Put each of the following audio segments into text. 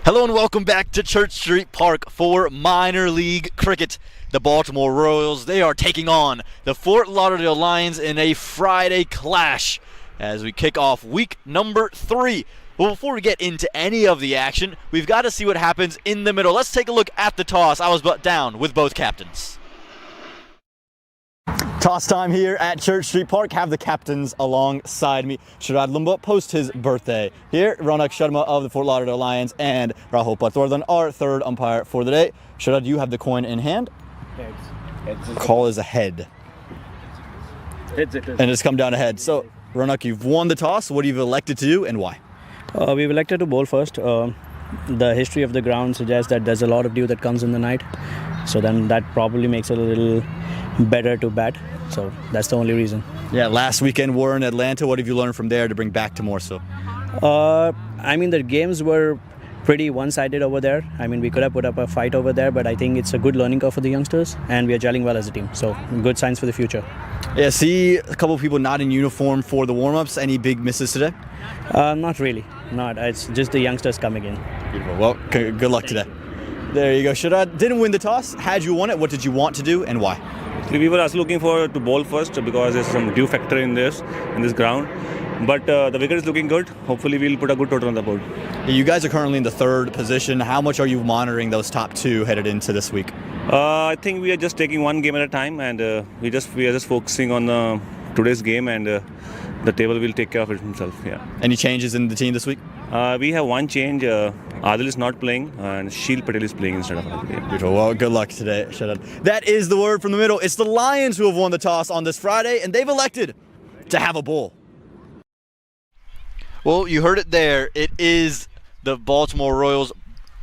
Hello and welcome back to Church Street Park for minor league cricket. The Baltimore Royals, they are taking on the Fort Lauderdale Lions in a Friday clash as we kick off week number 3. But before we get into any of the action, we've got to see what happens in the middle. Let's take a look at the toss. I was down with both captains. Toss time here at Church Street Park. Have the captains alongside me. Lumba post his birthday. Here, Ronak Sharma of the Fort Lauderdale Lions and Rahul Patwardhan, our third umpire for the day. Sharad, you have the coin in hand. Heads. Call is a head. Heads it is. And it's come down to head. So, Ronak, you've won the toss. What have you elected to do and why? We've elected to bowl first. The history of the ground suggests that there's a lot of dew that comes in the night. So then that probably makes it a little better to bat. So that's the only reason. Yeah, last weekend we're in Atlanta. What have you learned from there to bring back to more so? The games were pretty one-sided over there. We could have put up a fight over there, but I think it's a good learning curve for the youngsters, and we are gelling well as a team. So good signs for the future. Yeah, see a couple of people not in uniform for the warm-ups. Any big misses today? Not really. It's just the youngsters coming in. Beautiful. Well, good luck today. There you go. Sharad didn't win the toss. Had you won it, what did you want to do and why? We were also looking for to bowl first because there's some dew factor in this ground. But the wicket is looking good. Hopefully we'll put a good total on the board. You guys are currently in the third position. How much are you monitoring those top two headed into this week? I think we are just taking one game at a time, and we are just focusing on today's game, and the table will take care of it himself. Yeah. Any changes in the team this week? We have one change. Adil is not playing, and Sheel Patel is playing instead of Adil. Yeah. Beautiful. Well, good luck today, Sharad. That is the word from the middle. It's the Lions who have won the toss on this Friday, and they've elected to have a bowl. Well, you heard it there. It is the Baltimore Royals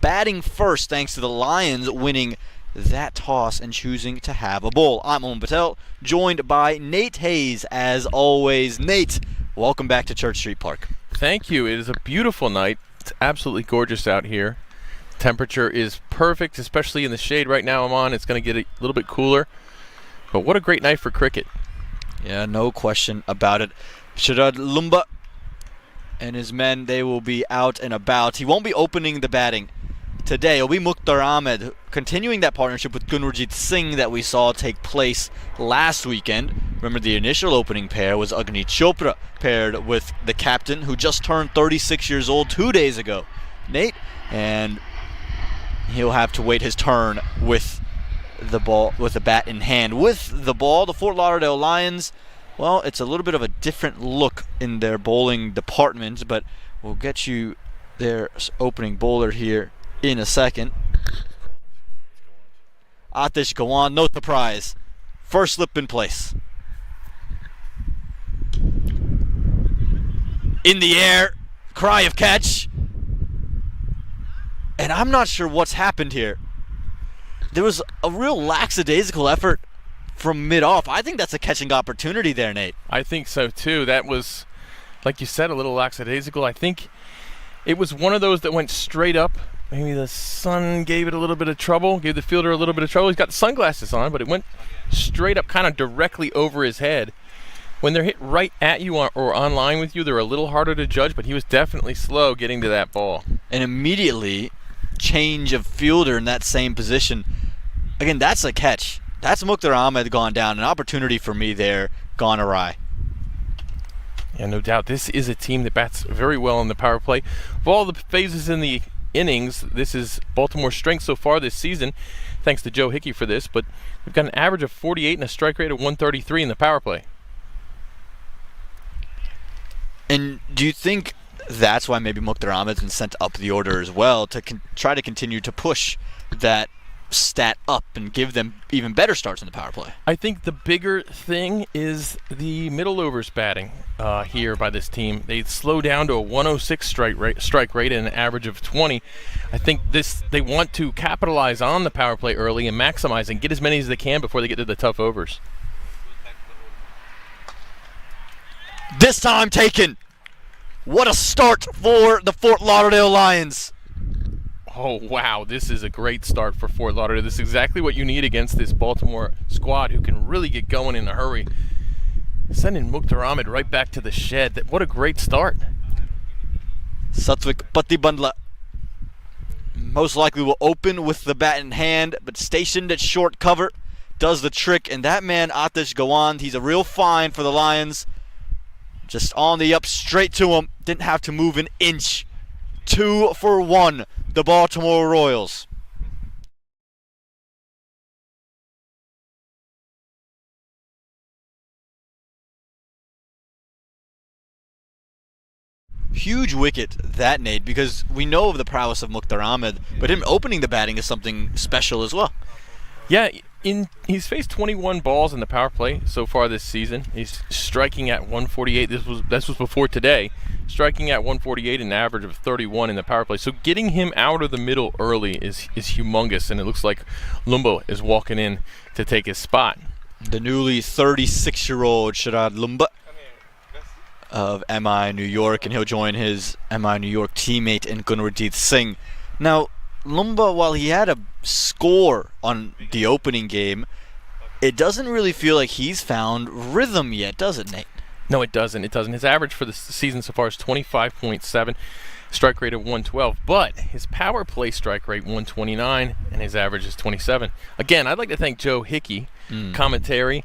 batting first, thanks to the Lions winning that toss and choosing to have a bowl. I'm Om Patel, joined by Nate Hayes, as always. Nate, welcome back to Church Street Park. Thank you. It is a beautiful night. It's absolutely gorgeous out here. Temperature is perfect, especially in the shade right now I'm on. It's going to get a little bit cooler. But what a great night for cricket. Yeah, no question about it. Sharad Lumba and his men, they will be out and about. He won't be opening the batting today. It'll be Mukhtar Ahmed, continuing that partnership with Gunwarjit Singh that we saw take place last weekend. Remember, the initial opening pair was Agni Chopra paired with the captain, who just turned 36 years old 2 days ago, Nate, and he'll have to wait his turn with the ball, with the bat in hand. With the ball, the Fort Lauderdale Lions, well, it's a little bit of a different look in their bowling department, but we'll get you their opening bowler here in a second. Atish Gawan, no surprise. First slip in place. In the air, cry of catch. And I'm not sure what's happened here. There was a real lackadaisical effort from mid-off. I think that's a catching opportunity there, Nate. I think so too. That was, like you said, a little lackadaisical. I think it was one of those that went straight up. Maybe the sun gave it a little bit of trouble, gave the fielder a little bit of trouble. He's got the sunglasses on, but it went straight up, kind of directly over his head. When they're hit right at you or on line with you, they're a little harder to judge, but he was definitely slow getting to that ball. And immediately, change of fielder in that same position. Again, that's a catch. That's Mukhtar Ahmed gone down. An opportunity for me there gone awry. Yeah, no doubt. This is a team that bats very well in the power play. Of all the phases in the innings, this is Baltimore's strength so far this season. Thanks to Joe Hickey for this, but we've got an average of 48 and a strike rate of 133 in the power play. And do you think that's why maybe Mukhtar Ahmed's been sent up the order as well, to try to continue to push that stat up and give them even better starts in the power play? I think the bigger thing is the middle overs batting here by this team. They slow down to a 106 strike rate and an average of 20. I think they want to capitalize on the power play early and maximize and get as many as they can before they get to the tough overs. This time taken. What a start for the Fort Lauderdale Lions. Oh, wow. This is a great start for Fort Lauderdale. This is exactly what you need against this Baltimore squad who can really get going in a hurry. Sending Mukhtar Ahmed right back to the shed. What a great start. Satvik Patibandla most likely will open with the bat in hand, but stationed at short cover does the trick. And that man, Atish Gawand, he's a real find for the Lions. Just on the up, straight to him. Didn't have to move an inch. 2 for 1, the Baltimore Royals. Huge wicket that, Nate, because we know of the prowess of Mukhtar Ahmed, but him opening the batting is something special as well. Yeah, he's faced 21 balls in the power play so far this season. He's striking at 148. This was before today. Striking at 148, an average of 31 in the power play. So getting him out of the middle early is humongous, and it looks like Lumba is walking in to take his spot. The newly 36-year-old Sharad Lumba of MI New York, and he'll join his MI New York teammate in Gunarjeet Singh. Now, Lumba, while he had a score on the opening game, it doesn't really feel like he's found rhythm yet, does it, Nate? No, it doesn't. It doesn't. His average for the season so far is 25.7, strike rate of 112, but his power play strike rate 129, and his average is 27. Again, I'd like to thank Joe Hickey, commentator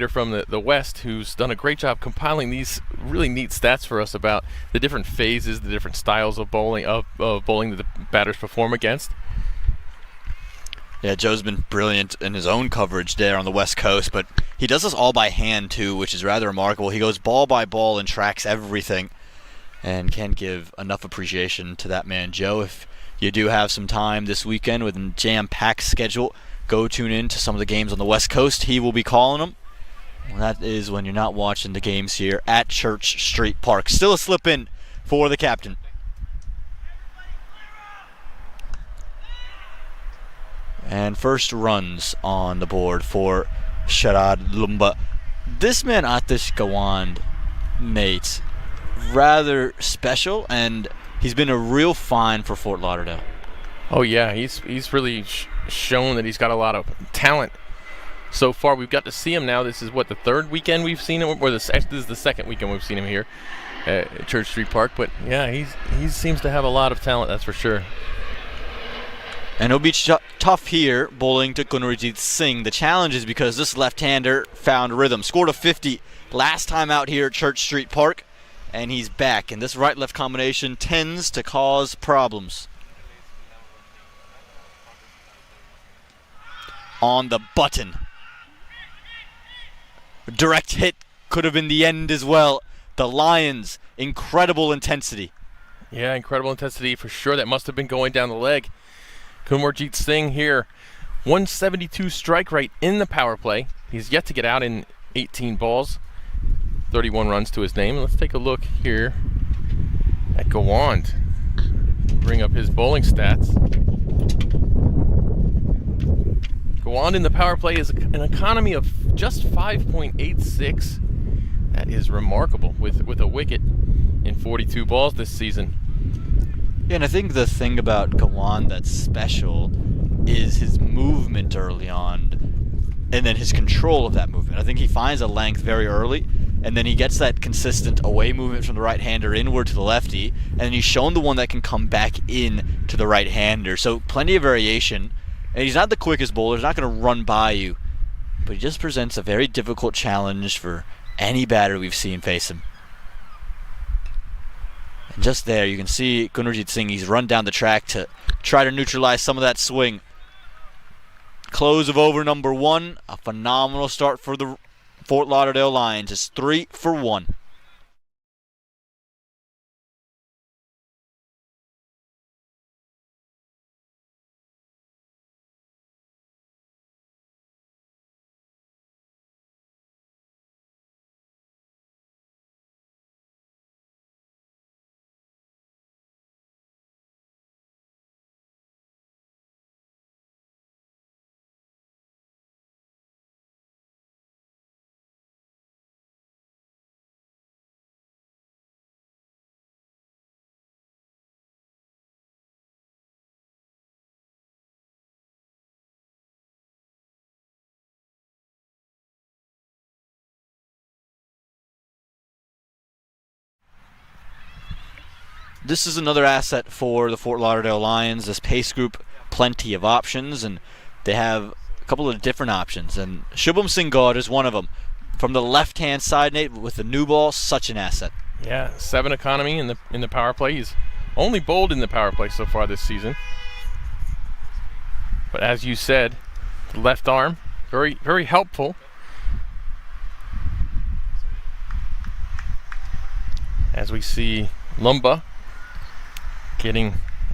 from the West, who's done a great job compiling these really neat stats for us about the different phases, the different styles of bowling that the batters perform against. Yeah, Joe's been brilliant in his own coverage there on the West Coast, but he does this all by hand too, which is rather remarkable. He goes ball by ball and tracks everything, and can give enough appreciation to that man, Joe. If you do have some time this weekend with a jam-packed schedule, go tune in to some of the games on the West Coast. He will be calling them. Well, that is when you're not watching the games here at Church Street Park. Still a slip in for the captain. And first runs on the board for Sharad Lumba. This man, Atish Gawand, Nate, rather special, and he's been a real find for Fort Lauderdale. Oh yeah, he's really shown that he's got a lot of talent so far. We've got to see him now. This is the third weekend we've seen him, or this is the second weekend we've seen him here at Church Street Park. But yeah, he seems to have a lot of talent, that's for sure. And it'll be tough here bowling to Gunarjeet Singh. The challenge is because this left-hander found rhythm. Scored a 50 last time out here at Church Street Park, and he's back. And this right-left combination tends to cause problems. On the button. Direct hit could have been the end as well. The Lions, incredible intensity. Yeah, incredible intensity for sure. That must have been going down the leg. Gunarjeet Singh here, 172 strike rate in the power play. He's yet to get out in 18 balls, 31 runs to his name. Let's take a look here at Gawand. Bring up his bowling stats. Gawand in the power play is an economy of just 5.86. That is remarkable with a wicket in 42 balls this season. Yeah, and I think the thing about Gawand that's special is his movement early on, and then his control of that movement. I think he finds a length very early, and then he gets that consistent away movement from the right-hander inward to the lefty, and then he's shown the one that can come back in to the right-hander. So plenty of variation, and he's not the quickest bowler. He's not going to run by you, but he just presents a very difficult challenge for any batter we've seen face him. And just there, you can see Gunarjeet Singh, he's run down the track to try to neutralize some of that swing. Close of over number 1. A phenomenal start for the Fort Lauderdale Lions. It's 3 for 1. this is another asset for the Fort Lauderdale Lions. This pace group, plenty of options, and they have a couple of different options. And Shubham Singh is one of them. From the left-hand side, Nate, with the new ball, such an asset. Yeah, 7 economy in the power play. He's only bowled in the power play so far this season. But as you said, the left arm, very, very helpful. As we see Lumba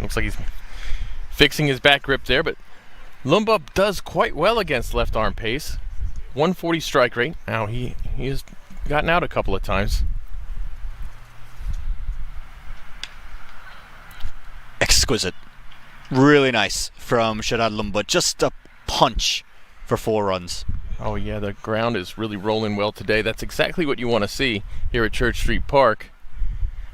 looks like he's fixing his back grip there, but Lumba does quite well against left arm pace. 140 strike rate. Now he has gotten out a couple of times. Exquisite. Really nice from Sharad Lumba. Just a punch for 4 runs. Oh yeah, the ground is really rolling well today. That's exactly what you want to see here at Church Street Park.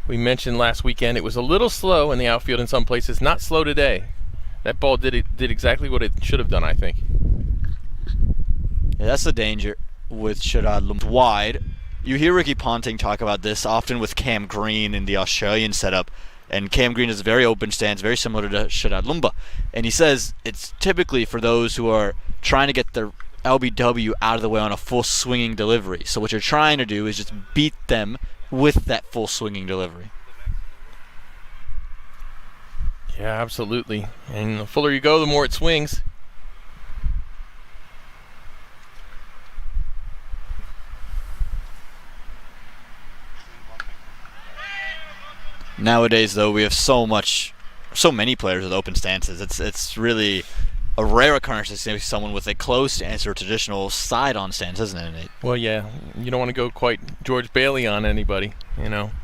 We mentioned last weekend it was a little slow in the outfield in some places. Not slow today. That ball did exactly what it should have done, I think. Yeah, that's the danger with Sharad Lumba. Wide. You hear Ricky Ponting talk about this often with Cam Green in the Australian setup. And Cam Green is a very open stance, very similar to Sharad Lumba. And he says it's typically for those who are trying to get their LBW out of the way on a full swinging delivery. So what you're trying to do is just beat them with that full swinging delivery. Yeah, absolutely. And the fuller you go, the more it swings. Nowadays, though, we have so many players with open stances. It's really a rare occurrence to see someone with a closed stance or traditional side-on stance, isn't it, Nate? Well, yeah, you don't want to go quite George Bailey on anybody,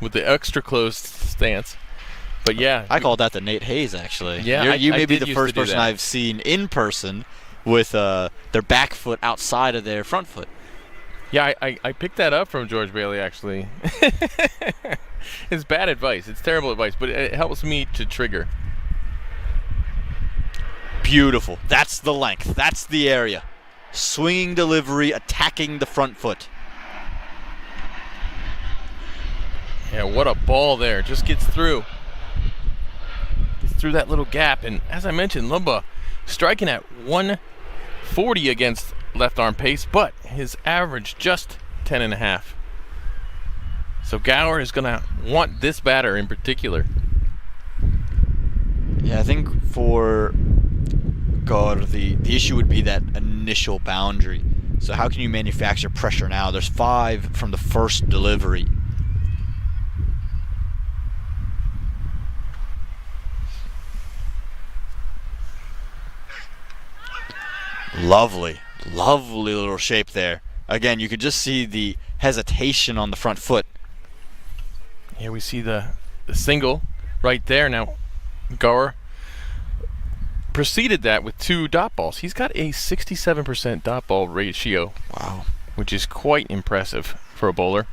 with the extra closed stance. But yeah, I call that the Nate Hayes, actually. Yeah, you may I be did the used first to do person that. I've seen in person with their back foot outside of their front foot. Yeah, I picked that up from George Bailey, actually. It's bad advice. It's terrible advice, but it helps me to trigger. Beautiful. That's the length. That's the area. Swinging delivery, attacking the front foot. Yeah, what a ball there. Just gets through. Gets through that little gap. And as I mentioned, Lumba striking at 140 against left arm pace, but his average just 10.5. So Gower is going to want this batter in particular. Yeah, I think for God, the issue would be that initial boundary. So how can you manufacture pressure now? There's 5 from the first delivery. Lovely little shape there. Again, you could just see the hesitation on the front foot. Here we see the single right there. Now, Gower preceded that with 2 dot balls. He's got a 67% dot ball ratio. Wow. Which is quite impressive for a bowler.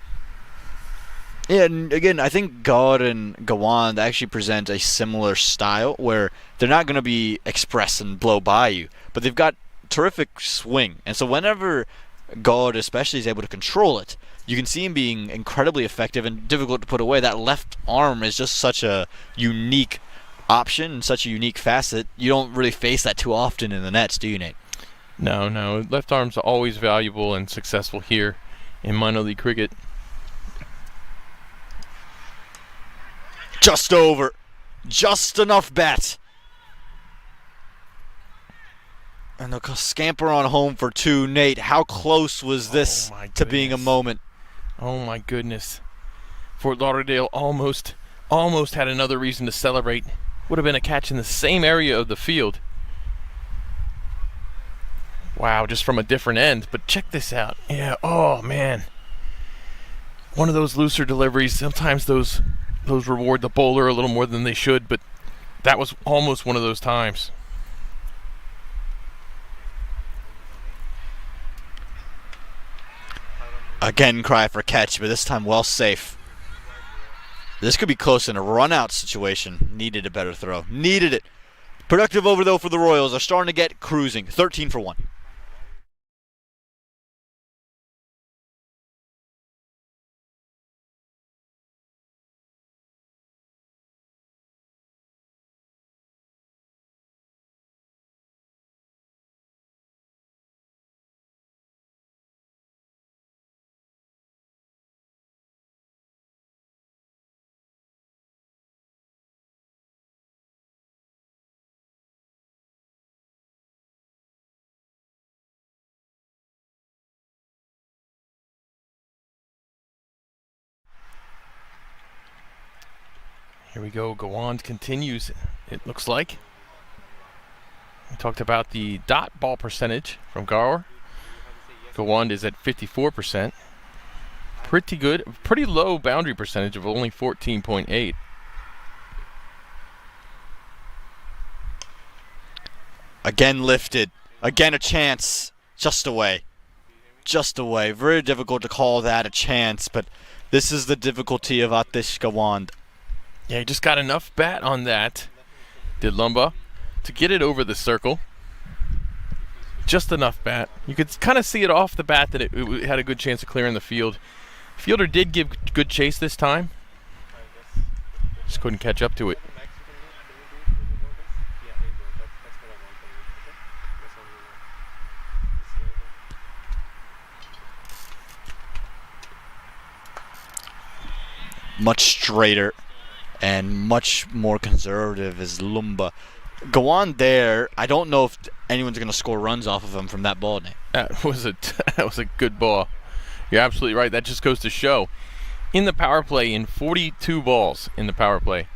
Yeah, and again, I think God and Gawan actually present a similar style where they're not going to be express and blow by you, but they've got terrific swing. And so whenever God especially is able to control it, you can see him being incredibly effective and difficult to put away. That left arm is just such a unique option and such a unique facet. You don't really face that too often in the nets, do you, Nate? No. Left arms are always valuable and successful here in minor league cricket. Just over. Just enough bat. And they'll scamper on home for 2. Nate, how close was this to being a moment? Oh my goodness. Fort Lauderdale almost had another reason to celebrate. Would have been a catch in the same area of the field. Wow, just from a different end. But check this out. Yeah, oh man. One of those looser deliveries. Sometimes those reward the bowler a little more than they should, but that was almost one of those times. Again, cry for catch, but this time well safe. This could be close in a run-out situation. Needed a better throw. Needed it. Productive over, though, for the Royals. They're starting to get cruising. 13 for 1. Here we go. Gawand continues, it looks like. We talked about the dot ball percentage from Gaur. Gawand is at 54%. Pretty good. Pretty low boundary percentage of only 14.8. Again lifted. Again a chance. Just away. Just away. Very difficult to call that a chance, but this is the difficulty of Atish Gawand. Yeah, he just got enough bat on that, did Lumba, to get it over the circle. Just enough bat. You could kind of see it off the bat that it had a good chance of clearing the field. Fielder did give good chase this time. Just couldn't catch up to it. Much straighter and much more conservative is Lumba. Gawand there, I don't know if anyone's going to score runs off of him from that ball, Nate. That was a good ball. You're absolutely right. That just goes to show. In the power play, in 42 balls in the power play,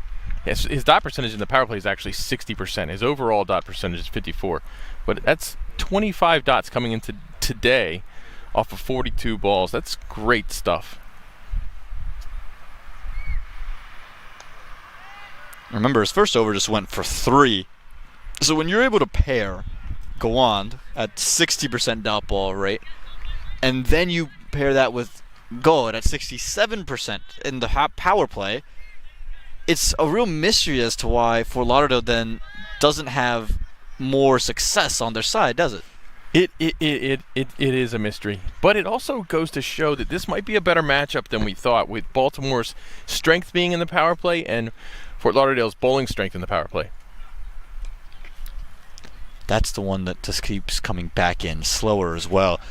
his dot percentage in the power play is actually 60%. His overall dot percentage is 54. But that's 25 dots coming into today off of 42 balls. That's great stuff. Remember, his first over just went for 3. So when you're able to pair Gawand at 60% dot ball rate, and then you pair that with Goad at 67% in the power play, it's a real mystery as to why Fort Lauderdale then doesn't have more success on their side, does it? It is a mystery. But it also goes to show that this might be a better matchup than we thought, with Baltimore's strength being in the power play and Fort Lauderdale's bowling strength in the power play. That's the one that just keeps coming back in slower as well.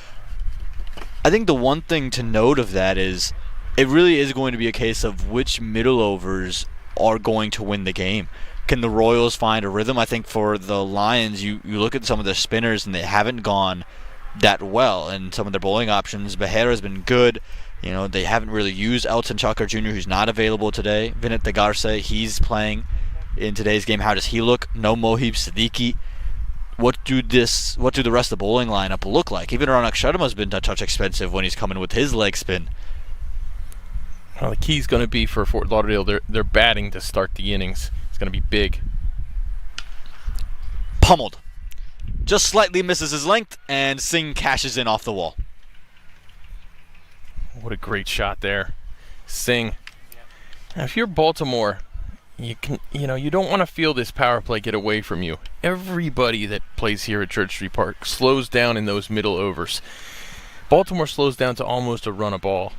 I think the one thing to note of that is it really is going to be a case of which middle overs are going to win the game. Can the Royals find a rhythm? I think for the Lions, you look at some of their spinners and they haven't gone that well. And some of their bowling options, Behera has been good. You know, they haven't really used Elton Chakra Jr., who's not available today. Vinit Degarse, he's playing in today's game. How does he look? No Mohib Siddiqui. What do the rest of the bowling lineup look like? Even Ronak Sharma's been a touch expensive when he's coming with his leg spin. Well, the key's going to be for Fort Lauderdale, their batting to start the innings. It's going to be big. Pummeled. Just slightly misses his length, and Singh cashes in off the wall. What a great shot there. Singh. Now, if you're Baltimore, you don't want to feel this power play get away from you. Everybody that plays here at Church Street Park slows down in those middle overs. Baltimore slows down to almost a run a ball.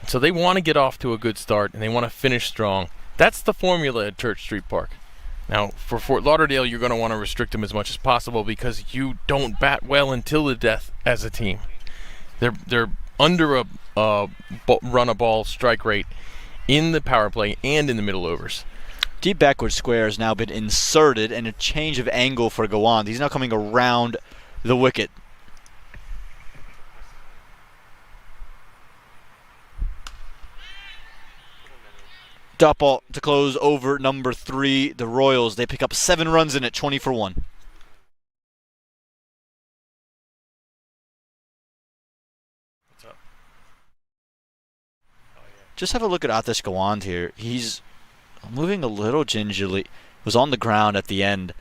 So they want to get off to a good start, and they want to finish strong. That's the formula at Church Street Park. Now, for Fort Lauderdale, you're going to want to restrict them as much as possible because you don't bat well until the death as a team. They're under a run a ball strike rate in the power play and in the middle overs. Deep backward square has now been inserted, and a change of angle for Gawand. He's now coming around the wicket. Dot ball to close over number 3. The Royals, they pick up 7 runs in it, 20 for 1. Just have a look at Atish Gawand here. He's moving a little gingerly. Was on the ground at the end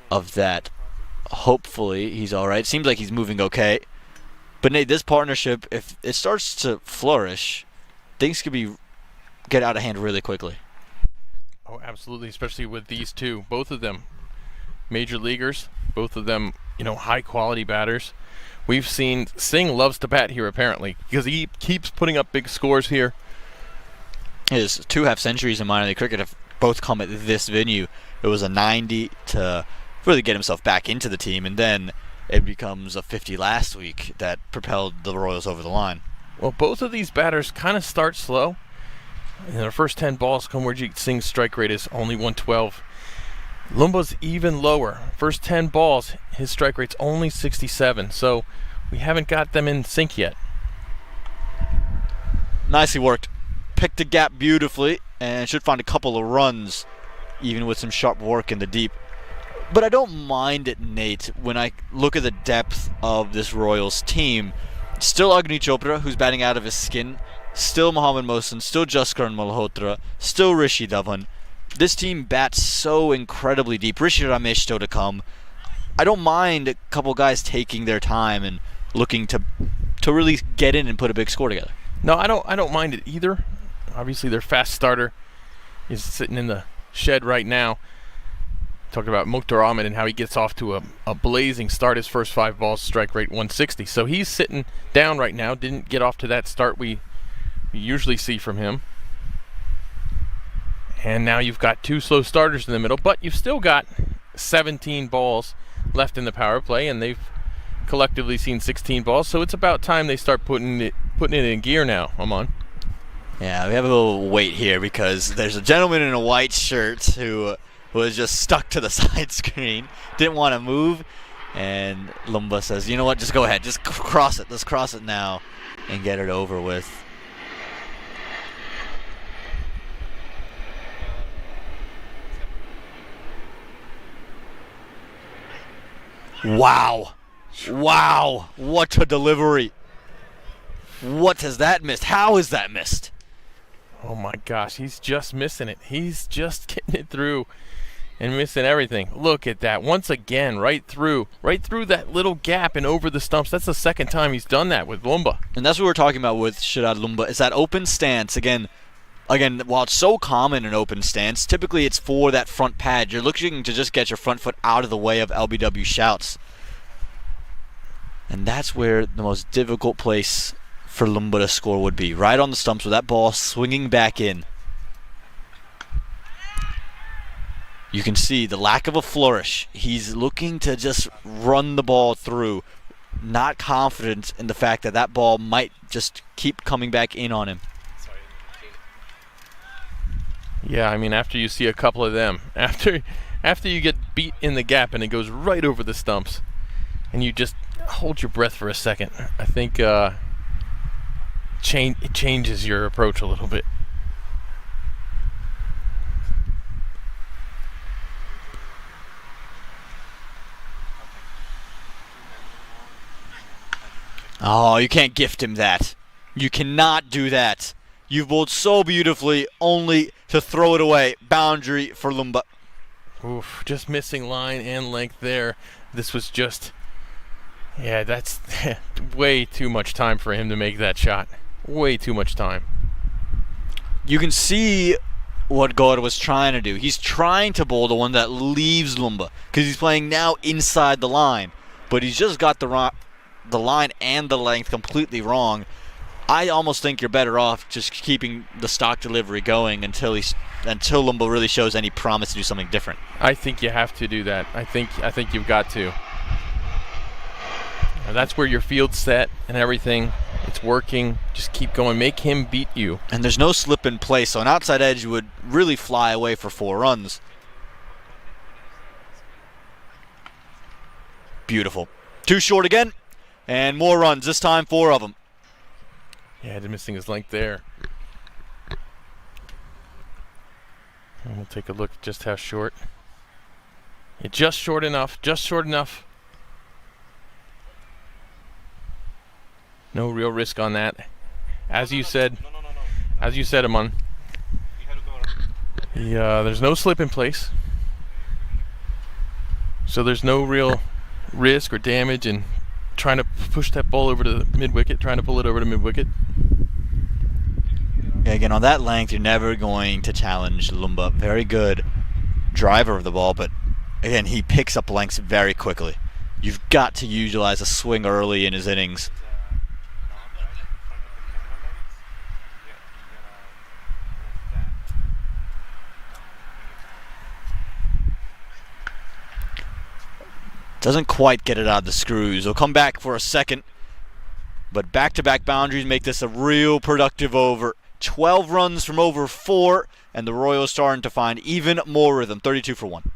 of that. Hopefully he's all right. Seems like he's moving okay. But Nate, this partnership, if it starts to flourish, things could get out of hand really quickly. Oh, absolutely, especially with these two. Both of them major leaguers. Both of them, high quality batters. We've seen Singh loves to bat here apparently because he keeps putting up big scores here. His 2 half-centuries in minor league cricket have both come at this venue. It was a 90 to really get himself back into the team, and then it becomes a 50 last week that propelled the Royals over the line. Well, both of these batters kind of start slow. In their first 10 balls, Kamarjit Singh's strike rate is only 112. Lumba's even lower. First 10 balls, his strike rate's only 67, so we haven't got them in sync yet. Nicely worked. Picked the gap beautifully, and should find a couple of runs, even with some sharp work in the deep. But I don't mind it, Nate, when I look at the depth of this Royals team. Still Agni Chopra, who's batting out of his skin. Still Mohammad Mohsin. Still Jaskaran Malhotra. Still Rishi Dhawan. This team bats so incredibly deep. Rishi Ramesh still to come. I don't mind a couple guys taking their time and looking to really get in and put a big score together. No, I don't mind it either. Obviously, their fast starter is sitting in the shed right now. Talked about Mukhtar Ahmed and how he gets off to a blazing start. His first 5 balls, strike rate 160. So he's sitting down right now. Didn't get off to that start we usually see from him. And now you've got 2 slow starters in the middle, but you've still got 17 balls left in the power play, and they've collectively seen 16 balls. So it's about time they start putting it in gear now, Aman. Yeah, we have a little wait here because there's a gentleman in a white shirt who was just stuck to the side screen, didn't want to move, and Lumba says, you know what, just go ahead, just cross it, let's cross it now and get it over with. Wow, what a delivery. What has that missed? How is that missed? Oh my gosh, he's just missing it. He's just getting it through and missing everything. Look at that. Once again, right through that little gap and over the stumps. That's the second time he's done that with Lumba. And that's what we're talking about with Shirad Lumba, is that open stance. Again, while it's so common in open stance, typically it's for that front pad. You're looking to just get your front foot out of the way of LBW shouts. And that's where the most difficult place for Lumba to score would be, right on the stumps with that ball swinging back in. You can see the lack of a flourish. He's looking to just run the ball through, not confident in the fact that that ball might just keep coming back in on him. Yeah, I mean, after you see a couple of them, after you get beat in the gap and it goes right over the stumps, and you just hold your breath for a second, I think it changes your approach a little bit. Oh, you can't gift him that. You cannot do that. You've bowled so beautifully, only to throw it away. Boundary for Lumba. Oof, just missing line and length there. This was just, yeah, that's way too much time for him to make that shot. Way too much time. You can see what God was trying to do. He's trying to bowl the one that leaves Lumba, because he's playing now inside the line. But he's just got the line and the length completely wrong. I almost think you're better off just keeping the stock delivery going until Lumba really shows any promise to do something different. I think you have to do that. I think you've got to. And that's where your field's set and everything. It's working. Just keep going. Make him beat you. And there's no slip in play, so an outside edge would really fly away for 4 runs. Beautiful. 2 short again, and more runs. This time 4 of them. Yeah, just missing his length there. And we'll take a look at just how short. Yeah, just short enough. Just short enough. No real risk on that. As you said, Aman. There's no slip in place. So there's no real risk or damage in trying to push that ball over to the mid-wicket, trying to pull it over to mid-wicket. Yeah, again, on that length, you're never going to challenge Lumba. Very good driver of the ball, but again, he picks up lengths very quickly. You've got to utilize a swing early in his innings. Doesn't quite get it out of the screws. He'll come back for a second, but back-to-back boundaries make this a real productive over. 12 runs from over 4, and the Royals starting to find even more rhythm. 32 for 1.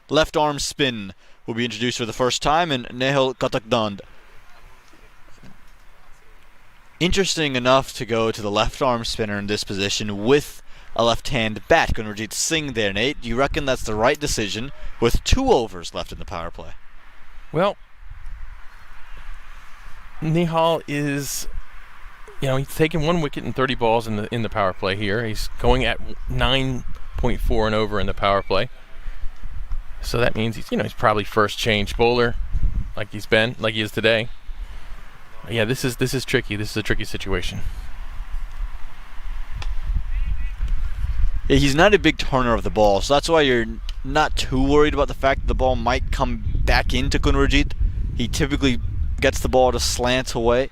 left arm spin will be introduced for the first time, and Nehal Katakdand. Interesting enough to go to the left arm spinner in this position with a left-hand bat. Gunarjit Singh there, Nate. Do you reckon that's the right decision with 2 overs left in the power play? Well, Nehal is, he's taken 1 wicket in 30 balls in the power play here. He's going at 9.4 and over in the power play. So that means he's probably first change bowler, like he is today. Yeah, this is tricky. This is a tricky situation. Yeah, he's not a big turner of the ball, so that's why you're not too worried about the fact that the ball might come back into Kunarjit. He typically gets the ball to slant away.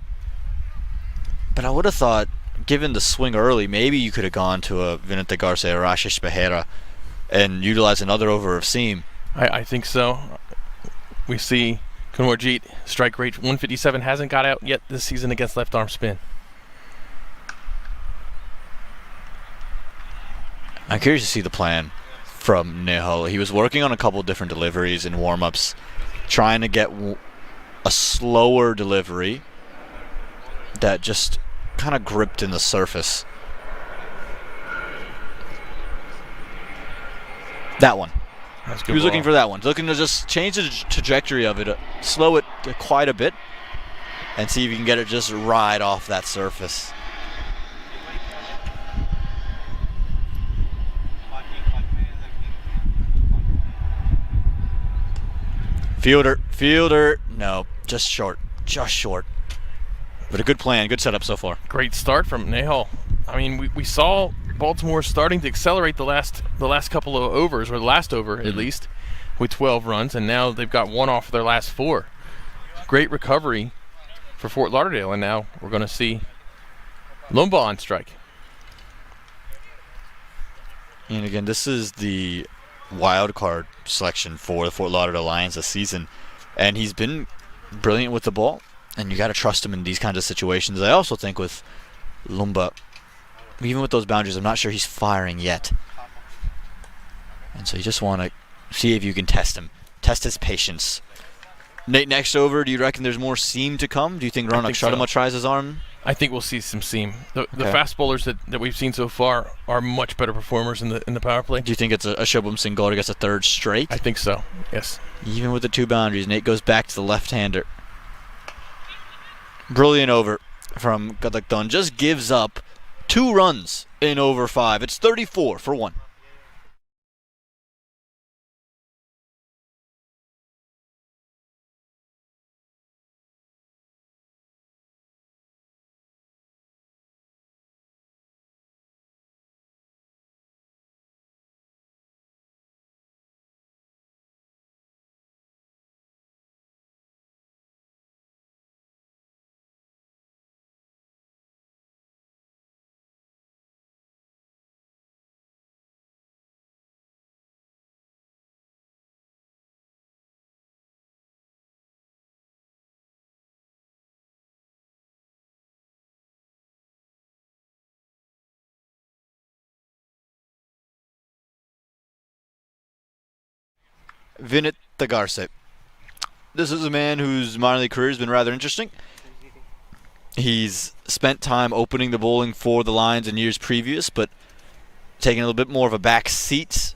But I would have thought, given the swing early, maybe you could have gone to a Vinit Garce or Ashish Behera and utilized another over of seam. I think so. We see Kunarjit strike rate 157, hasn't got out yet this season against left arm spin. I'm curious to see the plan from Nehal. He was working on a couple different deliveries in warm-ups, trying to get a slower delivery that just kind of gripped in the surface. That one. He was looking for that one. Looking to just change the trajectory of it, slow it quite a bit, and see if you can get it just right off that surface. Fielder, no, just short. But a good plan, good setup so far. Great start from Nehal. I mean, we saw Baltimore starting to accelerate the last couple of overs, or the last over at least, with 12 runs, and now they've got 1 off their last 4. Great recovery for Fort Lauderdale, and now we're going to see Lumba on strike. And again, this is the wild card selection for the Fort Lauderdale Lions this season, and he's been brilliant with the ball, and you got to trust him in these kinds of situations. I also think with Lumba, even with those boundaries, I'm not sure he's firing yet, and so you just want to see if you can test him, test his patience. Nate, next over, do you reckon there's more seam to come? Do you think Ronak Sharma tries his arm? I think we'll see some seam. The fast bowlers that we've seen so far are much better performers in the power play. Do you think it's a Shubham Singh goal gets a 3rd straight? I think so, yes. Even with the 2 boundaries, Nate goes back to the left-hander. Brilliant over from Katakdand. Just gives up 2 runs in over 5. It's 34 for 1. Vinit Garce. This is a man whose minor league career has been rather interesting. He's spent time opening the bowling for the Lions in years previous, but taking a little bit more of a back seat.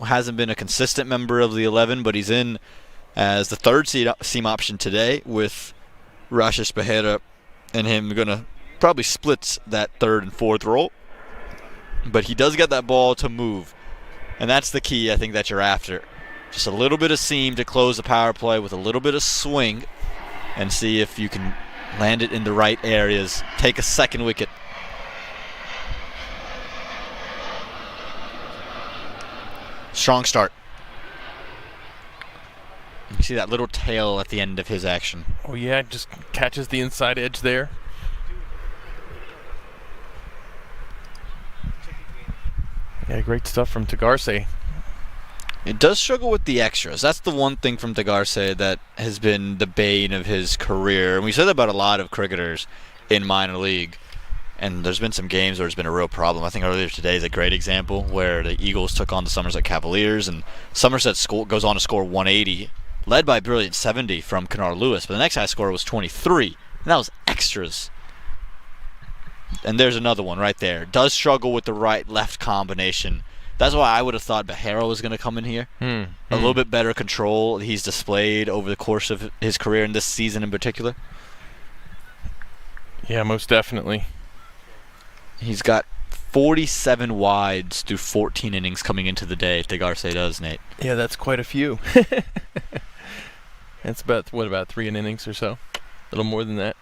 Hasn't been a consistent member of the 11, but he's in as the 3rd seam option today, with Ashish Behera and him going to probably split that 3rd and 4th role. But he does get that ball to move, and that's the key, I think, that you're after. Just a little bit of seam to close the power play with a little bit of swing, and see if you can land it in the right areas. Take a 2nd wicket. Strong start. You see that little tail at the end of his action. Oh yeah, just catches the inside edge there. Yeah, great stuff from Garce. It does struggle with the extras. That's the one thing from Garce that has been the bane of his career. And we said that about a lot of cricketers in minor league. And there's been some games where it's been a real problem. I think earlier today is a great example where the Eagles took on the Somerset Cavaliers, and Somerset goes on to score 180, led by a brilliant 70 from Kennard Lewis. But the next high score was 23, and that was extras. And there's another one right there. Does struggle with the right-left combination. That's why I would have thought Behero was going to come in here. A little bit better control he's displayed over the course of his career in this season in particular. Yeah, most definitely. He's got 47 wides through 14 innings coming into the day, if DeGarce does, Nate. Yeah, that's quite a few. That's about 3 innings or so? A little more than that.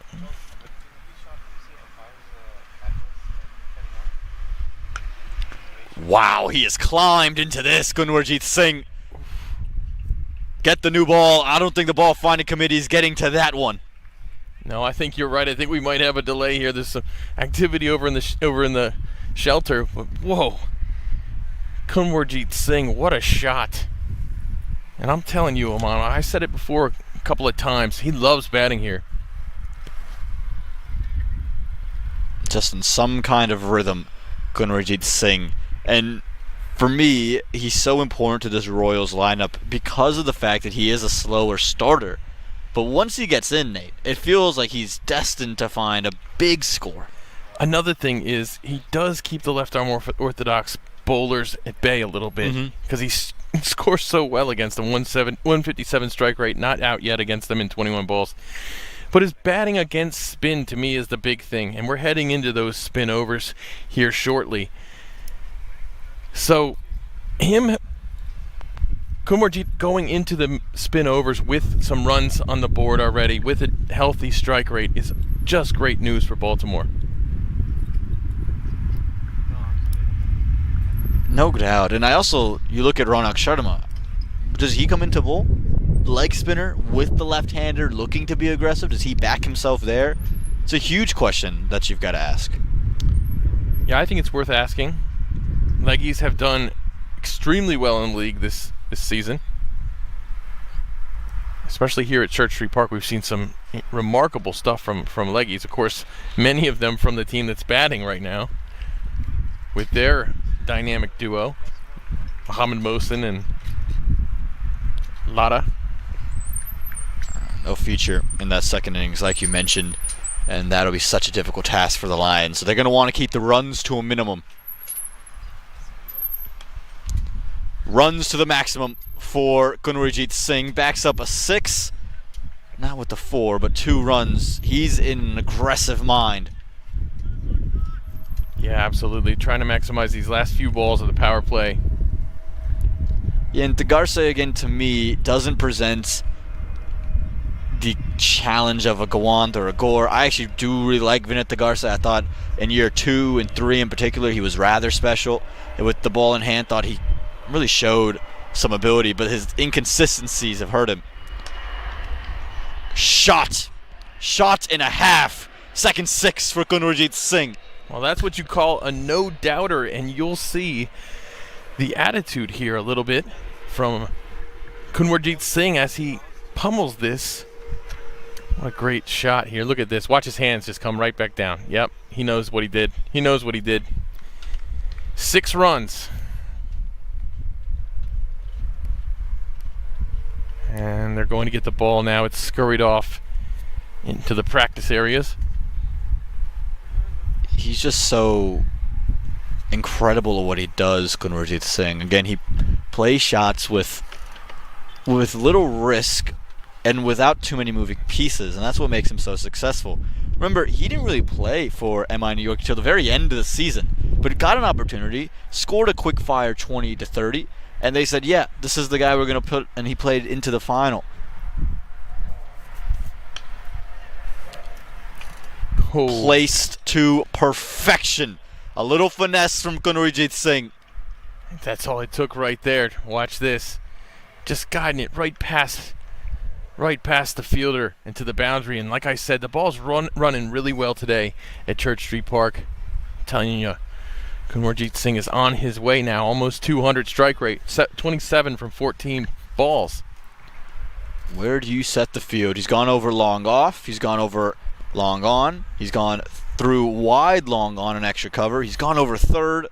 Wow, he has climbed into this, Gunwarjeet Singh. Get the new ball. I don't think the ball finding committee is getting to that one. No, I think you're right. I think we might have a delay here. There's some activity over in the shelter. But whoa, Gunwarjeet Singh, what a shot! And I'm telling you, Oman, I said it before a couple of times. He loves batting here. Just in some kind of rhythm, Gunwarjeet Singh. And for me, he's so important to this Royals lineup because of the fact that he is a slower starter. But once he gets in, Nate, it feels like he's destined to find a big score. Another thing is he does keep the left-arm orthodox bowlers at bay a little bit because he scores so well against them. 157 strike rate, not out yet against them in 21 balls. But his batting against spin, to me, is the big thing. And we're heading into those spin overs here shortly. So Gunwarjeet going into the spin overs with some runs on the board already, with a healthy strike rate, is just great news for Baltimore. No doubt. And you look at Ronak Sharma. Does he come into bowl? Leg spinner with the left-hander looking to be aggressive? Does he back himself there? It's a huge question that you've got to ask. Yeah, I think it's worth asking. Leggies have done extremely well in the league this season. Especially here at Church Street Park, we've seen some remarkable stuff from Leggies. Of course, many of them from the team that's batting right now with their dynamic duo, Mohamed Mohsin and Lada. No future in that second innings, like you mentioned, and that'll be such a difficult task for the Lions. So they're going to want to keep the runs to a minimum. Runs to the maximum for Gunwarjeet Singh. Backs up a 6. Not with the 4, but 2 runs. He's in an aggressive mind. Yeah, absolutely. Trying to maximize these last few balls of the power play. Yeah, and DeGarce, again, to me, doesn't present the challenge of a Gawand or a Gore. I actually do really like Vinit DeGarce. I thought in year 2 and 3 in particular, he was rather special. And with the ball in hand, thought he really showed some ability, but his inconsistencies have hurt him. Shot and a half. Second 6 for Gunwarjeet Singh. Well, that's what you call a no-doubter, and you'll see the attitude here a little bit from Gunwarjeet Singh as he pummels this. What a great shot here. Look at this. Watch his hands just come right back down. Yep, he knows what he did. 6 runs. And they're going to get the ball now. It's scurried off into the practice areas. He's just so incredible at what he does, Gunwarjeet Singh. Again, he plays shots with little risk and without too many moving pieces, and that's what makes him so successful. Remember, he didn't really play for MI New York until the very end of the season, but got an opportunity, scored a quick-fire 20-30, and they said, yeah, this is the guy we're going to put, and he played into the final. Oh. Placed to perfection. A little finesse from Gunwarjeet Singh. That's all it took right there. Watch this. Just guiding it right past the fielder and to the boundary. And like I said, the ball's running really well today at Church Street Park. I'm telling you, Gunwarjeet Singh is on his way now. Almost 200 strike rate. 27 from 14 balls. Where do you set the field? He's gone over long off. He's gone over long on. He's gone threw wide long on an extra cover. He's gone over third.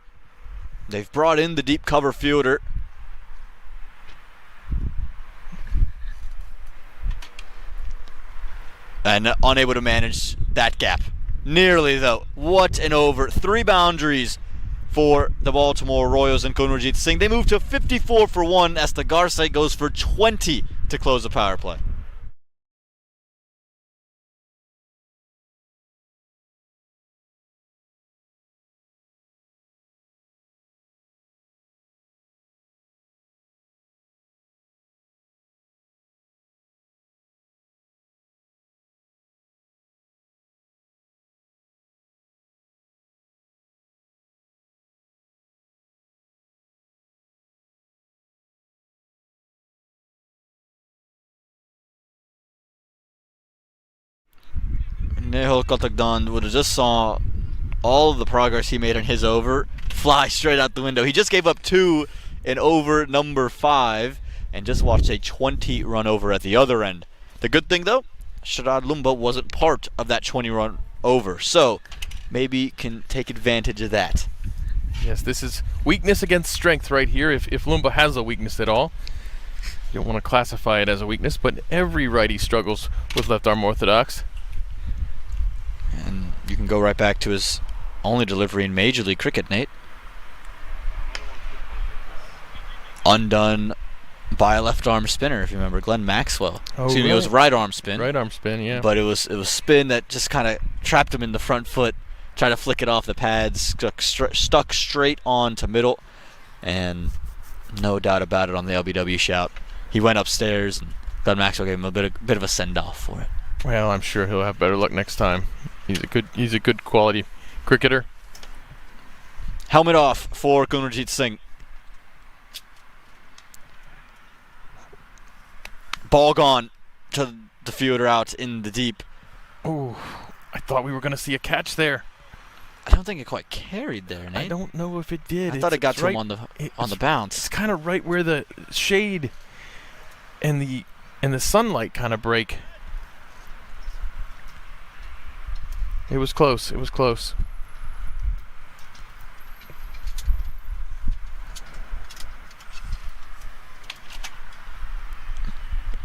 They've brought in the deep cover fielder. And unable to manage that gap. Nearly, though. What an over. 3 boundaries for the Baltimore Royals and Kunarjit Singh. They move to 54 for 1 as the Garce goes for 20 to close the power play. Nehal Kotagdan would have just saw all of the progress he made on his over fly straight out the window. He just gave up 2 in over number 5 and just watched a 20-run over at the other end. The good thing, though, Sharad Lumba wasn't part of that 20-run over, so maybe can take advantage of that. Yes, this is weakness against strength right here, if Lumba has a weakness at all. You don't want to classify it as a weakness, but every righty struggles with left-arm orthodox. And you can go right back to his only delivery in Major League Cricket, Nate. Undone by a left-arm spinner, if you remember, Glenn Maxwell. Oh, Excuse me, it was right-arm spin. Right-arm spin, yeah. But it was spin that just kind of trapped him in the front foot, tried to flick it off the pads, stuck straight on to middle, and no doubt about it on the LBW shout. He went upstairs, and Glenn Maxwell gave him a bit of a send-off for it. Well, I'm sure he'll have better luck next time. He's a good quality cricketer. Helmet off for Kunarjit Singh. Ball gone to the fielder out in the deep. Oh, I thought we were going to see a catch there. I don't think it quite carried there, Nate. I don't know if it did. I thought it got to him on the bounce. It's kind of right where the shade and the sunlight kind of break. It was close. It was close.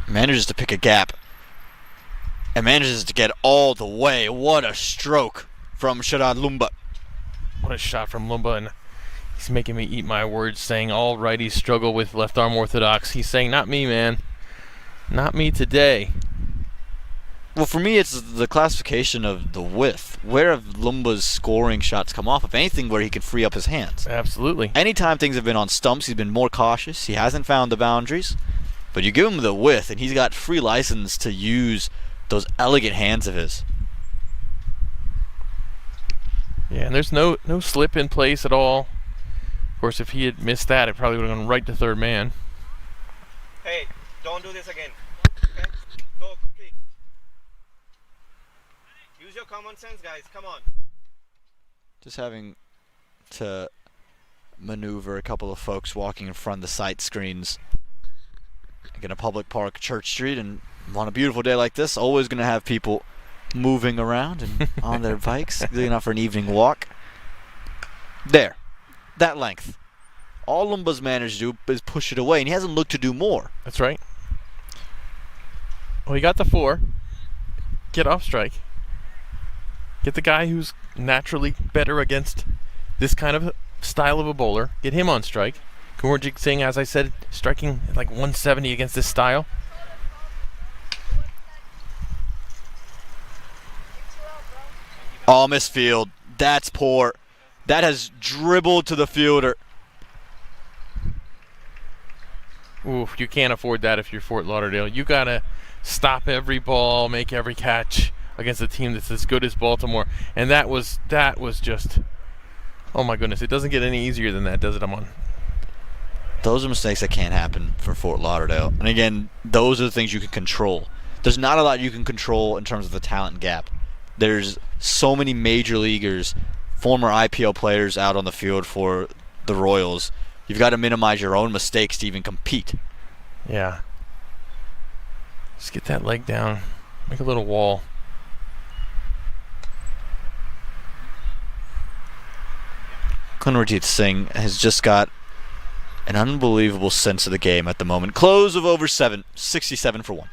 Manages to pick a gap. And manages to get all the way. What a stroke from Sharad Lumba. What a shot from Lumba. And he's making me eat my words, saying all righties struggle with left arm orthodox. He's saying, not me, man. Not me today. Well, for me, it's the classification of the width. Where have Lumba's scoring shots come off? If anything, where he can free up his hands. Absolutely. Anytime things have been on stumps, he's been more cautious. He hasn't found the boundaries. But you give him the width, and he's got free license to use those elegant hands of his. Yeah, and there's no slip in place at all. Of course, if he had missed that, it probably would have gone right to third man. Hey, don't do this again. Okay? Go quickly. Use your common sense, guys. Come on. Just having to maneuver a couple of folks walking in front of the sight screens. Like in a public park, Church Street, and on a beautiful day like this, always going to have people moving around and on their bikes, going out for an evening walk. There. That length. All Lumba's managed to do is push it away, and he hasn't looked to do more. That's right. Well, he got the 4. Get off strike. Get the guy who's naturally better against this kind of style of a bowler. Get him on strike. Kunarjit Singh, as I said, striking at like 170 against this style. Oh, misfield. That's poor. That has dribbled to the fielder. Oof, you can't afford that if you're Fort Lauderdale. You gotta stop every ball, make every catch against a team that's as good as Baltimore. And that was just, oh my goodness, it doesn't get any easier than that, does it, Amon? Those are mistakes that can't happen for Fort Lauderdale. And again, those are the things you can control. There's not a lot you can control in terms of the talent gap. There's so many major leaguers, former IPL players out on the field for the Royals. You've got to minimize your own mistakes to even compete. Yeah. Just get that leg down. Make a little wall. Kunarjeet Singh has just got an unbelievable sense of the game at the moment. Close of over 7, 67 for 1.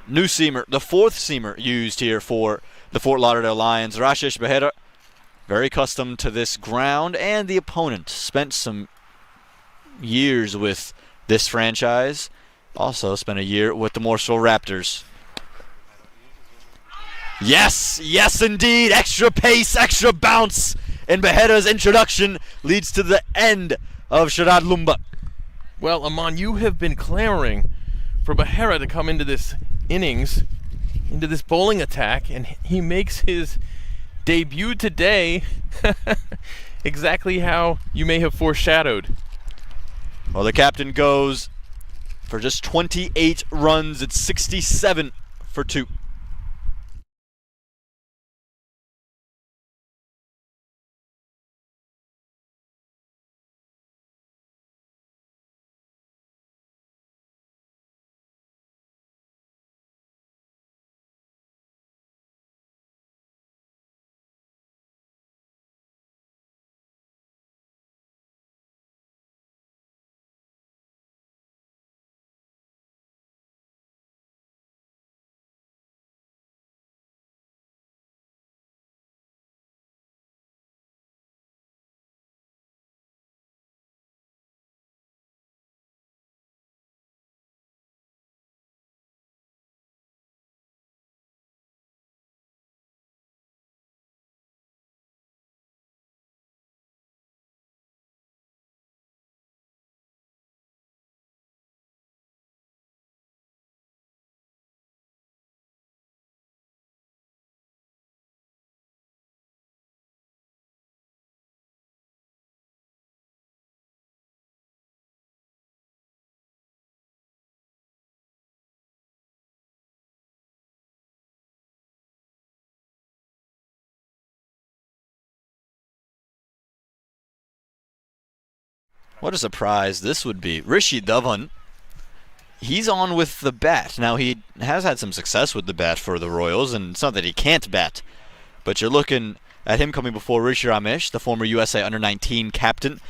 New seamer, the 4th seamer used here for the Fort Lauderdale Lions. Rashesh Behera, very accustomed to this ground, and the opponent spent some years with this franchise. Also spent a year with the Mooresville Raptors. Yes, yes indeed, extra pace, extra bounce, and Behera's introduction leads to the end of Sharad Lumba. Well, Aman, you have been clamoring for Behera to come into this innings, into this bowling attack, and he makes his debut today exactly how you may have foreshadowed. Well, the captain goes for just 28 runs. It's 67 for 2. What a surprise this would be. Rishi Dhawan, he's on with the bat. Now, he has had some success with the bat for the Royals, and it's not that he can't bat. But you're looking at him coming before Rishi Ramesh, the former USA Under-19 captain,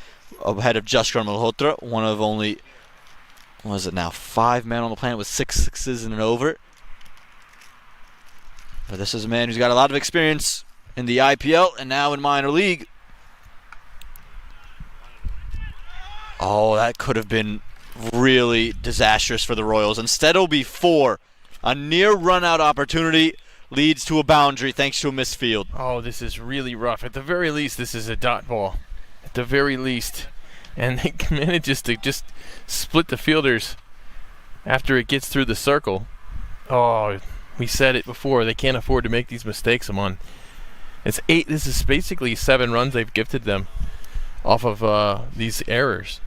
ahead of Jaskar Malhotra, one of only, what is it now, 5 men on the planet with 6 sixes and an over. But this is a man who's got a lot of experience in the IPL and now in minor league. Oh, that could have been really disastrous for the Royals. Instead, it'll be 4. A near run-out opportunity leads to a boundary thanks to a missed field. Oh, this is really rough. At the very least, this is a dot ball. At the very least. And he manages to just split the fielders after it gets through the circle. Oh, we said it before. They can't afford to make these mistakes, Amon. It's 8. This is basically 7 runs they've gifted them off of these errors.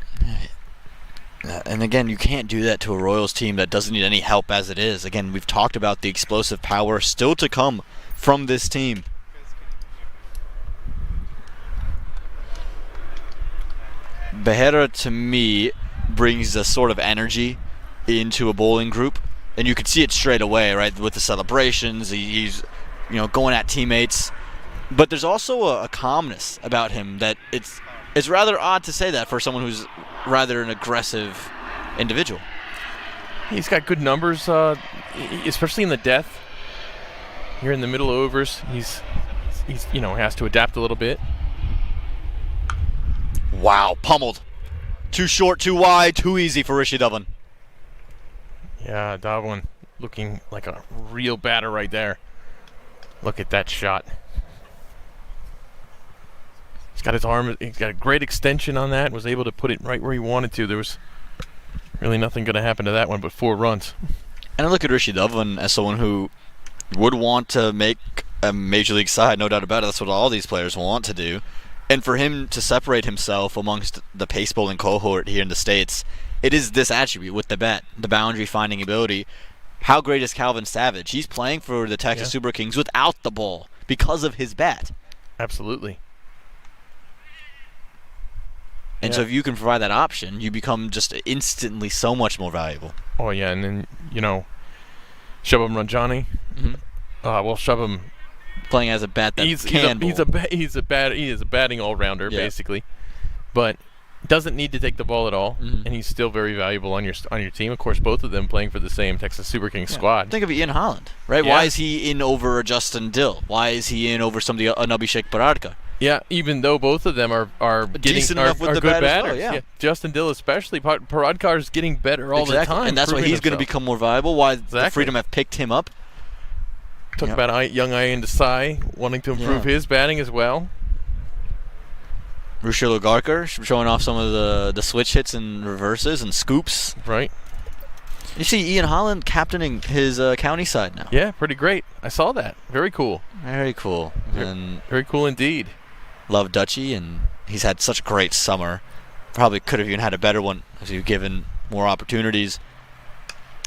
And again, you can't do that to a Royals team that doesn't need any help as it is. Again, we've talked about the explosive power still to come from this team. Behera, to me, brings a sort of energy into a bowling group. And you can see it straight away, right, with the celebrations. He's going at teammates. But there's also a calmness about him that it's rather odd to say that for someone who's rather an aggressive individual. He's got good numbers, especially in the death. Here in the middle overs, he's has to adapt a little bit. Wow, pummeled. Too short, too wide, too easy for Rishi Dhawan. Yeah, Dhawan looking like a real batter right there. Look at that shot. He's got his arm, he's got a great extension on that, was able to put it right where he wanted to. There was really nothing going to happen to that one but 4 runs. And I look at Rishi Dhawan as someone who would want to make a Major League side, no doubt about it. That's what all these players want to do. And for him to separate himself amongst the pace bowling cohort here in the States, it is this attribute with the bat, the boundary finding ability. How great is Calvin Savage? He's playing for the Texas Super Kings without the ball because of his bat. Absolutely. And so if you can provide that option, you become just instantly so much more valuable. Oh, yeah, and then, Shubham Ranjani. Shubham playing as a bat that can bowl. He is a batting all-rounder, basically. But doesn't need to take the ball at all, and he's still very valuable on your team. Of course, both of them playing for the same Texas Super Kings squad. Think of Ian Holland, right? Yeah. Why is he in over Justin Dill? Why is he in over somebody, Abhishek Paradkar? Yeah, even though both of them are decent enough with the good bat batters. As well, Justin Dill especially. Paradkar is getting better all the time. And that's why he's going to become more valuable. Why the Freedom have picked him up. Talk about young Ian Desai wanting to improve his batting as well. Rushil Agarkar showing off some of the switch hits and reverses and scoops. Right. You see Ian Holland captaining his county side now. Yeah, pretty great. I saw that. Very cool. Very cool. And very cool indeed. Love Dutchie, and he's had such a great summer. Probably could have even had a better one if he was given more opportunities.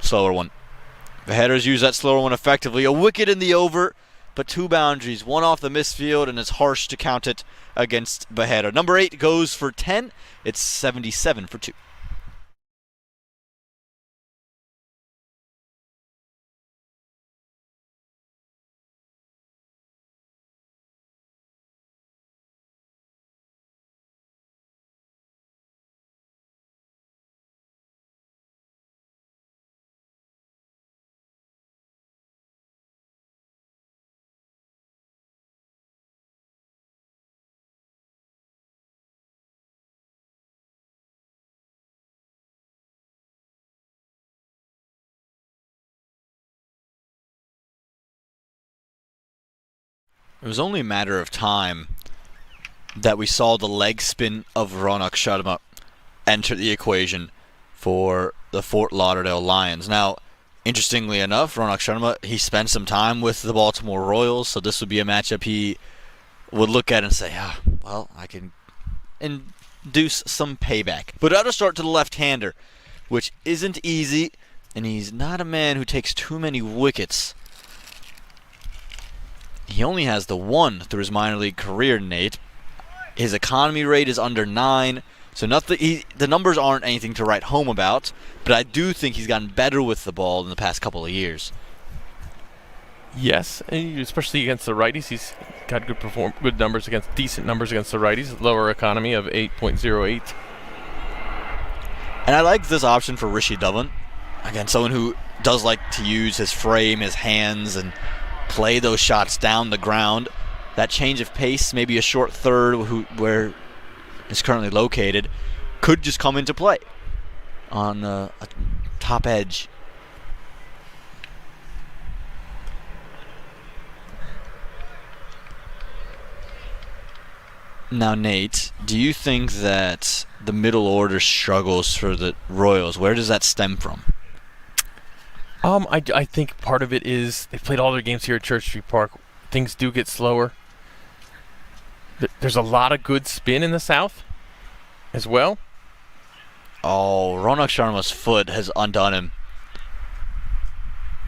Slower one. The headers use that slower one effectively. A wicket in the over, but 2 boundaries. One off the misfield, and it's harsh to count it against Beheader. Number 8 goes for 10. It's 77 for 2. It was only a matter of time that we saw the leg spin of Ronak Sharma enter the equation for the Fort Lauderdale Lions. Now, interestingly enough, Ronak Sharma, he spent some time with the Baltimore Royals, so this would be a matchup he would look at and say, well, I can induce some payback. But out of start to the left-hander, which isn't easy, and he's not a man who takes too many wickets. He only has the 1 through his minor league career, Nate. His economy rate is under 9, so the numbers aren't anything to write home about, but I do think he's gotten better with the ball in the past couple of years. Yes, especially against the righties. He's got decent numbers against the righties. Lower economy of 8.08. And I like this option for Rishi Dhawan. Again, someone who does like to use his frame, his hands, and play those shots down the ground. That change of pace, maybe a short third where it's currently located, could just come into play on a top edge. Now, Nate, do you think that the middle order struggles for the Royals? Where does that stem from? I think part of it is they've played all their games here at Church Street Park. Things do get slower. There's a lot of good spin in the South as well. Oh, Ronak Sharma's foot has undone him.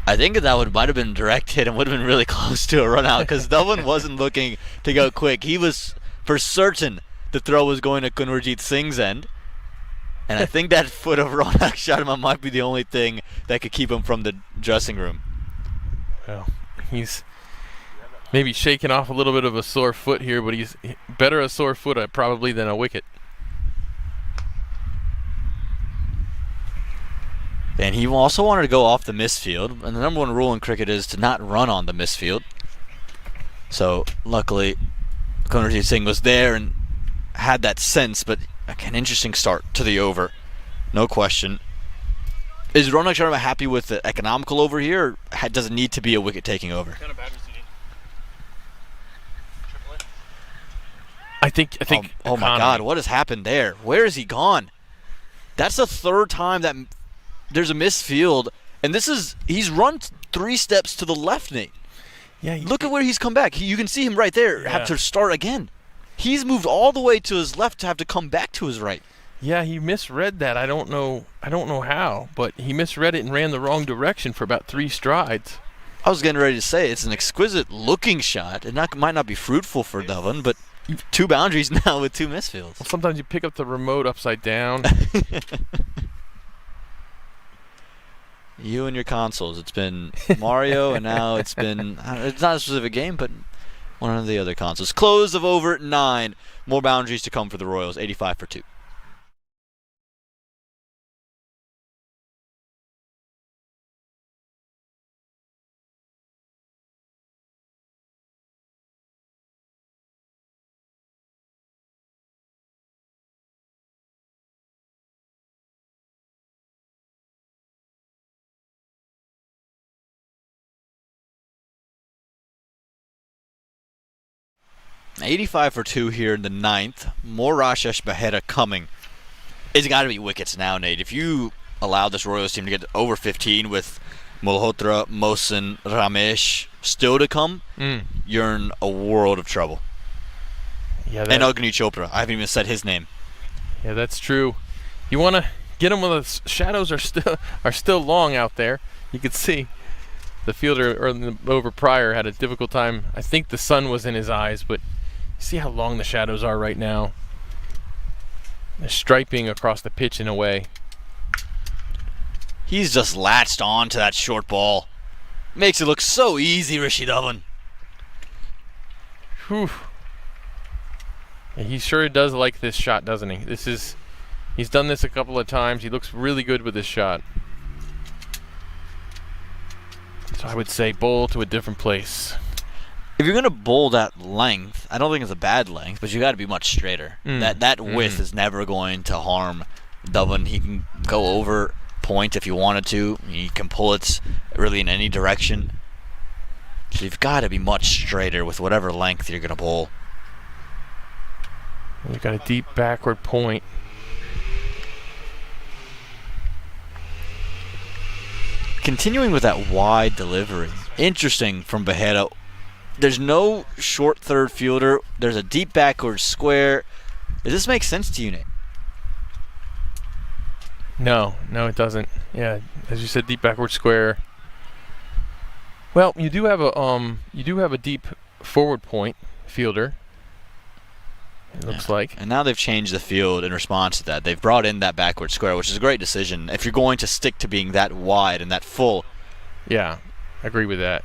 I think that might have been direct hit and would have been really close to a run out because Dhawan wasn't looking to go quick. He was for certain the throw was going to Kunwarjit Singh's end. And I think that foot of Ronak Sharma might be the only thing that could keep him from the dressing room. Well, maybe shaking off a little bit of a sore foot here, but he's better a sore foot probably than a wicket. And he also wanted to go off the misfield, and the number one rule in cricket is to not run on the misfield. So luckily, Kunarjit Singh was there and had that sense, but an interesting start to the over, no question. Is Ronak Sharma happy with the economical over here, or does it need to be a wicket-taking over? What kind of batteries do you need? I think. Oh my God! What has happened there? Where has he gone? That's the third time that there's a misfield, and he's run 3 steps to the left, Nate. Yeah. Look at where he's come back. You can see him right there. Have to start again. He's moved all the way to his left to have to come back to his right. Yeah, he misread that. I don't know how, but he misread it and ran the wrong direction for about 3 strides. I was getting ready to say it's an exquisite looking shot. It might not be fruitful for Dhawan, but 2 boundaries now with 2 misfields. Well, sometimes you pick up the remote upside down. You and your consoles. It's been Mario, and now it's not a specific game, but one of the other consoles. Close of over 9. More boundaries to come for the Royals. 85 for 2. $85 for 2 here in the 9th. More Rashesh Behera coming. It's got to be wickets now, Nate. If you allow this Royals team to get over 15 with Malhotra, Mohsin, Ramesh still to come, you're in a world of trouble. Yeah, and Agni Chopra. I haven't even said his name. Yeah, that's true. You want to get him when the shadows are still long out there. You could see the fielder or the over prior had a difficult time. I think the sun was in his eyes, but see how long the shadows are right now. They're striping across the pitch in a way. He's just latched on to that short ball. Makes it look so easy, Rishi Dhawan. Whew. Yeah, he sure does like this shot, doesn't he? He's done this a couple of times. He looks really good with this shot. So I would say bowl to a different place. If you're going to bowl that length, I don't think it's a bad length, but you got to be much straighter. That width is never going to harm Dhawan. He can go over point if you wanted to. He can pull it really in any direction. So you've got to be much straighter with whatever length you're going to bowl. You've got a deep backward point. Continuing with that wide delivery. Interesting from Behera. There's no short third fielder. There's a deep backward square. Does this make sense to you, Nate? No, it doesn't. Yeah, as you said, deep backward square. Well, you do have a deep forward point fielder. It looks like. And now they've changed the field in response to that. They've brought in that backward square, which is a great decision. If you're going to stick to being that wide and that full. Yeah, I agree with that.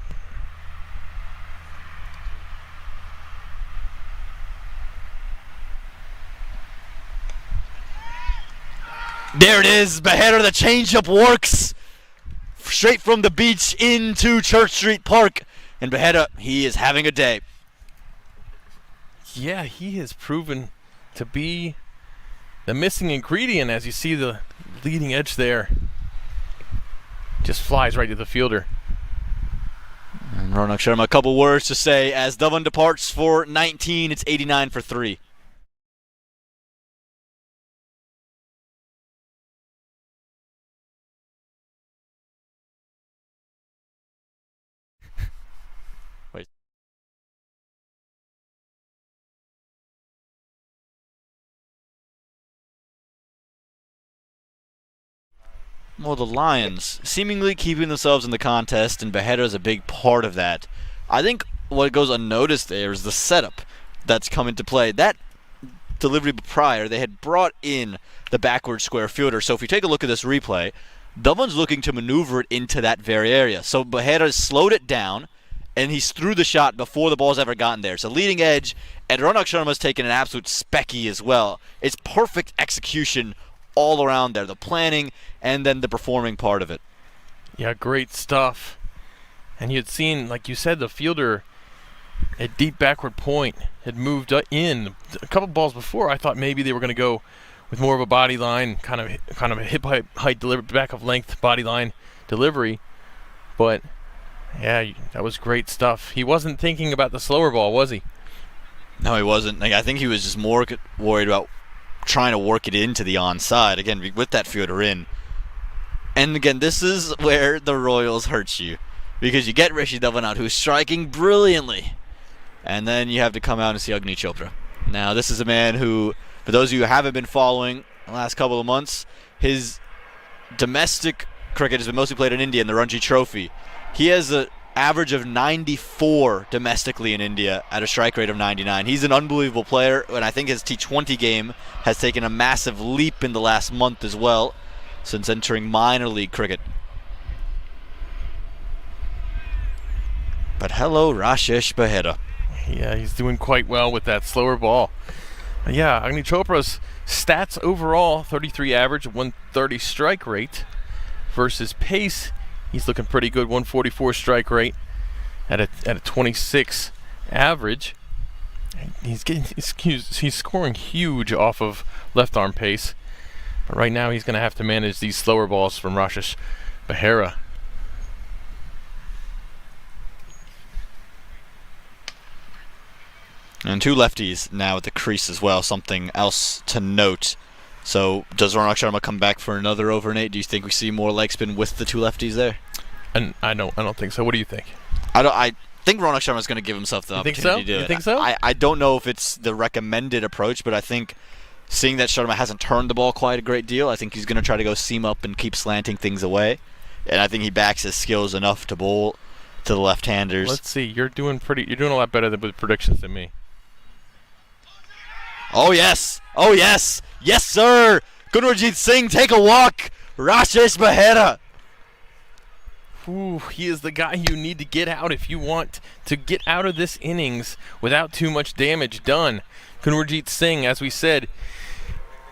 There it is, Behera, the changeup works. Straight from the beach into Church Street Park. And Behera, he is having a day. Yeah, he has proven to be the missing ingredient as you see the leading edge there. Just flies right to the fielder. And Ronak Sharma, a couple words to say as Dhawan departs for 19. It's 89 for 3. Well, the Lions seemingly keeping themselves in the contest, and Behera is a big part of that. I think what goes unnoticed there is the setup that's come into play. That delivery prior, they had brought in the backward square fielder. So if you take a look at this replay, Dhawan's looking to maneuver it into that very area. So Behera slowed it down and he's through the shot before the ball's ever gotten there. So leading edge, and Ronak Sharma's taken an absolute specky as well. It's perfect execution all around there, the planning and then the performing part of it. Yeah, great stuff. And you had seen, like you said, the fielder at deep backward point had moved in. A couple balls before, I thought maybe they were going to go with more of a body line, kind of a hip height delivery, back of length body line delivery. But yeah, that was great stuff. He wasn't thinking about the slower ball, was he? No, he wasn't. I think he was just more worried about trying to work it into the onside, again, with that fielder in. And again, this is where the Royals hurt you, because you get Rishi Dhawan out, who's striking brilliantly, and then you have to come out and see Agni Chopra. Now, this is a man who, for those of you who haven't been following the last couple of months, his domestic cricket has been mostly played in India in the Ranji Trophy. He has an average of 94 domestically in India at a strike rate of 99. He's an unbelievable player, and I think his T20 game has taken a massive leap in the last month as well, since entering minor league cricket. But hello, Rashesh Behera. Yeah, he's doing quite well with that slower ball. Yeah, Agni Chopra's stats overall, 33 average, 130 strike rate, versus pace. He's looking pretty good, 144 strike rate at a 26 average. He's scoring huge off of left arm pace. But right now he's going to have to manage these slower balls from Rashesh Behera. And two lefties now at the crease as well, something else to note. So does Ronak Sharma come back for another over, Nate? Do you think we see more leg spin with the two lefties there? And I don't think so. What do you think? I think Ronak Sharma is going to give himself the opportunity to do it. You think so? I don't know if it's the recommended approach, but I think seeing that Sharma hasn't turned the ball quite a great deal, I think he's going to try to go seam up and keep slanting things away. And I think he backs his skills enough to bowl to the left-handers. Let's see. You're doing a lot better with predictions than me. Oh yes! Oh yes! Yes, sir! Gunwarjit Singh, take a walk! Rashesh Behera! Ooh, he is the guy you need to get out if you want to get out of this innings without too much damage done. Gunwarjit Singh, as we said,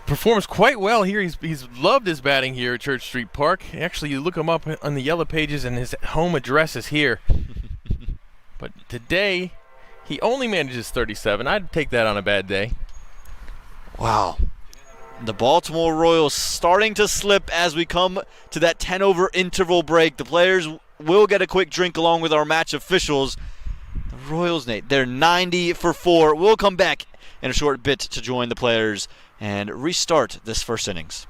performs quite well here. He's loved his batting here at Church Street Park. Actually, you look him up on the yellow pages, and his home address is here. But today, he only manages 37. I'd take that on a bad day. Wow. The Baltimore Royals starting to slip as we come to that 10-over interval break. The players will get a quick drink along with our match officials. The Royals, Nate, they're 90 for 4. We'll come back in a short bit to join the players and restart this first innings.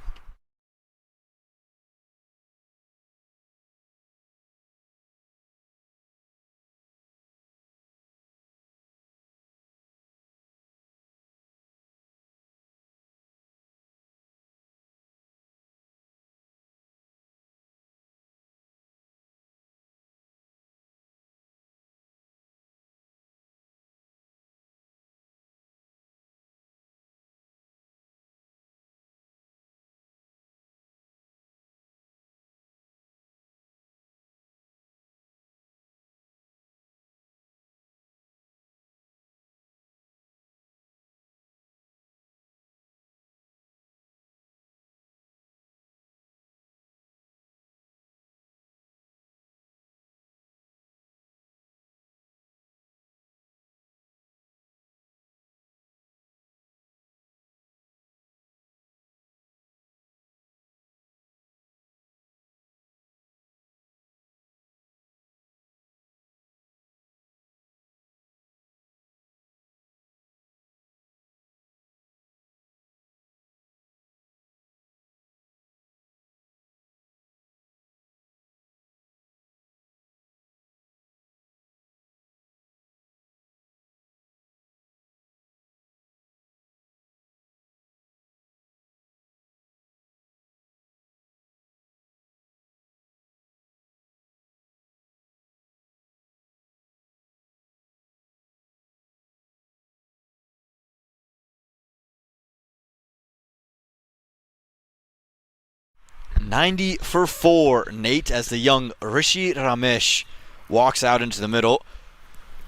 $90 for 4, Nate, as the young Rishi Ramesh walks out into the middle.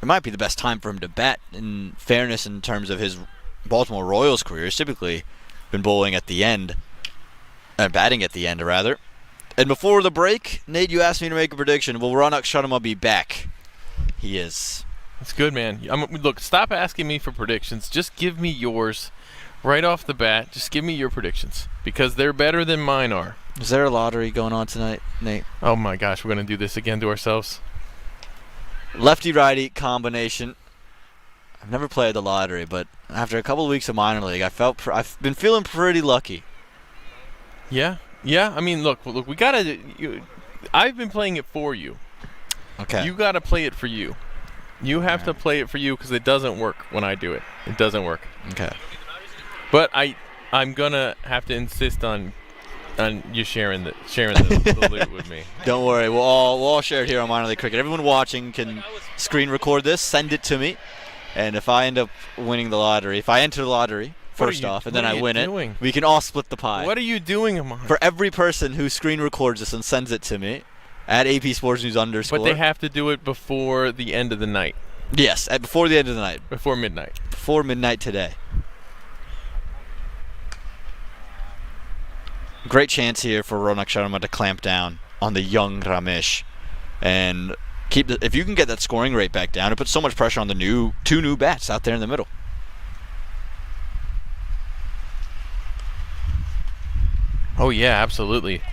it might be the best time for him to bat. In fairness, in terms of his Baltimore Royals career, he's typically been bowling at the end, batting at the end rather. And before the break, Nate, you asked me to make a prediction. Will Ronak Sharma be back? He is. That's good, man. Look, stop asking me for predictions. Just give me yours right off the bat. Just give me your predictions because they're better than mine are. Is there a lottery going on tonight, Nate? Oh my gosh, we're going to do this again to ourselves. Lefty-righty combination. I've never played the lottery, but after a couple of weeks of minor league, I've been feeling pretty lucky. Yeah. I mean, look. We gotta. I've been playing it for you. Okay. You gotta play it for you. You have to play it for you because it doesn't work when I do it. It doesn't work. Okay. But I'm gonna have to insist on you sharing the loot with me. Don't worry, we'll all share it here on Minor League Cricket. Everyone watching can screen record this, send it to me, and if I end up winning the lottery, if I enter the lottery first off, and then I win it, we can all split the pie. What are you doing, Amar? For every person who screen records this and sends it to me at AP Sports News _. But they have to do it before the end of the night. Yes, before the end of the night. Before midnight. Before midnight today. Great chance here for Ronak Sharma to clamp down on the young Ramesh and if you can get that scoring rate back down, it puts so much pressure on the two new bats out there in the middle. Oh yeah, absolutely.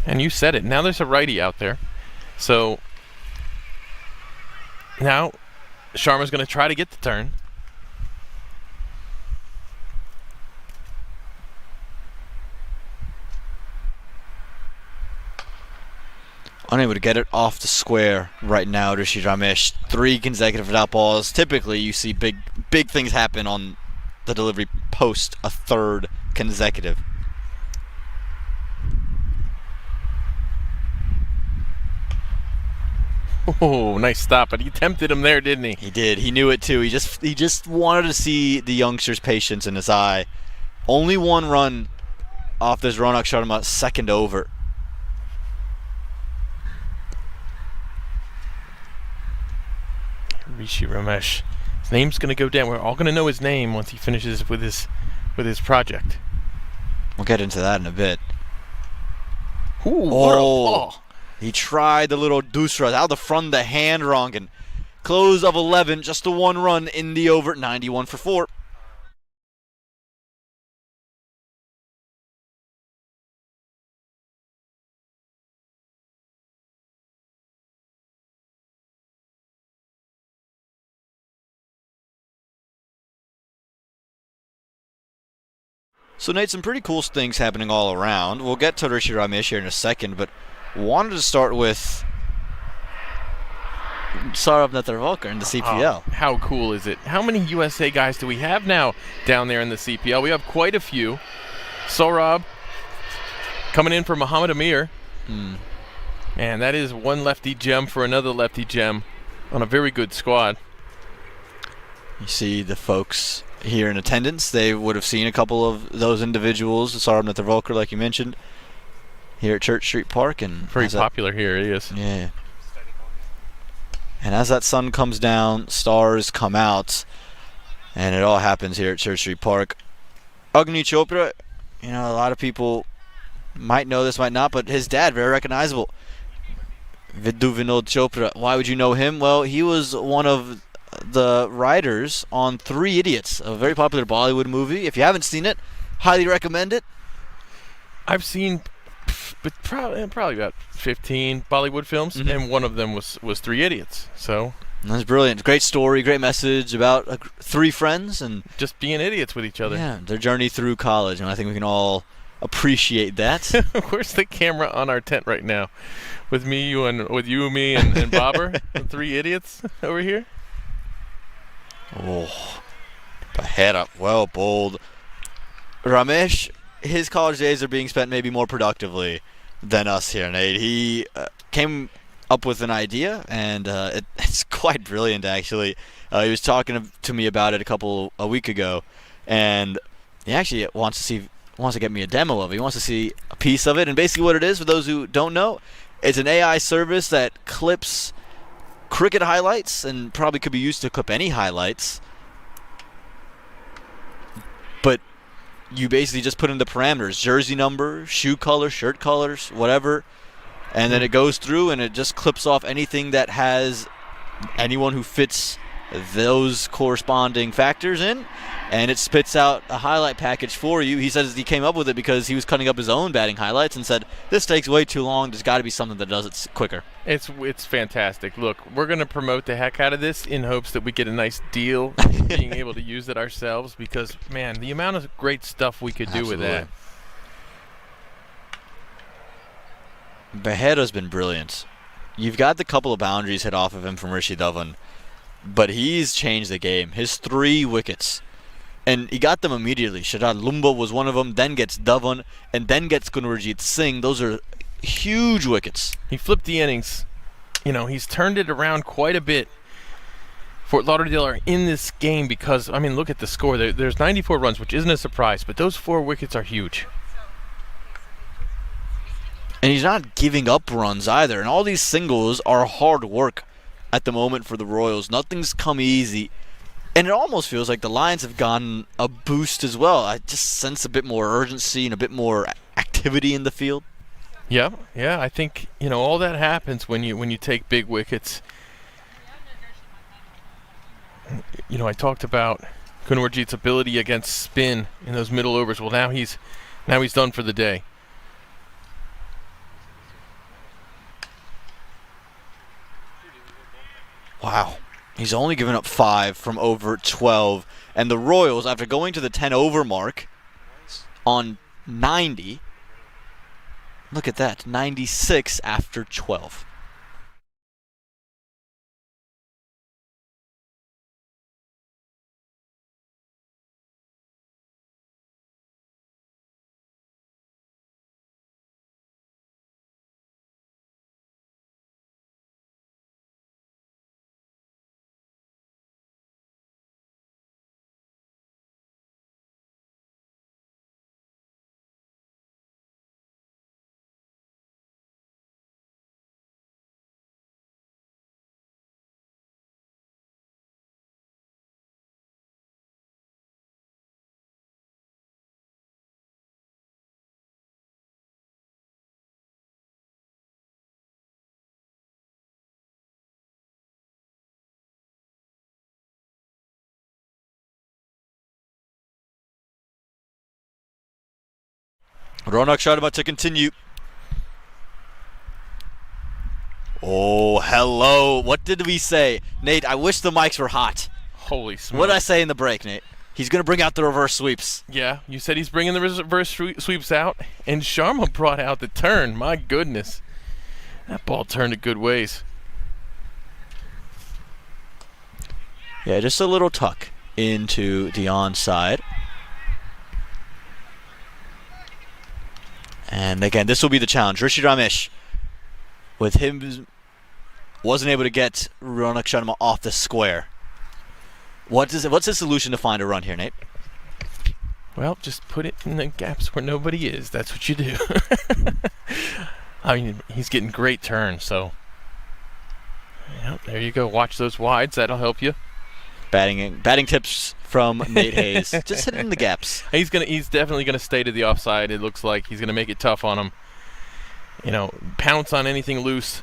And you said it. Now there's a righty out there. So now Sharma's going to try to get the turn. Unable to get it off the square right now, Rishi Ramesh. 3 consecutive without balls. Typically, you see big things happen on the delivery post a third consecutive. Oh, nice stop, but he tempted him there, didn't he? He did. He knew it too. He just wanted to see the youngster's patience in his eye. Only 1 run off this Ronak Sharma second over. Rishi Ramesh. His name's going to go down. We're all going to know his name once he finishes with his project. We'll get into that in a bit. Ooh, he tried the little dusra out the front of the hand wrong, and close of 11, just the 1 run in the over, 91 for 4. So Nate, some pretty cool things happening all around. We'll get to Rishi Ramesh here in a second, but wanted to start with Saurav Netravalkar in the CPL. Oh, how cool is it? How many USA guys do we have now down there in the CPL? We have quite a few. Saurabh coming in for Muhammad Amir. Man, that is 1 lefty gem for another lefty gem on a very good squad. You see the folks here in attendance. They would have seen a couple of those individuals, Saurav Netravalkar, like you mentioned, here at Church Street Park. And very popular here, he is. Yeah. And as that sun comes down, stars come out, and it all happens here at Church Street Park. Agni Chopra, a lot of people might know this, might not, but his dad, very recognizable. Vidhu Vinod Chopra. Why would you know him? Well, he was one of the writers on 3 Idiots, a very popular Bollywood movie. If you haven't seen it, highly recommend it. I've seen probably about 15 Bollywood films, and one of them was 3 Idiots. So that's brilliant. Great story, great message about 3 friends and just being idiots with each other. Yeah, their journey through college, and I think we can all appreciate that. Where's the camera on our tent right now? With me, you, and Bobber, the 3 Idiots over here. Oh, the head up, well bowled. Ramesh, his college days are being spent maybe more productively than us here, Nate. He came up with an idea, and it's quite brilliant, actually. He was talking to me about it a week ago, and he actually wants to get me a demo of it. He wants to see a piece of it, and basically what it is, for those who don't know, it's an AI service that clips cricket highlights and probably could be used to clip any highlights. But you basically just put in the parameters, jersey number, shoe color, shirt colors, whatever, and then it goes through and it just clips off anything that has anyone who fits those corresponding factors in, and it spits out a highlight package for you. He says he came up with it because he was cutting up his own batting highlights and said, this takes way too long, there's got to be something that does it quicker. It's fantastic. Look, we're going to promote the heck out of this in hopes that we get a nice deal being able to use it ourselves, because, man, the amount of great stuff we could do with that. Beheda's been brilliant. You've got the couple of boundaries hit off of him from Rishi Dhawan, but he's changed the game. His 3 wickets, and he got them immediately. Shahid Lumba was one of them, then gets Dhawan, and then gets Gunwarjit Singh. Those are huge wickets. He flipped the innings. He's turned it around quite a bit. Fort Lauderdale are in this game because, look at the score. There's 94 runs, which isn't a surprise, but those 4 wickets are huge. And he's not giving up runs either. And all these singles are hard work at the moment for the Royals. Nothing's come easy. And it almost feels like the Lions have gotten a boost as well. I just sense a bit more urgency and a bit more activity in the field. Yeah, I think, all that happens when you take big wickets. I talked about Gunwarjit's ability against spin in those middle overs. Well, now he's done for the day. Wow. He's only given up 5 from over 12. And the Royals, after going to the 10-over mark on 90, look at that, 96 after 12. Ronak Sharma to continue. Oh, hello. What did we say? Nate, I wish the mics were hot. Holy smokes. What did I say in the break, Nate? He's going to bring out the reverse sweeps. Yeah, you said he's bringing the reverse sweeps out, and Sharma brought out the turn. My goodness. That ball turned it good ways. Yeah, just a little tuck into the onside. And again, this will be the challenge. Rishi Ramesh, with him, wasn't able to get Ronak Sharma off the square. What's his solution to find a run here, Nate? Well, just put it in the gaps where nobody is. That's what you do. He's getting great turns, so. Yep, there you go. Watch those wides. That'll help you. Batting tips from Nate Hayes. Just hit it in the gaps. He's definitely gonna stay to the offside. It looks like he's gonna make it tough on him. Pounce on anything loose.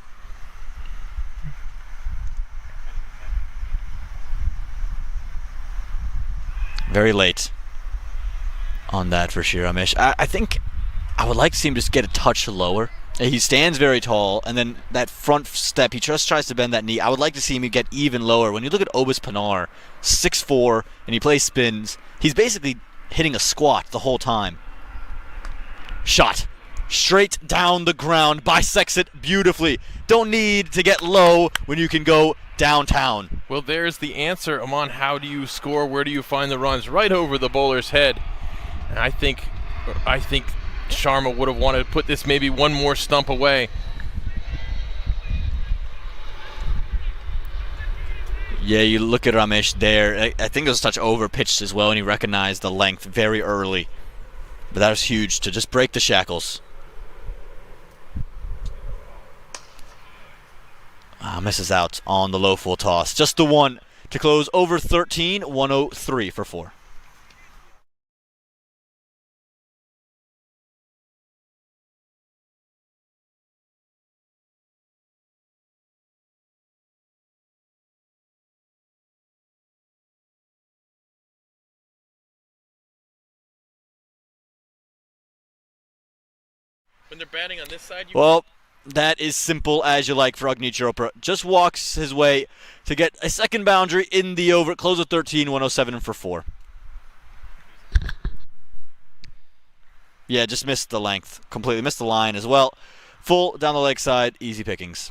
Very late on that for Shiramesh. I think I would like to see him just get a touch lower. He stands very tall, and then that front step, he just tries to bend that knee. I would like to see him get even lower. When you look at Obis Panar, 6'4", and he plays spins, he's basically hitting a squat the whole time. Shot. Straight down the ground, bisects it beautifully. Don't need to get low when you can go downtown. Well, there's the answer, Aman. How do you score? Where do you find the runs? Right over the bowler's head. And I think Sharma would have wanted to put this maybe one more stump away. Yeah, you look at Ramesh there. I think it was a touch over pitched as well, and he recognized the length very early. But that was huge to just break the shackles. Misses out on the low full toss. Just the one to close over 13, 103 for 4. When they're batting on this side, Well, that is simple as you like for Agni Chopra. Just walks his way to get a second boundary in the over. Close of 13, 107 for 4. Yeah, just missed the length. Completely missed the line as well. Full down the leg side, easy pickings.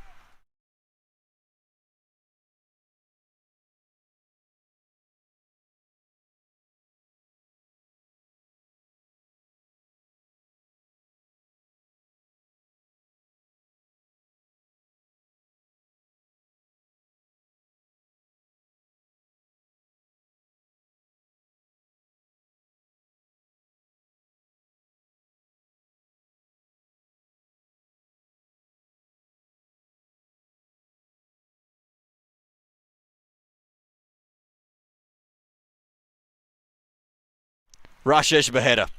Rashesh Behera.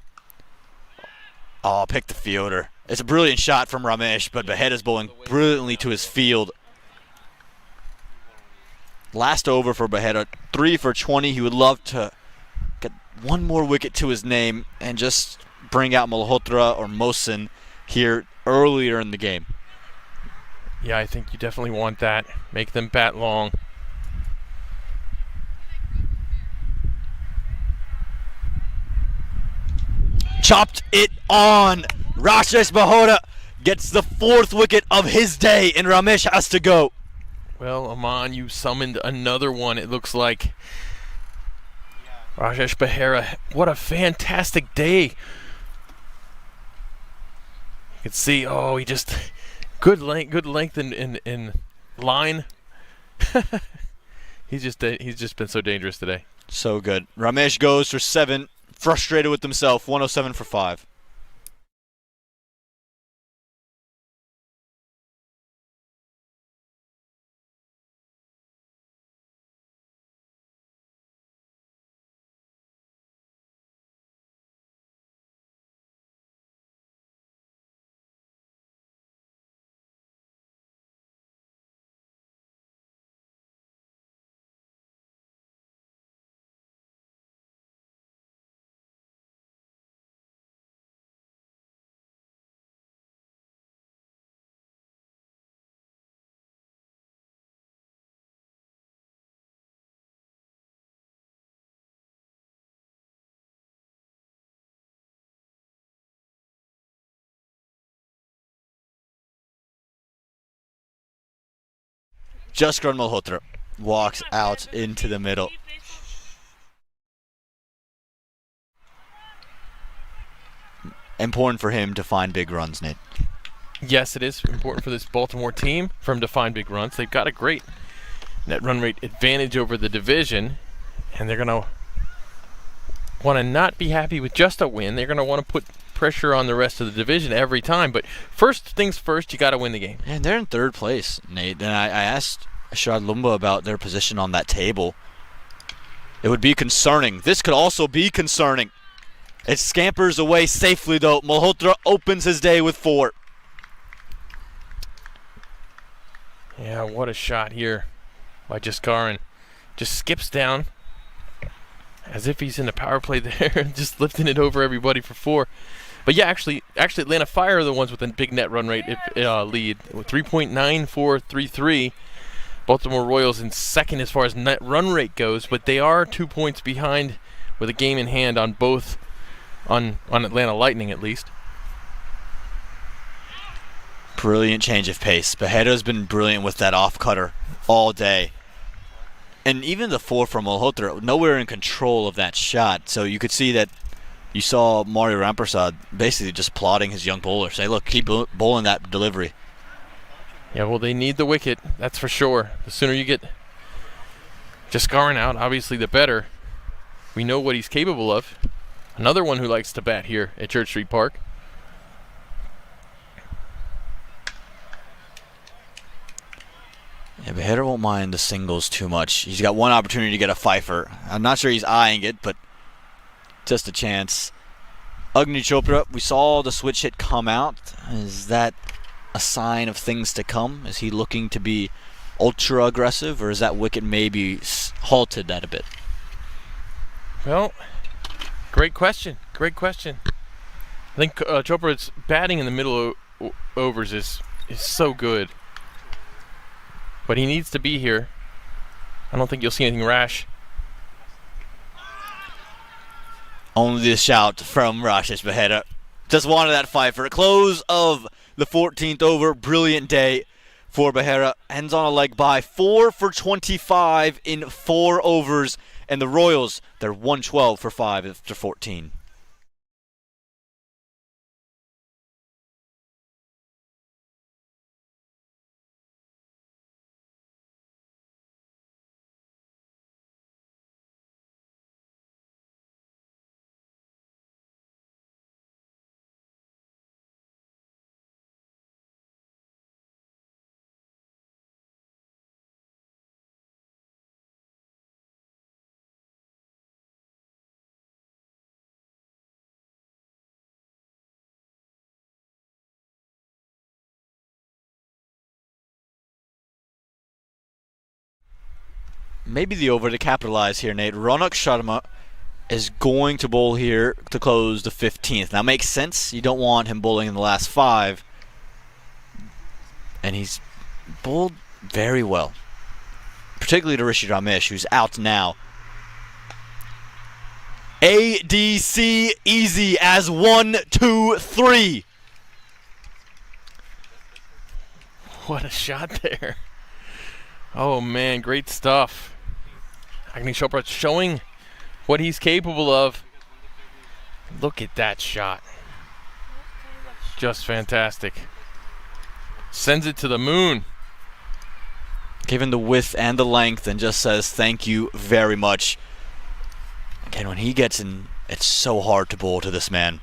Oh, picked the fielder. It's a brilliant shot from Ramesh, but Behera's bowling brilliantly to his field. Last over for Behera, 3 for 20. He would love to get one more wicket to his name and just bring out Malhotra or Mohsin here earlier in the game. Yeah, I think you definitely want that. Make them bat long. Chopped it on. Rashesh Behera gets the 4th wicket of his day, and Ramesh has to go. Well, Aman, you summoned another one, it looks like. Rajesh Behera, what a fantastic day. You can see, oh, he just, good length in line. He's just been so dangerous today. So good. Ramesh goes for 7, frustrated with himself, 107 for 5. Jaskaran Malhotra walks out into the middle. Important for him to find big runs, Nate. Yes, it is important for this Baltimore team for him to find big runs. They've got a great net run rate advantage over the division, and they're going to want to not be happy with just a win. They're going to want to put pressure on the rest of the division every time. But first things first, you got to win the game. And they're in 3rd place, Nate. And I asked Sharad Lumba about their position on that table. It would be concerning. This could also be concerning. It scampers away safely, though. Malhotra opens his day with 4. Yeah, what a shot here by Jaskaran. Just skips down as if he's in the power play there, just lifting it over everybody for 4. But yeah, actually Atlanta Fire are the ones with a big net run rate lead, with 3.9433. Baltimore Royals in 2nd as far as net run rate goes, but they are 2 points behind with a game in hand on both, on Atlanta Lightning at least. Brilliant change of pace. Behera's been brilliant with that off-cutter all day. And even the 4 from Malhotra, nowhere in control of that shot. So you could see that you saw Mario Rampersad basically just plotting his young bowler. Say, look, keep bowling that delivery. Yeah, well, they need the wicket, that's for sure. The sooner you get Jaskaran out, obviously the better. We know what he's capable of. Another one who likes to bat here at Church Street Park. Yeah, but hitter won't mind the singles too much. He's got one opportunity to get a fifer. I'm not sure he's eyeing it, but just a chance. Agni Chopra, we saw the switch hit come out. Is that a sign of things to come? Is he looking to be ultra aggressive, or is that wicket maybe halted that a bit? Well, great question. Great question. I think Chopra's batting in the middle overs is so good. But he needs to be here. I don't think you'll see anything rash. Only the shout from Rashish Behera. Just wanted that fifer. Close of the 14th over. Brilliant day for Behera. Ends on a leg by. 4 for 25 in 4 overs. And the Royals, they're 112 for 5 after 14. Maybe the over to capitalize here, Nate. Ronak Sharma is going to bowl here to close the 15th. Now, makes sense. You don't want him bowling in the last 5. And he's bowled very well. Particularly to Rishi Ramesh, who's out now. ADC easy as 1, 2, 3. What a shot there. Oh man, great stuff. Agni Chopra showing what he's capable of. Look at that shot. Just fantastic. Sends it to the moon. Given the width and the length, and just says thank you very much. Again, when he gets in, it's so hard to bowl to this man.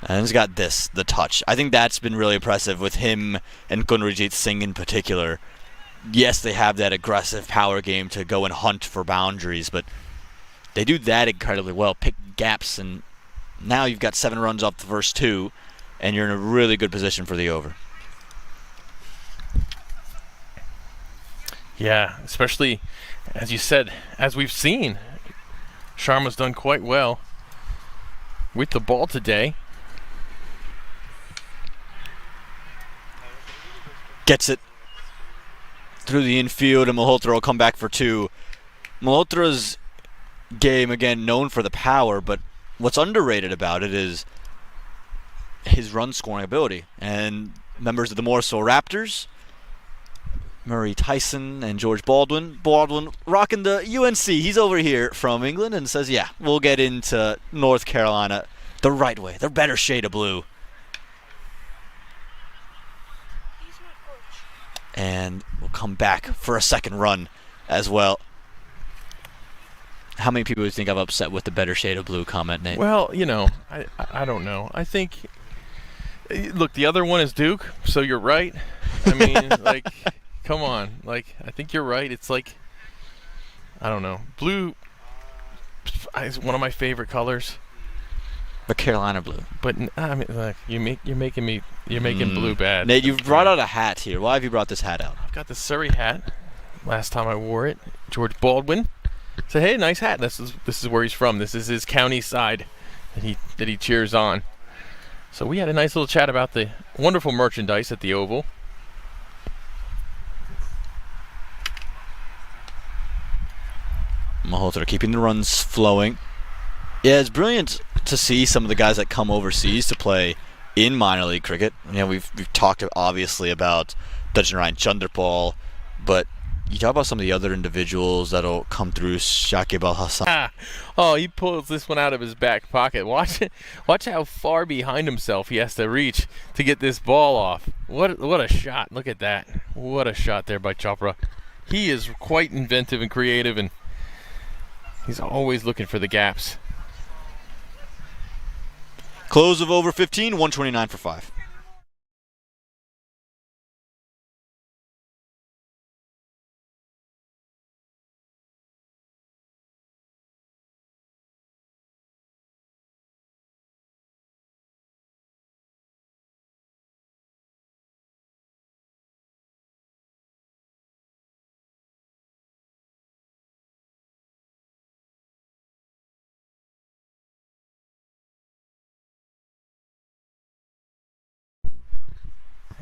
And he's got this, the touch. I think that's been really impressive with him and Gunrijit Singh in particular. Yes, they have that aggressive power game to go and hunt for boundaries, but they do that incredibly well. Pick gaps, and now you've got 7 runs off the first 2, and you're in a really good position for the over. Yeah, especially, as you said, as we've seen, Sharma's done quite well with the ball today. Gets it through the infield, and Malhotra will come back for 2. Malhotra's game, again, known for the power, but what's underrated about it is his run-scoring ability. And members of the Morsel Raptors, Murray Tyson and George Baldwin. Baldwin rocking the UNC. He's over here from England and says, yeah, we'll get into North Carolina the right way. They're better shade of blue. And we'll come back for a second run as well. How many people do you think I've upset with the better shade of blue comment, Nate? Well, you know, I don't know. I think, look, the other one is Duke, so you're right. I mean, like, come on. Like, I think you're right. It's like, I don't know. Blue is one of my favorite colors. The Carolina blue. But I mean, like, you're making blue bad. Nate, you've brought out a hat here. Why have you brought this hat out? I've got the Surrey hat. Last time I wore it, George Baldwin said, "Hey, nice hat." This is where he's from. This is his county side that he cheers on. So we had a nice little chat about the wonderful merchandise at the Oval. Malhotra keeping the runs flowing. Yeah, it's brilliant to see some of the guys that come overseas to play in minor league cricket. You know, we've talked obviously about Dajanarayan Chanderpaul, but you talk about some of the other individuals that'll come through. Shakib Al Hassan. Oh, he pulls this one out of his back pocket. Watch how far behind himself he has to reach to get this ball off. What a shot! Look at that. What a shot there by Chopra. He is quite inventive and creative, and he's always looking for the gaps. Close of over 15, 129 for 5.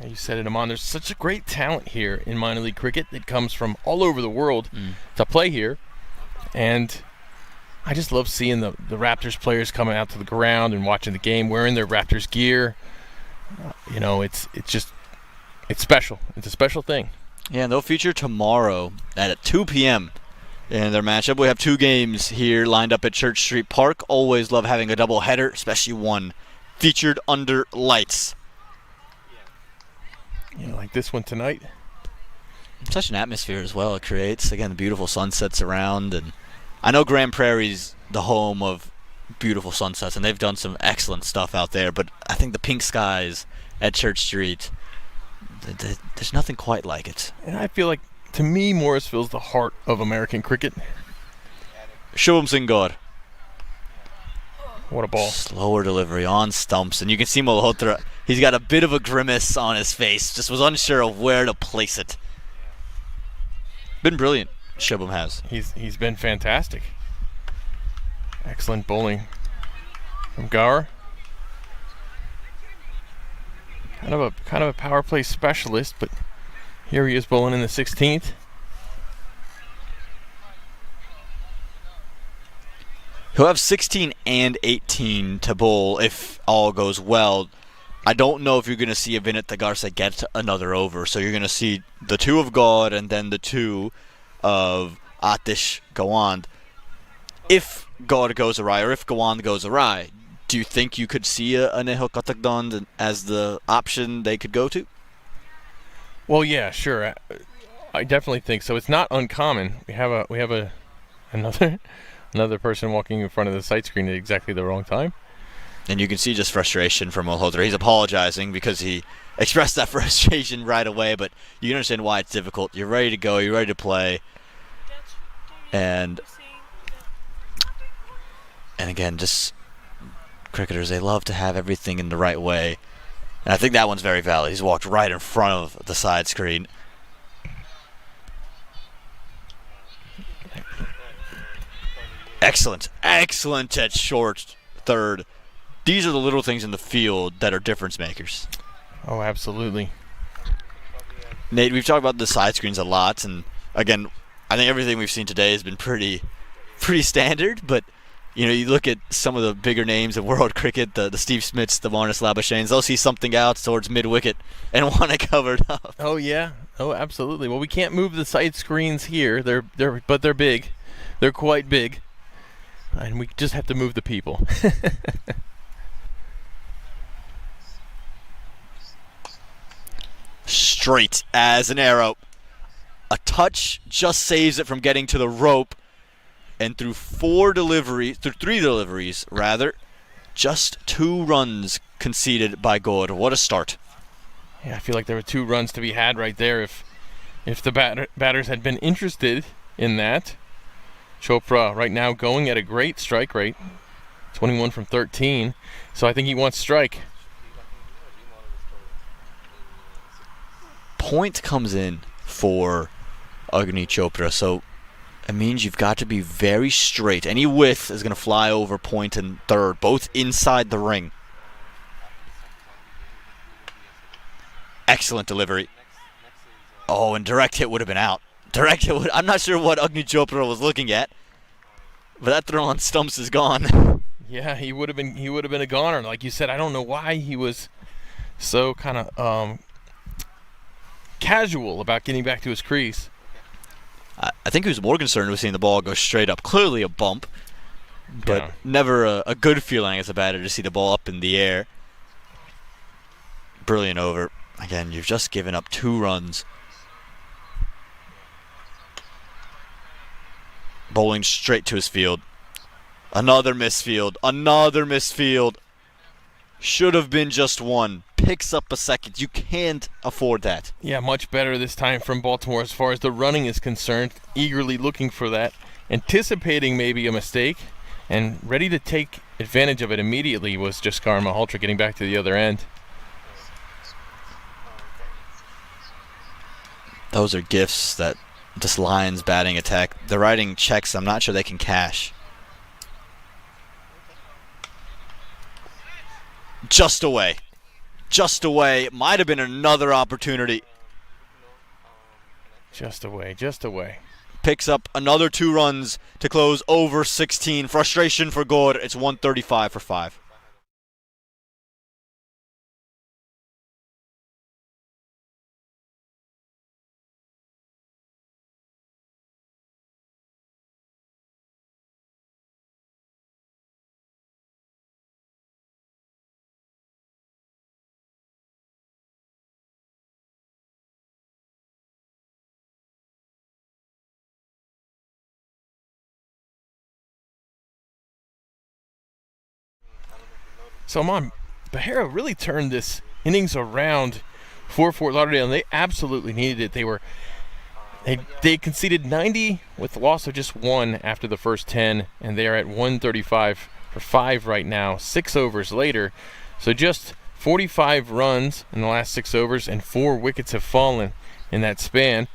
Yeah, you said it, Amon. There's such a great talent here in minor league cricket that comes from all over the world to play here. And I just love seeing the Raptors players coming out to the ground and watching the game, wearing their Raptors gear. It's special. It's a special thing. Yeah, and they'll feature tomorrow at 2 p.m. in their matchup. We have 2 games here lined up at Church Street Park. Always love having a double header, especially one featured under lights. Like this one tonight. Such an atmosphere as well it creates. Again, the beautiful sunsets around. And I know Grand Prairie's the home of beautiful sunsets, and they've done some excellent stuff out there. But I think the pink skies at Church Street, there's nothing quite like it. And I feel like, to me, Morrisville's the heart of American cricket. Shubham Singh Gaur. What a ball. Slower delivery on stumps. And you can see Malhotra, he's got a bit of a grimace on his face. Just was unsure of where to place it. Been brilliant, Shubham has. He's been fantastic. Excellent bowling from Gaur. Kind of a power play specialist, but here he is bowling in the 16th. He'll have 16 and 18 to bowl if all goes well. I don't know if you're going to see a Vinit Tagarse get another over, so you're going to see the 2 of Gaur and then the 2 of Atish Gawand. If Gaur goes awry or if Gawand goes awry, do you think you could see a Neho Katakdand as the option they could go to? Well, yeah, sure. I definitely think so. It's not uncommon. We have another person walking in front of the sight screen at exactly the wrong time. And you can see just frustration from Malhotra. He's apologizing because he expressed that frustration right away, but you can understand why it's difficult. You're ready to go. You're ready to play. And again, just cricketers, they love to have everything in the right way. And I think that one's very valid. He's walked right in front of the side screen. Excellent at short third. These are the little things in the field that are difference makers. Oh, absolutely. Nate, we've talked about the side screens a lot, and again, I think everything we've seen today has been pretty standard, but you look at some of the bigger names in world cricket, the Steve Smiths, the Marnus Labuschagnes, they'll see something out towards mid-wicket and want it covered up. Oh, yeah. Oh, absolutely. Well, we can't move the side screens here, but they're big. They're quite big. And we just have to move the people. Straight as an arrow. A touch just saves it from getting to the rope. And through 3 deliveries, just 2 runs conceded by Gaur. What a start. Yeah, I feel like there were 2 runs to be had right there if the batters had been interested in that. Chopra right now going at a great strike rate, 21 from 13. So I think he wants strike. Point comes in for Agni Chopra, so it means you've got to be very straight. Any width is going to fly over point and third, both inside the ring. Excellent delivery. Oh, and direct hit would have been out. I'm not sure what Agni Chopra was looking at, but that throw on stumps is gone. Yeah, he would have been a goner. Like you said, I don't know why he was so kind of casual about getting back to his crease. I think he was more concerned with seeing the ball go straight up. Clearly a bump, but never a good feeling as a batter to see the ball up in the air. Brilliant over. Again, you've just given up 2 runs. Bowling straight to his field. Another misfield. Should have been just 1. Picks up a second. You can't afford that. Yeah, much better this time from Baltimore as far as the running is concerned. Eagerly looking for that. Anticipating maybe a mistake. And ready to take advantage of it immediately was Jaskar Malhotra getting back to the other end. Those are gifts that this Lions batting attack, they're writing checks I'm not sure they can cash. Just away. just away. Might have been another opportunity. Just away. Picks up another 2 runs to close over 16. Frustration for Gaur. It's 135 for 5. So, Behera really turned this innings around for Fort Lauderdale, and they absolutely needed it. They conceded 90 with the loss of just 1 after the first 10, and they are at 135 for 5 right now, 6 overs later. So just 45 runs in the last 6 overs, and 4 wickets have fallen in that span.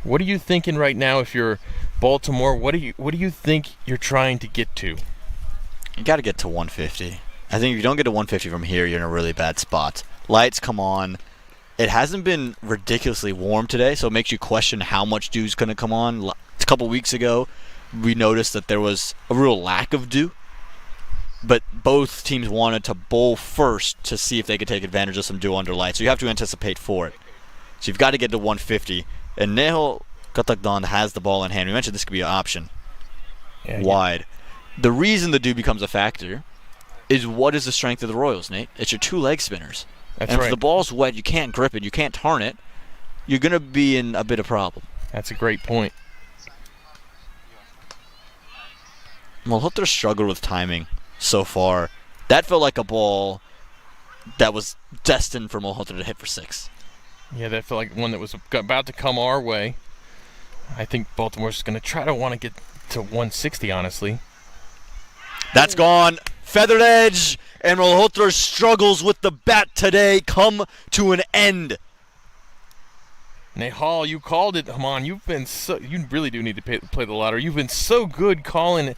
What are you thinking right now if you're Baltimore? What do you think you're trying to get to? You got to get to 150. I think if you don't get to 150 from here, you're in a really bad spot. Lights come on. It hasn't been ridiculously warm today, so it makes you question how much dew's going to come on. A couple weeks ago, we noticed that there was a real lack of dew, but both teams wanted to bowl first to see if they could take advantage of some dew under lights, so you have to anticipate for it. So you've got to get to 150, and Nehal Katakdan has the ball in hand. We mentioned this could be an option. Wide. The reason the dew becomes a factor is what is the strength of the Royals, Nate? It's your 2 leg spinners. That's and right. if the ball's wet, you can't grip it, you can't turn it, you're going to be in a bit of problem. That's a great point. Malhotra struggled with timing so far. That felt like a ball that was destined for Malhotra to hit for 6. Yeah, that felt like one that was about to come our way. I think Baltimore's going to try to want to get to 160, honestly. That's gone. Feathered edge, and Malhotra's struggles with the bat today come to an end. Nehal, you called it. Come on, you really do need to play the lottery. You've been so good calling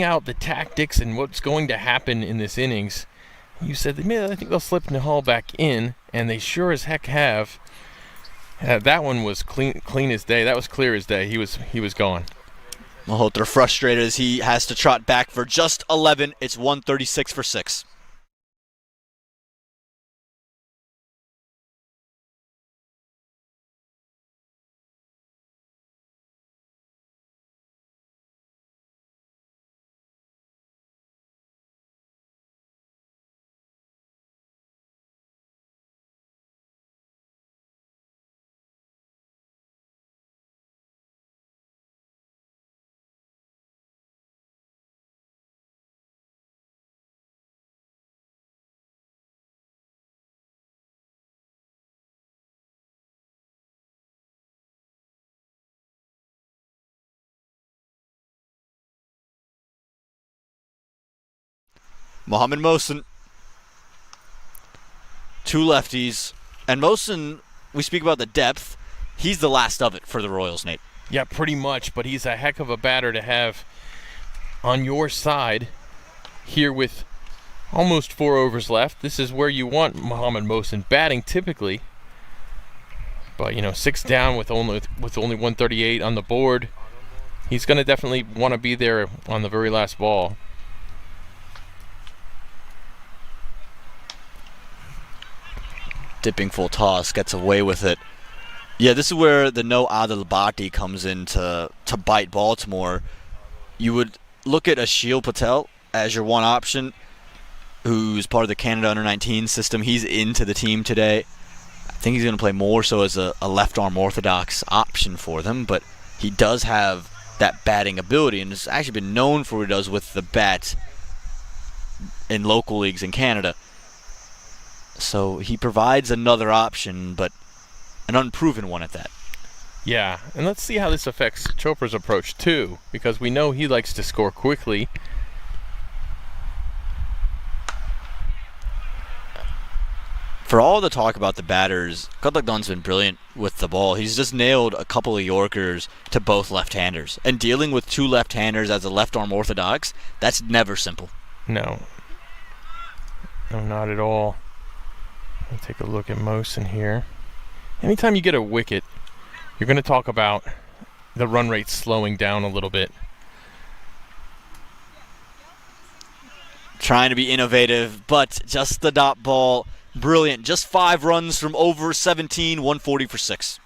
out the tactics and what's going to happen in this innings. You said, man, I think they'll slip Nehal back in, and they sure as heck have. That one was clean as day. That was clear as day. He was gone. Malhotra frustrated as he has to trot back for just 11. It's 136 for 6. Mohammad Mohsin. 2 lefties. And Mohsin, we speak about the depth. He's the last of it for the Royals, Nate. Yeah, pretty much. But he's a heck of a batter to have on your side here with almost 4 overs left. This is where you want Mohammad Mohsin batting typically. But, 6 down with only 138 on the board. He's going to definitely want to be there on the very last ball. Dipping full toss, gets away with it. Yeah, this is where the no Adil Bhatti comes in to bite Baltimore. You would look at Ashil Patel as your one option, who's part of the Canada Under-19 system. He's into the team today. I think he's going to play more so as a left-arm orthodox option for them, but he does have that batting ability, and has actually been known for what he does with the bat in local leagues in Canada. So he provides another option, but an unproven one at that. Yeah, and let's see how this affects Chopra's approach too, because we know he likes to score quickly. For all the talk about the batters, Katakdan's been brilliant with the ball. He's just nailed a couple of Yorkers to both left-handers. And dealing with 2 left-handers as a left-arm orthodox, that's never simple. No. No, not at all. I'll take a look at Mosen here. Anytime you get a wicket, you're going to talk about the run rate slowing down a little bit. Trying to be innovative, but just the dot ball. Brilliant. Just 5 runs from over 17, 140 for 6.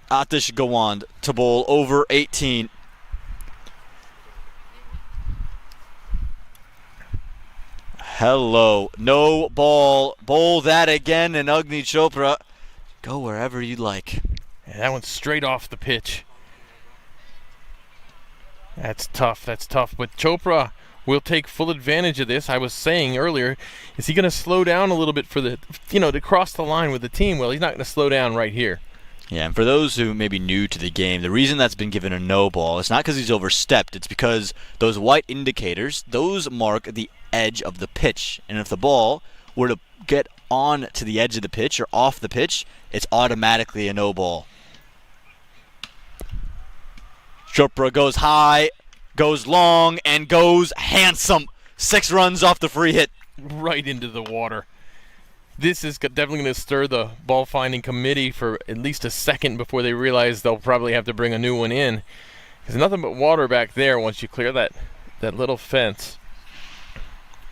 Atish Gawand to bowl over 18. Hello. No ball. Bowl that again, and Agni Chopra, go wherever you like. Yeah, that one's straight off the pitch. That's tough. That's tough. But Chopra will take full advantage of this. I was saying earlier, is he going to slow down a little bit for the, to cross the line with the team? Well, he's not going to slow down right here. Yeah, and for those who may be new to the game, the reason that's been given a no ball is not because he's overstepped. It's because those white indicators, those mark the edge of the pitch. And if the ball were to get on to the edge of the pitch or off the pitch, it's automatically a no ball. Chopra goes high, goes long, and goes handsome. 6 runs off the free hit. Right into the water. This is definitely going to stir the ball finding committee for at least a second before they realize they'll probably have to bring a new one in. There's nothing but water back there once you clear that little fence.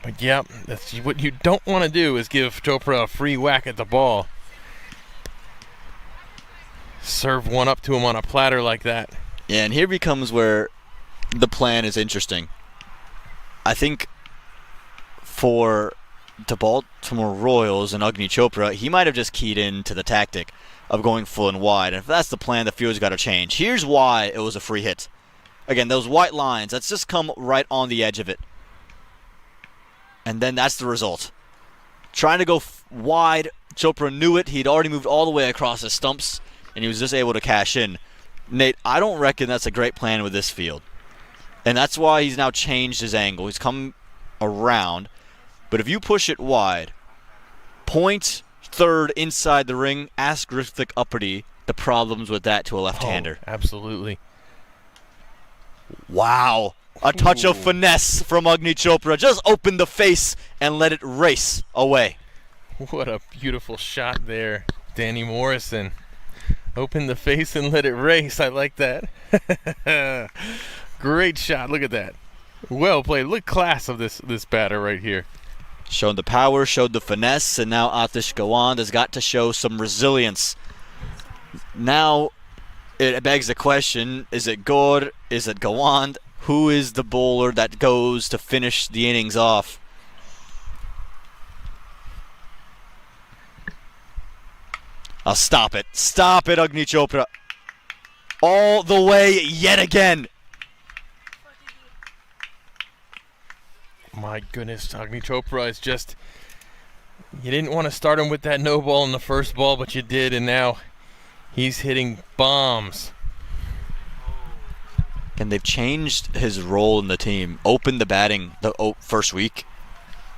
But yeah, that's what you don't want to do, is give Chopra a free whack at the ball. Serve one up to him on a platter like that. Yeah, and here becomes where the plan is interesting. I think for the Baltimore Royals and Agni Chopra, he might have just keyed into the tactic of going full and wide. And if that's the plan, the field's got to change. Here's why it was a free hit. Again, those white lines, that's just come right on the edge of it. And then that's the result. Trying to go wide, Chopra knew it. He'd already moved all the way across the stumps, and he was just able to cash in. Nate, I don't reckon that's a great plan with this field. And that's why he's now changed his angle. He's come around. But if you push it wide, point third inside the ring, ask Rithik Uppity the problems with that to a left-hander. Oh, absolutely. Wow. A touch of finesse from Agni Chopra. Just open the face and let it race away. What a beautiful shot there, Danny Morrison. Open the face and let it race. I like that. Great shot. Look at that. Well played. Look class of this batter right here. Showed the power, showed the finesse, and now Atish Gawand has got to show some resilience. Now it begs the question, is it Gaur, is it Gawand? Who is the bowler that goes to finish the innings off? I'll stop it. Stop it, Agni Chopra. All the way yet again. My goodness, Agni Chopra is just... You didn't want to start him with that no ball in the first ball, but you did, and now he's hitting bombs. And they've changed his role in the team. Opened the batting the first week,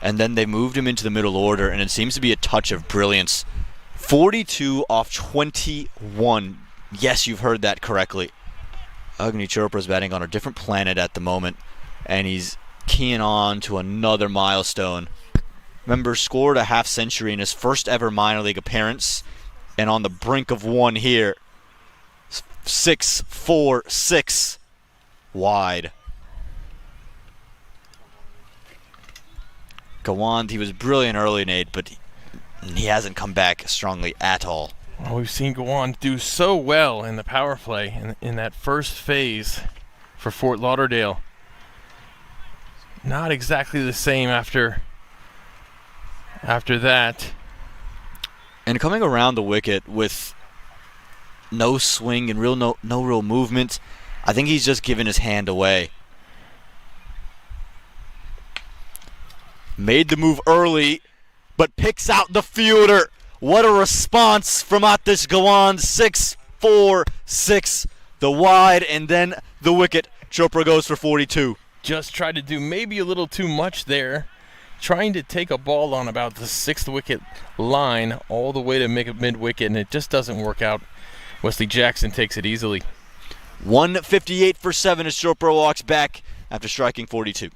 and then they moved him into the middle order, and it seems to be a touch of brilliance. 42 off 21. Yes, you've heard that correctly. Agni Chopra's batting on a different planet at the moment, and he's keying on to another milestone. Remember, scored a half century in his first ever minor league appearance, and on the brink of one here. 6-4-6 wide. Gawand, he was brilliant early, Nate, but he hasn't come back strongly at all. Well, we've seen Gawand do so well in the power play in that first phase. for Fort Lauderdale. Not exactly the same after that. And coming around the wicket with no swing and no real movement, I think he's just giving his hand away. Made the move early, but picks out the fielder. What a response from Atish Gawan. 6-4-6, the wide, and then the wicket. Chopra goes for 42. Just tried to do maybe a little too much there, trying to take a ball on about the 6th wicket line all the way to make a mid-wicket, and it just doesn't work out. Wesley Jackson takes it easily. 158 for 7 as Chopra walks back after striking 42.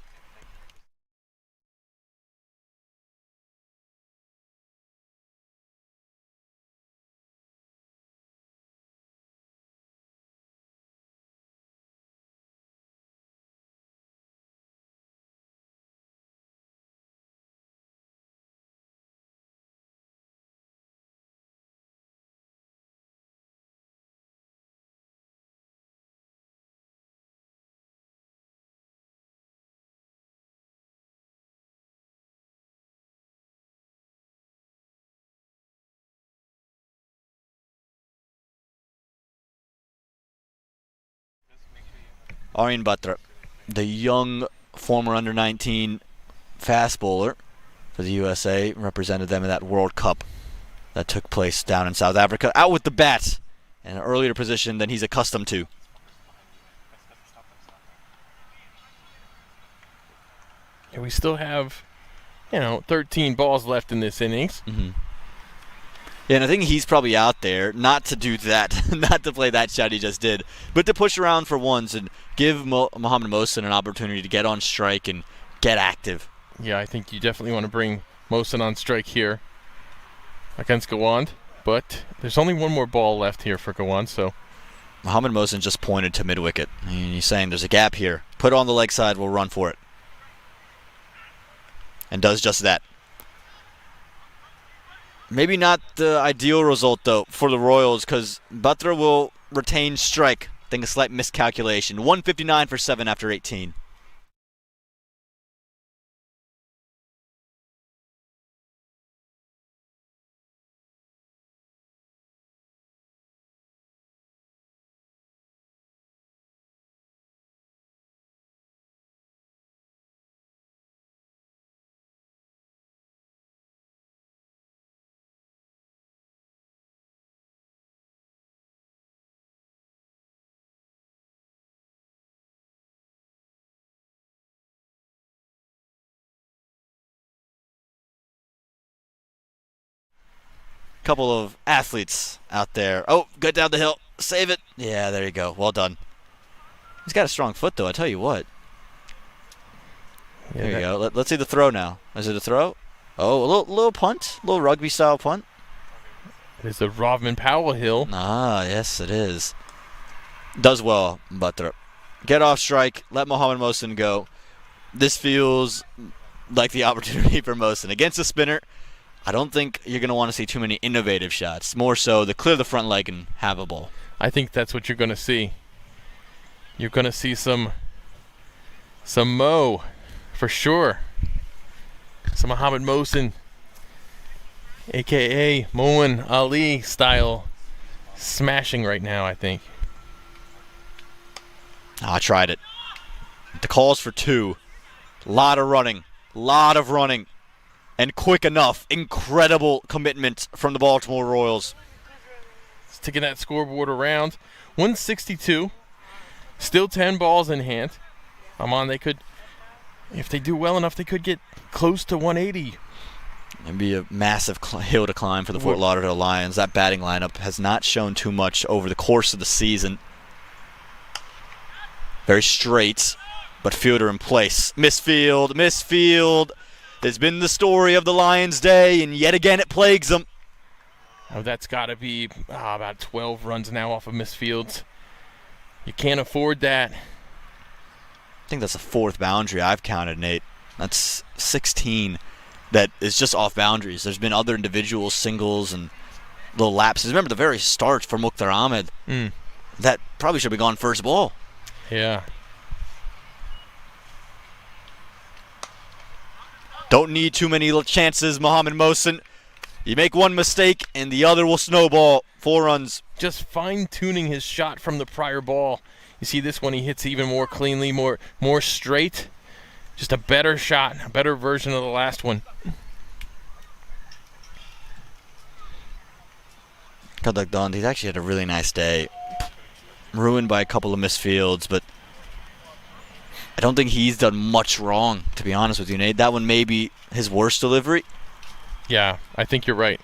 Aryan Batra, the young former under-19 fast bowler for the USA, represented them in that World Cup that took place down in South Africa. Out with the bat in an earlier position than he's accustomed to. And we still have, 13 balls left in this innings. Mm-hmm. Yeah, and I think he's probably out there not to do that, not to play that shot he just did, but to push around for ones and give Mohammad Mohsin an opportunity to get on strike and get active. Yeah, I think you definitely want to bring Mohsin on strike here against Gawand, but there's only one more ball left here for Gawand, so. Mohammad Mohsin just pointed to mid-wicket. And he's saying there's a gap here. Put it on the leg side, we'll run for it. And does just that. Maybe not the ideal result, though, for the Royals, because Batra will retain strike. I think a slight miscalculation. 159 for 7 after 18. Couple of athletes out there. Oh, good down the hill. Save it. Yeah, there you go. Well done. He's got a strong foot, though, I tell you what. Yeah, there you go. Let's see the throw now. Is it a throw? Oh, a little punt. A little rugby-style punt. It's a Rovman Powell hill. Ah, yes, it is. Does well, Batra. Get off strike. Let Mohammad Mohsin go. This feels like the opportunity for Mohsin. Against a spinner, I don't think you're going to want to see too many innovative shots. More so to clear the front leg and have a ball. I think that's what you're going to see. You're going to see some Mo, for sure. Some Mohammad Mohsin, a.k.a. Moeen Ali style smashing right now, I think. I tried it. The call's for 2. Lot of running. And quick enough. Incredible commitment from the Baltimore Royals. It's taking that scoreboard around. 162. Still 10 balls in hand. They could, if they do well enough, they could get close to 180. It'd be a massive hill to climb for the Fort Lauderdale Lions. That batting lineup has not shown too much over the course of the season. Very straight, but fielder in place. Misfield. It's been the story of the Lions' day, and yet again it plagues them. Oh, that's got to be about 12 runs now off of misfields. You can't afford that. I think that's the 4th boundary I've counted, Nate. That's 16 that is just off boundaries. There's been other individual singles and little lapses. Remember the very start for Mukhtar Ahmed. That probably should have gone first ball. Yeah. Don't need too many chances, Mohammad Mohsin. You make one mistake and the other will snowball. 4 runs. Just fine-tuning his shot from the prior ball. You see this one, he hits even more cleanly, more straight. Just a better shot, a better version of the last one. Kadakdan, he's actually had a really nice day. Ruined by a couple of misfields, but I don't think he's done much wrong, to be honest with you, Nate. That one may be his worst delivery. Yeah, I think you're right.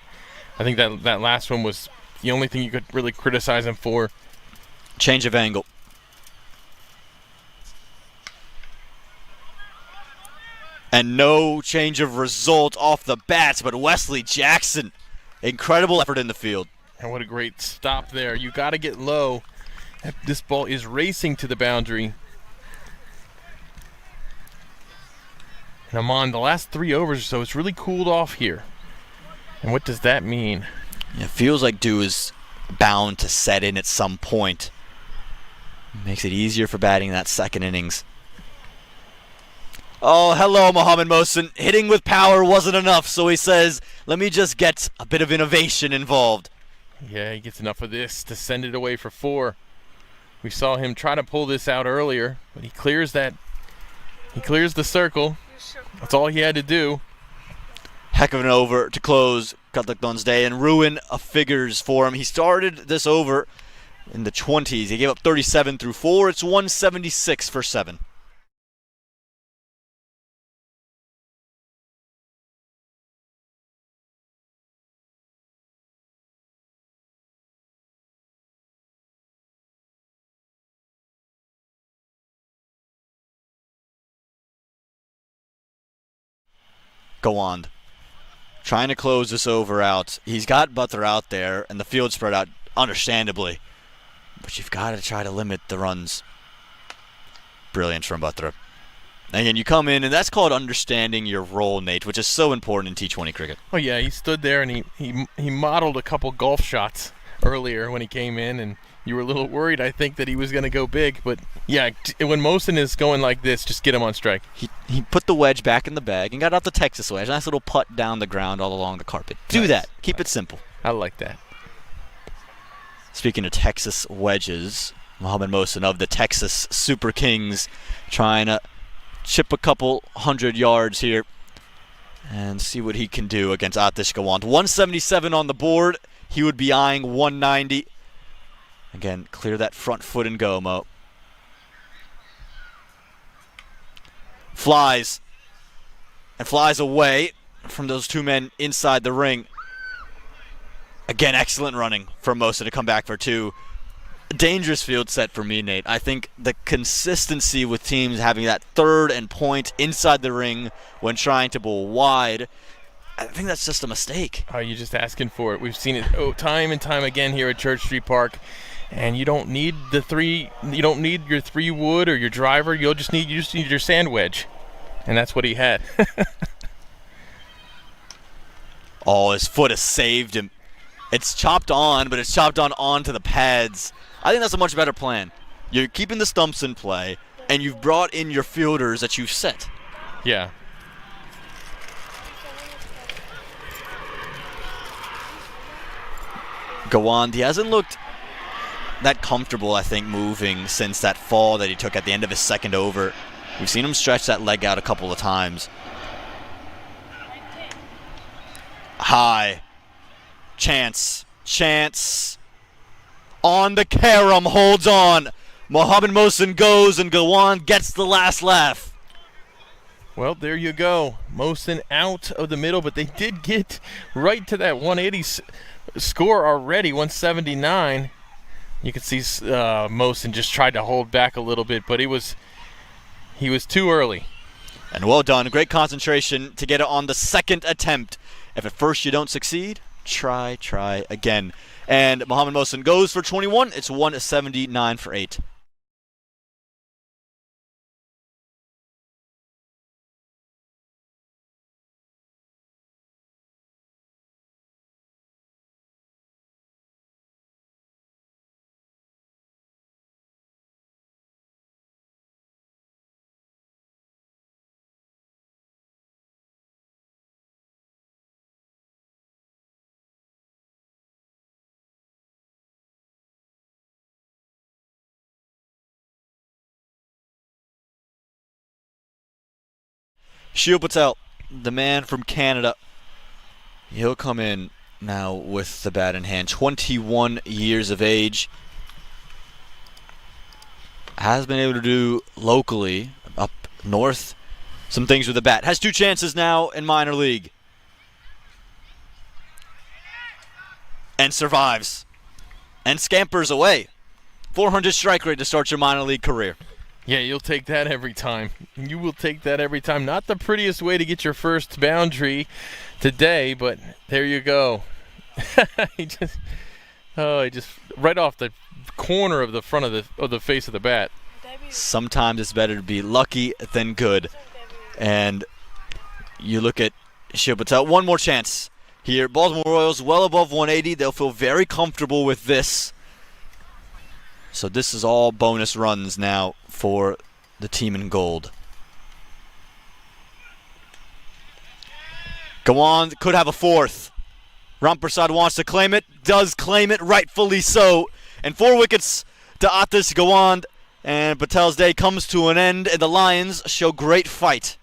I think that last one was the only thing you could really criticize him for. Change of angle. And no change of result off the bats, but Wesley Jackson, incredible effort in the field. And what a great stop there. You got to get low. This ball is racing to the boundary. And Aman, the last 3 overs or so, it's really cooled off here. And what does that mean? It feels like dew is bound to set in at some point. Makes it easier for batting that second innings. Oh, hello, Mohammad Mohsin. Hitting with power wasn't enough, so he says, let me just get a bit of innovation involved. Yeah, he gets enough of this to send it away for 4. We saw him try to pull this out earlier, but he clears that. He clears the circle. That's all he had to do. Heck of an over to close Kadakdan's day and ruin a figures for him. He started this over in the 20s. He gave up 37 through 4. It's 176 for 7. Gawand trying to close this over out. He's got Butler out there and the field spread out understandably, but you've got to try to limit the runs. Brilliant from Butler. Again, you come in and that's called understanding your role, Nate, which is so important in T20 cricket. Oh yeah, he stood there and he modeled a couple golf shots earlier when he came in, and you were a little worried, I think, that he was going to go big. But yeah, when Mohsin is going like this, just get him on strike. He put the wedge back in the bag and got out the Texas wedge. Nice little putt down the ground all along the carpet. Do that. Keep it simple. I like that. Speaking of Texas wedges, Mohammad Mohsin of the Texas Super Kings trying to chip a couple 100 yards here and see what he can do against Atish Gawand. 177 on the board. He would be eyeing 190. Again, clear that front foot and go, Mo. Flies. And flies away from those 2 men inside the ring. Again, excellent running from Mohsin to come back for 2. Dangerous field set for me, Nate. I think the consistency with teams having that third and point inside the ring when trying to bowl wide, I think that's just a mistake. Oh, you're just asking for it. We've seen it time and time again here at Church Street Park. And you don't need the 3. You don't need your 3 wood or your driver. You just need your sand wedge, and that's what he had. Oh, his foot has saved him. It's chopped on, but it's chopped on onto the pads. I think that's a much better plan. You're keeping the stumps in play, and you've brought in your fielders that you've set. Yeah. Gawand, he hasn't looked that comfortable, I think, moving since that fall that he took at the end of his second over. We've seen him stretch that leg out a couple of times. High. Chance. On the carom, holds on. Mohammad Mohsin goes and Gawand gets the last laugh. Well, there you go. Mohsin out of the middle, but they did get right to that 180 score already, 179. You can see Mohsin just tried to hold back a little bit, but he was too early. And well done. Great concentration to get it on the second attempt. If at first you don't succeed, try again. And Mohammad Mohsin goes for 21. It's 179 for 8. Shiv Patel, the man from Canada, he'll come in now with the bat in hand. 21 years of age. Has been able to do locally, up north, some things with the bat. Has 2 chances now in minor league. And survives. And scampers away. 400 strike rate to start your minor league career. Yeah, you'll take that every time. You will take that every time. Not the prettiest way to get your first boundary today, but there you go. he just right off the corner of the front of the face of the bat. Sometimes it's better to be lucky than good. And you look at Shiv Patel. One more chance here. Baltimore Royals well above 180. They'll feel very comfortable with this. So this is all bonus runs now for the team in gold. Go on, could have a 4th. Rampersad wants to claim it, does claim it, rightfully so. And 4 wickets to Atis Gawand, and Patel's day comes to an end, and the Lions show great fight.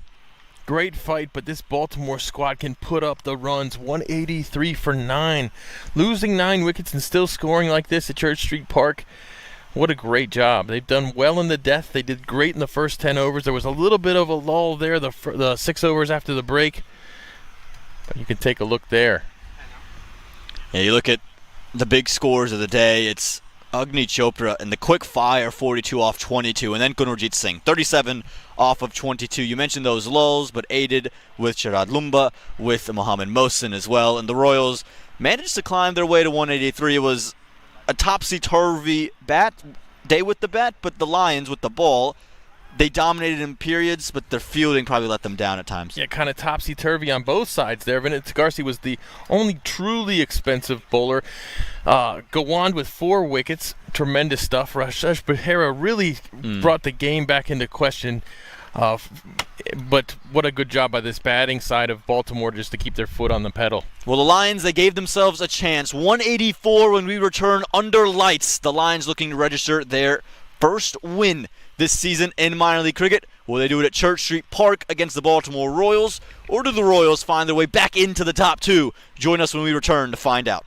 Great fight, but this Baltimore squad can put up the runs. 183 for 9. Losing 9 wickets and still scoring like this at Church Street Park. What a great job. They've done well in the death. They did great in the first 10 overs. There was a little bit of a lull there, the 6 overs after the break. But you can take a look there. Yeah, you look at the big scores of the day. It's Agni Chopra and the quick fire 42 off 22, and then Gunarjit Singh 37 off of 22. You mentioned those lulls, but aided with Sharad Lumba, with Mohammad Mohsin as well. And the Royals managed to climb their way to 183. It was a topsy-turvy day with the bat, but the Lions with the ball, they dominated in periods, but their fielding probably let them down at times. Yeah, kind of topsy-turvy on both sides there. Vinit Tagarsi was the only truly expensive bowler. Gawand with 4 wickets, tremendous stuff. Rashesh Behera really brought the game back into question. But what a good job by this batting side of Baltimore just to keep their foot on the pedal. Well, the Lions, they gave themselves a chance. 184 when we return under lights. The Lions looking to register their first win this season in minor league cricket. Will they do it at Church Street Park against the Baltimore Royals? Or do the Royals find their way back into the top 2? Join us when we return to find out.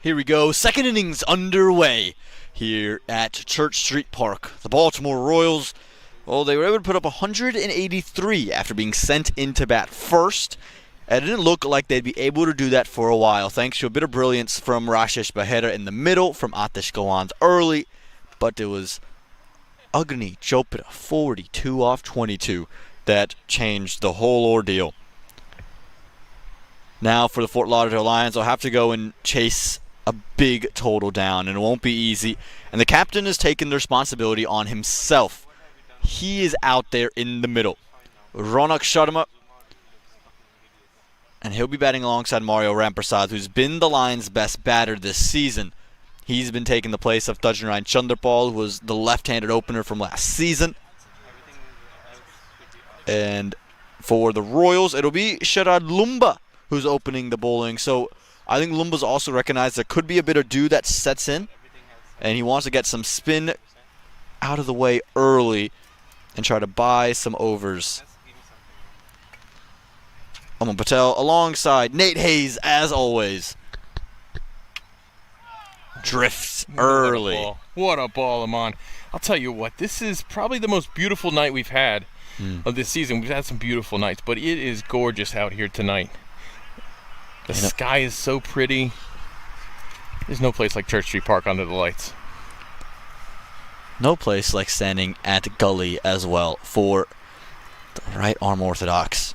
Here we go. Second innings underway here at Church Street Park. The Baltimore Royals, well, they were able to put up 183 after being sent into bat first. And it didn't look like they'd be able to do that for a while, thanks to a bit of brilliance from Rashesh Bahera in the middle, from Atish Gawand early. But it was Agni Chopra, 42 off 22, that changed the whole ordeal. Now for the Fort Lauderdale Lions, they'll have to go and chase a big total down, and it won't be easy. And the captain has taken the responsibility on himself. He is out there in the middle. Ronak Sharma, and he'll be batting alongside Mario Ramprasad, who's been the Lions' best batter this season. He's been taking the place of Tajnarayan Chanderpal, who was the left-handed opener from last season. And for the Royals, it'll be Sharad Lumba who's opening the bowling. So I think Lumba's also recognized there could be a bit of dew that sets in, and he wants to get some spin out of the way early and try to buy some overs. Aman Patel alongside Nate Hayes, as always. Drifts early. What a ball, Aman. I'll tell you what, this is probably the most beautiful night we've had of this season. We've had some beautiful nights, but it is gorgeous out here tonight. The sky is so pretty. There's no place like Church Street Park under the lights. No place like standing at Gully as well for the right arm orthodox.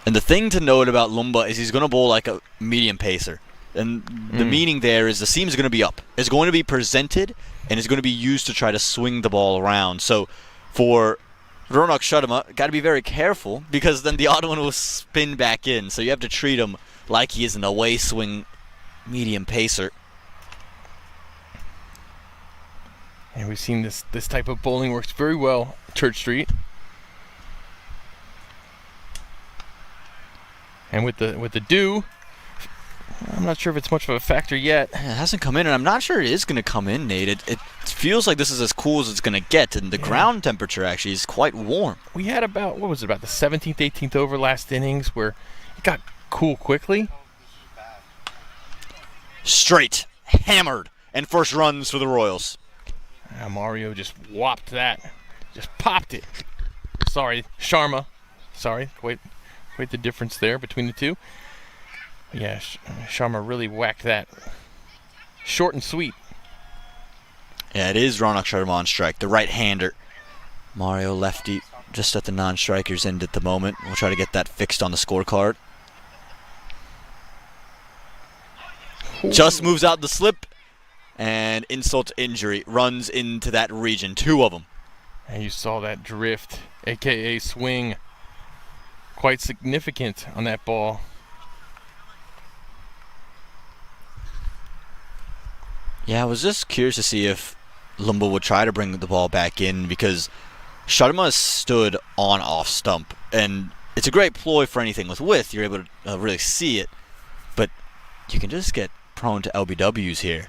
And the thing to note about Lumba is he's going to bowl like a medium pacer. And the meaning there is the seam is going to be up. It's going to be presented, and it's going to be used to try to swing the ball around. So for Ronak Sharma, got to be very careful, because then the odd one will spin back in. So you have to treat him like he is an away swing medium pacer. And we've seen this type of bowling works very well at Church Street. And with the dew, I'm not sure if it's much of a factor yet. It hasn't come in, and I'm not sure it is going to come in, Nate. It feels like this is as cool as it's going to get, and the ground temperature actually is quite warm. We had about, what was it, about the 17th, 18th over last innings where it got cool quickly. Straight, hammered, and first runs for the Royals. Mario just whopped that. Just popped it. Sorry, Sharma. Sorry, quite the difference there between the two. Yeah, Sharma really whacked that. Short and sweet. Yeah, it is Ronak Sharma on strike, the right-hander. Mario lefty just at the non-striker's end at the moment. We'll try to get that fixed on the scorecard. Ooh. Just moves out the slip, and insult to injury runs into that region. Two of them. And you saw that drift, a.k.a. swing. Quite significant on that ball. Yeah, I was just curious to see if Lumba would try to bring the ball back in, because Sharma stood on off stump, and it's a great ploy for anything with width. You're able to really see it, but you can just get prone to LBWs here.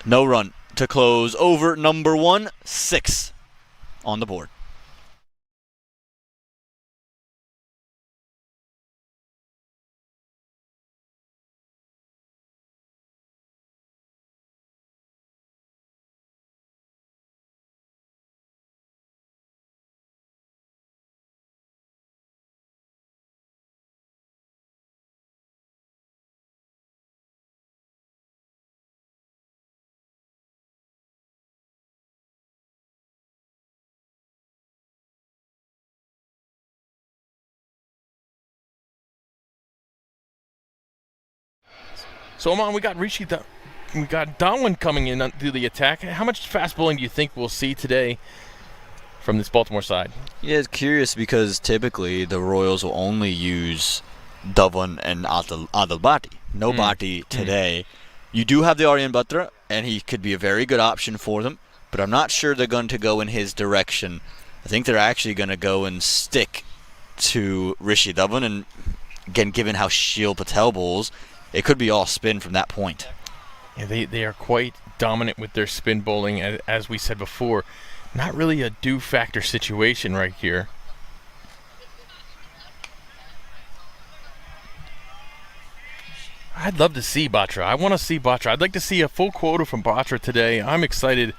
No run to close over number 1, 6 on the board. So, Aman, we got Donwan coming in through the attack. How much fast bowling do you think we'll see today from this Baltimore side? Yeah, it's curious because typically the Royals will only use Dhawan and Adil Bhatti. No Bhatti today. You do have the Aryan Batra, and he could be a very good option for them, but I'm not sure they're going to go in his direction. I think they're actually going to go and stick to Rishi Dhawan, and again, given how Sheel Patel bowls, it could be all spin from that point. Yeah, they are quite dominant with their spin bowling, as we said before. Not really a do factor situation right here. I'd love to see Batra. I want to see Batra. I'd like to see a full quota from Batra today. I'm excited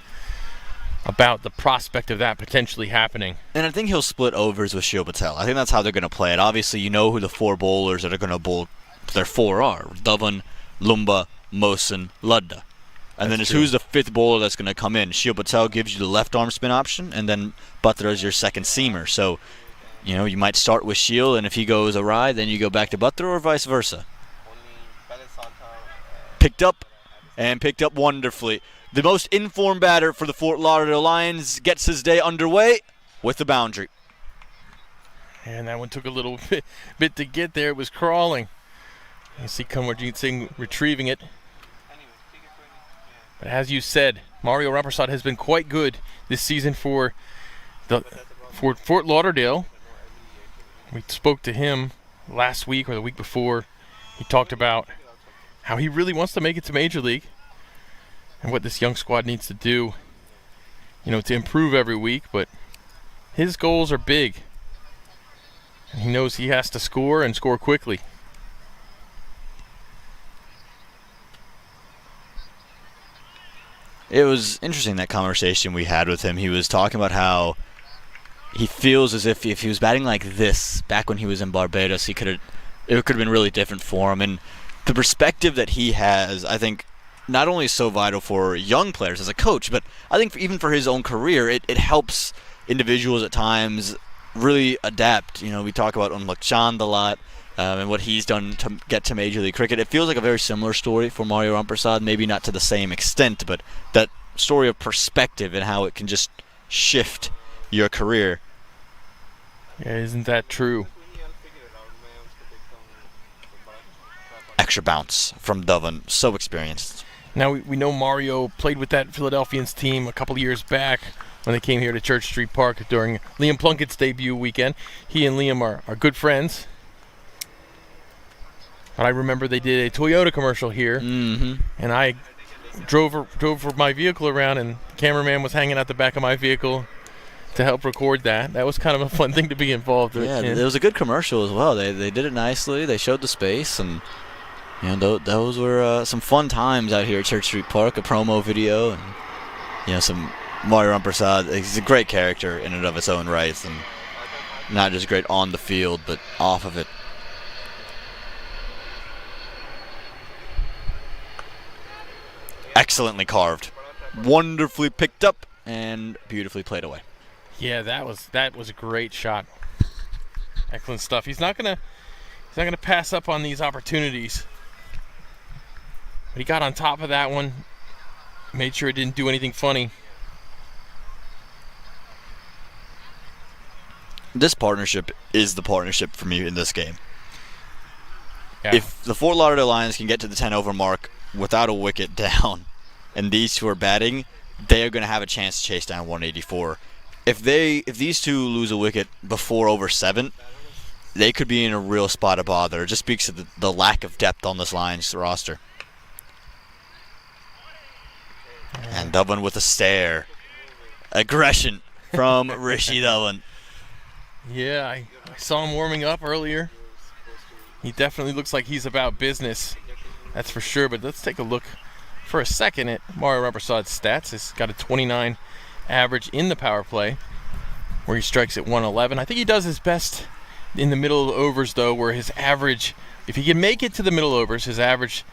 about the prospect of that potentially happening. And I think he'll split overs with Shiv Patel. I think that's how they're going to play it. Obviously, you know who the 4 bowlers that are going to bowl their 4 are. Dhawan, Lumba, Mohsin, Ludda. And then it's who's the 5th bowler that's going to come in. Shiv Patel gives you the left arm spin option, and then Batra is your second seamer. So, you know, you might start with Shield, and if he goes awry, then you go back to Batra or vice versa. Picked up wonderfully. The most informed batter for the Fort Lauderdale Lions gets his day underway with the boundary. And that one took a little bit to get there. It was crawling. You see Kamarjeet Singh retrieving it. But as you said, Mario Rampersad has been quite good this season for Fort Lauderdale. We spoke to him last week or the week before. He talked about how he really wants to make it to Major League and what this young squad needs to do, you know, to improve every week. But his goals are big. And he knows he has to score and score quickly. It was interesting, that conversation we had with him. He was talking about how he feels as if he was batting like this back when he was in Barbados, it could have been really different for him. And the perspective that he has, I think, not only is so vital for young players as a coach, but I think even for his own career, it helps individuals at times really adapt. You know, we talk about Unlak Chand a lot and what he's done to get to Major League Cricket. It feels like a very similar story for Mario Rampersad, maybe not to the same extent, but that story of perspective and how it can just shift your career. Yeah, isn't that true? Extra bounce from Dhawan, so experienced. Now we know Mario played with that Philadelphians team a couple of years back when they came here to Church Street Park during Liam Plunkett's debut weekend. He and Liam are good friends. But I remember they did a Toyota commercial here, and I drove my vehicle around, and the cameraman was hanging out the back of my vehicle to help record that. That was kind of a fun thing to be involved in. Yeah, it was a good commercial as well. They did it nicely. They showed the space, and you know, those were some fun times out here at Church Street Park. A promo video, and you know, some Mario Rampersad. He's a great character in and of its own right, and not just great on the field, but off of it. Excellently carved, wonderfully picked up, and beautifully played away. Yeah, that was a great shot. Excellent stuff. He's not gonna pass up on these opportunities. But he got on top of that one. Made sure it didn't do anything funny. This partnership is the partnership for me in this game. Yeah. If the Fort Lauderdale Lions can get to the 10-over mark without a wicket down, and these two are batting, they are going to have a chance to chase down 184. If these two lose a wicket before over 7, they could be in a real spot of bother. It just speaks to the lack of depth on this Lions roster. And Dhawan with a stare. Aggression from Rishi Dhawan. Yeah, I saw him warming up earlier. He definitely looks like he's about business. That's for sure. But let's take a look for a second at Mario Rampersad's stats. He's got a 29 average in the power play, where he strikes at 111. I think he does his best in the middle of the overs, though, where his average, if he can make it to the middle overs, his average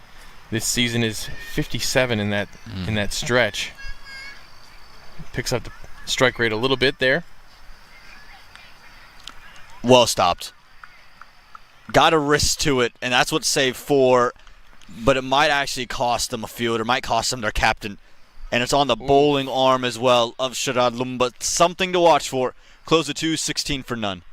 this season is 57 in that stretch. Picks up the strike rate a little bit there. Well stopped. Got a wrist to it, and that's what saved 4. But it might actually cost them a field, or might cost them their captain. And it's on the bowling arm as well of Sharad Lumba. Something to watch for. Close at 2, 16 for none.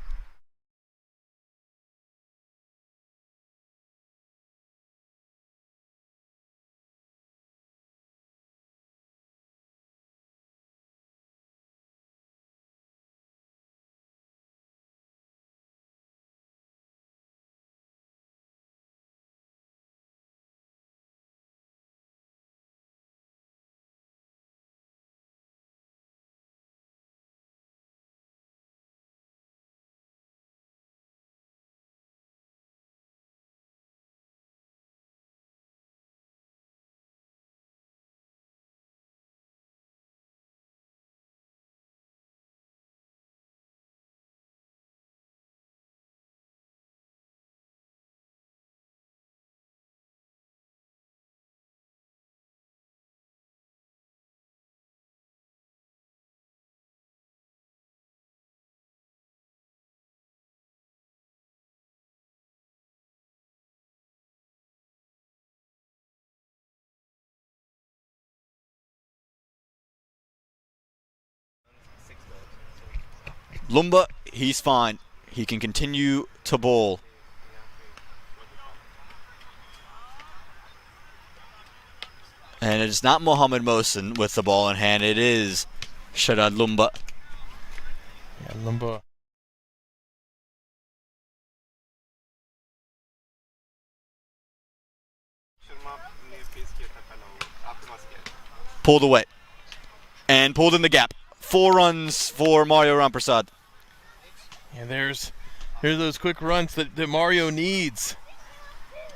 Lumba, he's fine. He can continue to bowl. And it's not Mohammad Mohsin with the ball in hand. It is Sharad Lumba. Yeah, Lumba. Pulled away. And pulled in the gap. 4 runs for Mario Ramprasad. Yeah, there's those quick runs that Mario needs.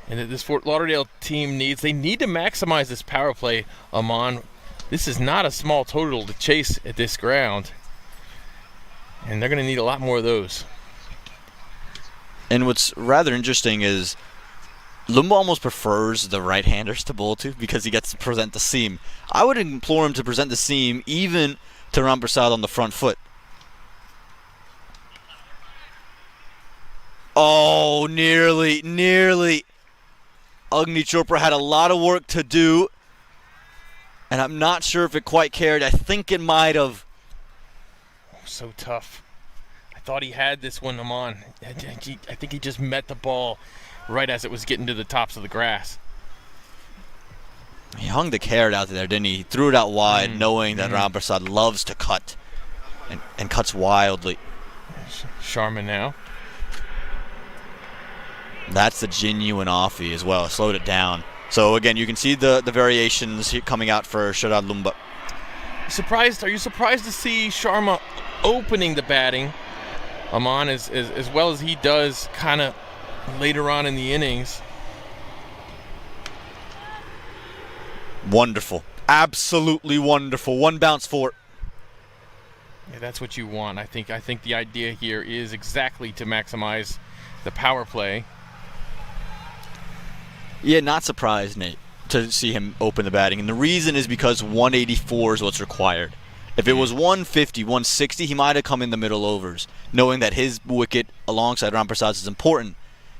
And that this Fort Lauderdale team needs. They need to maximize this power play, Aman. This is not a small total to chase at this ground. And they're going to need a lot more of those. And what's rather interesting is Lumba almost prefers the right-handers to bowl to because he gets to present the seam. I would implore him to present the seam even to Ramprasad on the front foot. Oh, nearly. Agni Chopra had a lot of work to do, and I'm not sure if it quite carried. I think it might have. Oh, so tough. I thought he had this one, Aman. I think he just met the ball right as it was getting to the tops of the grass. He hung the carrot out there, didn't he? He threw it out wide, knowing that Ramprasad loves to cut and cuts wildly. Sharma now. That's the genuine offie as well. Slowed it down. So again, you can see the variations coming out for Sharad Lumba. Are you surprised to see Sharma opening the batting, Aman, as well as he does kind of later on in the innings? Wonderful. Absolutely wonderful. 1 bounce for. Yeah, that's what you want. I think the idea here is exactly to maximize the power play. Yeah, not surprised, Nate, to see him open the batting. And the reason is because 184 is what's required. If it was 150, 160, he might have come in the middle overs, knowing that his wicket alongside Ramprasad's is important.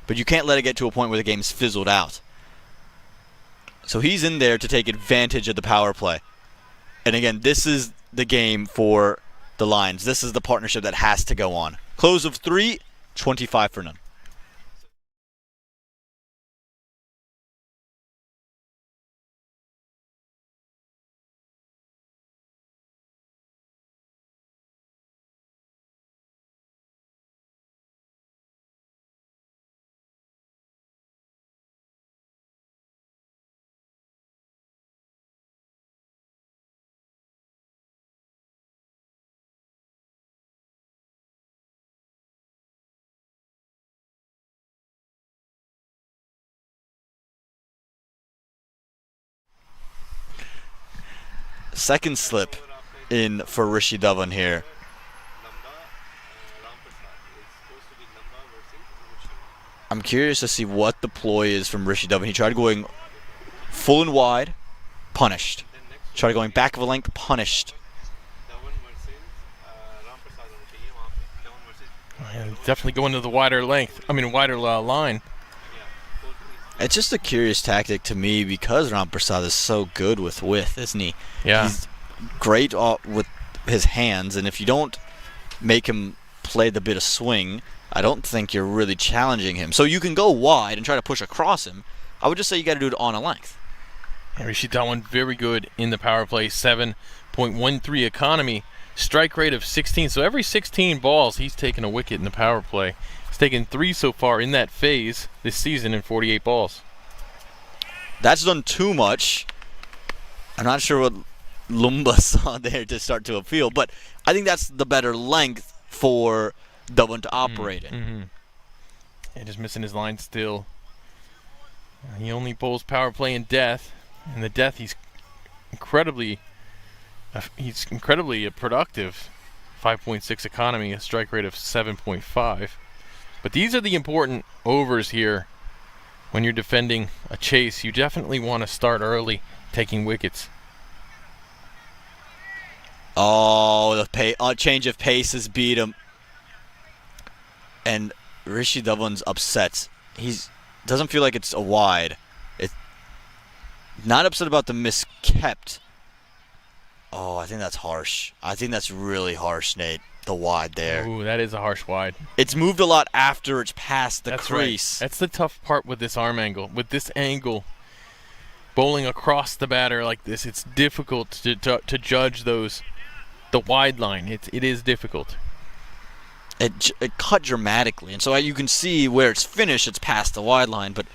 But you can't let it get to a point where the game's fizzled out. So he's in there to take advantage of the power play. And again, this is the game for the Lions. This is the partnership that has to go on. Close of 3, 25 for none. Second slip in for Rishi Dhawan here. I'm curious to see what the ploy is from Rishi Dhawan. He tried going full and wide, punished. Tried going back of a length, punished. Definitely going to the wider line. It's just a curious tactic to me because Ramprasad is so good with width, isn't he? Yeah. He's great with his hands, and if you don't make him play the bit of swing, I don't think you're really challenging him. So you can go wide and try to push across him. I would just say you got to do it on a length. And Rishi Dhawan very good in the power play, 7.13 economy, strike rate of 16. So every 16 balls, he's taken a wicket in the power play. Taken 3 so far in that phase this season in 48 balls. That's done too much. I'm not sure what Lumba saw there to start to appeal, but I think that's the better length for Dhawan to operate in. Yeah, just missing his line still. He only bowls power play in death. In the death, he's incredibly productive. 5.6 economy, a strike rate of 7.5. But these are the important overs here. When you're defending a chase, you definitely want to start early, taking wickets. Oh, the change of pace has beat him. And Rishi Dhawan's upset. He doesn't feel like it's a wide. It's not upset about the miskept. Oh, I think that's harsh. I think that's really harsh, Nate. the wide there. Ooh, that is a harsh wide. It's moved a lot after it's past the That's crease. Right. That's the tough part with this arm angle. With this angle, bowling across the batter like this, it's difficult to judge the wide line. It is difficult. It cut dramatically, and so you can see where it's finished, it's past the wide line, but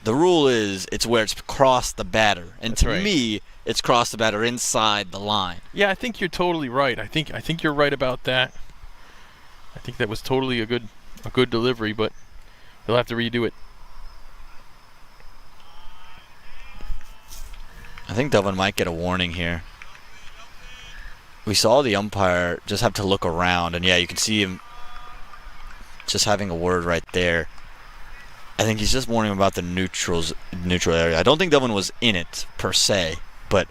the rule is it's where it's crossed the batter. And That's to right. me, it's crossed the batter inside the line. Yeah, I think you're totally right. I think you're right about that. I think that was totally a good delivery, but he'll have to redo it. I think Devlin might get a warning here. We saw the umpire just have to look around, and yeah, you can see him just having a word right there. I think he's just warning about the neutral area. I don't think Devlin was in it per se, but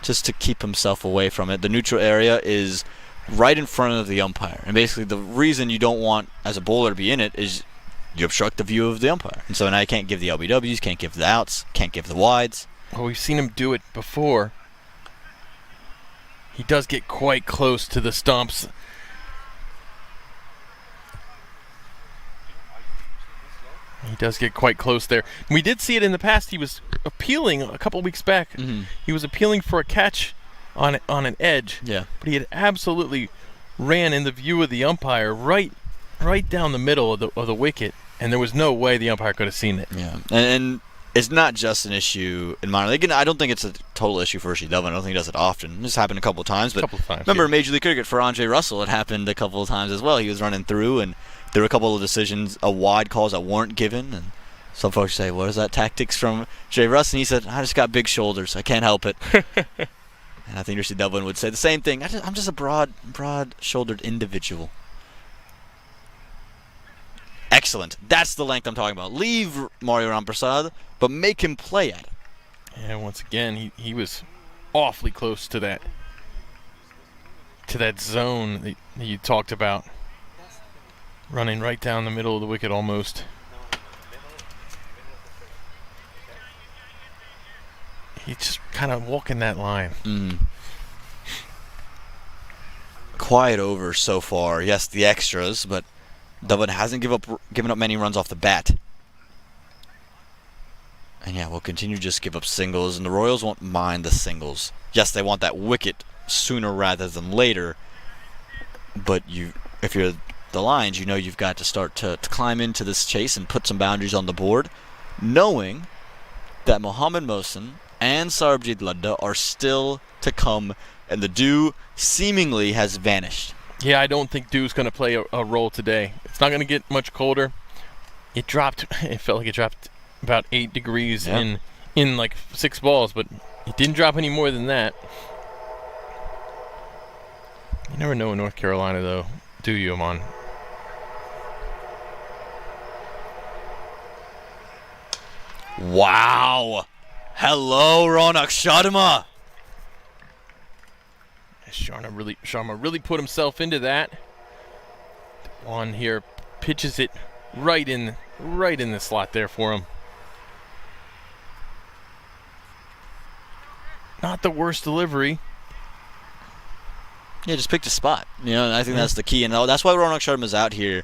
just to keep himself away from it. The neutral area is right in front of the umpire, and basically the reason you don't want as a bowler to be in it is you obstruct the view of the umpire, and so now you can't give the LBWs, can't give the outs, can't give the wides. Well, we've seen him do it before. He does get quite close to the stumps. He does get quite close there. We did see it in the past. He was appealing a couple weeks back. Mm-hmm. He was appealing for a catch on an edge. Yeah. But he had absolutely ran in the view of the umpire right down the middle of the wicket, and there was no way the umpire could have seen it. Yeah. And it's not just an issue in minor league. I don't think it's a total issue for Hershey Devlin. I don't think he does it often. This happened a couple of times. But remember, Major League Cricket for Andre Russell, it happened a couple of times as well. He was running through, and there were a couple of decisions, wide calls that weren't given. And some folks say, what is that, tactics from Jay Russ? And he said, I just got big shoulders. I can't help it. And I think Hershey Devlin would say the same thing. I'm just a broad-shouldered individual. Excellent. That's the length I'm talking about. Leave Mario Ramprasad, but make him play at it. And once again, he was awfully close to that zone that you talked about. Running right down the middle of the wicket almost. He's just kind of walking that line. Quiet over so far. Yes, the extras, but Devlin hasn't given up many runs off the bat. And yeah, we'll continue to just give up singles, and the Royals won't mind the singles. Yes, they want that wicket sooner rather than later, but if you're the Lions, you know you've got to start to climb into this chase and put some boundaries on the board, knowing that Mohammad Mohsin and Sarbjit Ludda are still to come, and the dew seemingly has vanished. Yeah, I don't think dew's going to play a role today. It's not going to get much colder. It felt like it dropped about 8 degrees in like 6 balls, but it didn't drop any more than that. You never know in North Carolina, though, do you, Amon? Wow. Hello, Ronak Sharma. Sharma really put himself into that. On here, pitches it right in the slot there for him. Not the worst delivery. Yeah, just picked a spot. I think that's the key, and that's why Ronak Sharma's out here.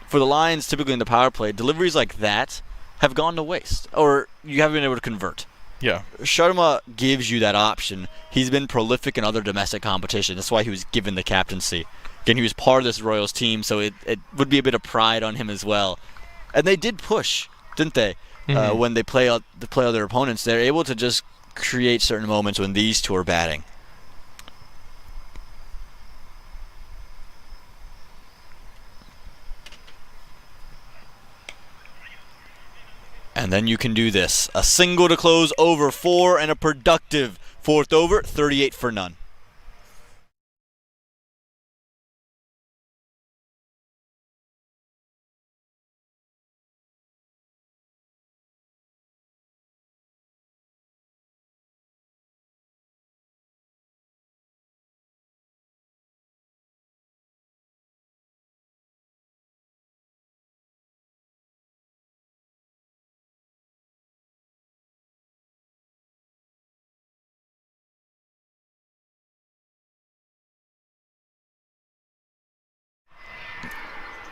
For the Lions, typically in the power play, deliveries like that have gone to waste, or you haven't been able to convert. Yeah. Sharma gives you that option. He's been prolific in other domestic competition. That's why he was given the captaincy. Again, he was part of this Royals team, so it would be a bit of pride on him as well. And they did push, didn't they? When they play other opponents, they're able to just create certain moments when these two are batting. And then you can do this. A single to close over 4 and a productive 4th over, 38 for none.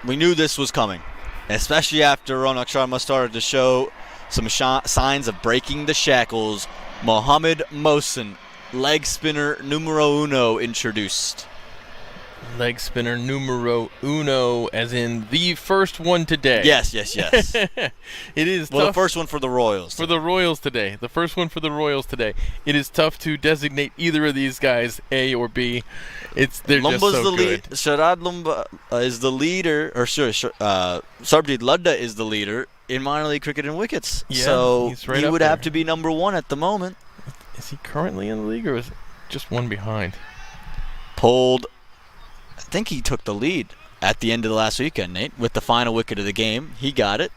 we knew this was coming, especially after Ronak Sharma started to show some signs of breaking the shackles. Mohammad Mohsin, leg spinner numero uno, introduced. Leg spinner numero uno, as in the first one today. Yes. It is Well, tough. the first one for the Royals. For the Royals today. The first one for the Royals today. It is tough to designate either of these guys A or B. They're Lumba's just so the good. lead. Sharad Lumba is the leader, or Sarbjit Ludda is the leader in minor league cricket in wickets. Yeah, so he's right he up would there. have to be number one at the moment. Is he currently in the league, or is it just one behind? Pulled. I think he took the lead at the end of the last weekend, Nate, with the final wicket of the game. He got it,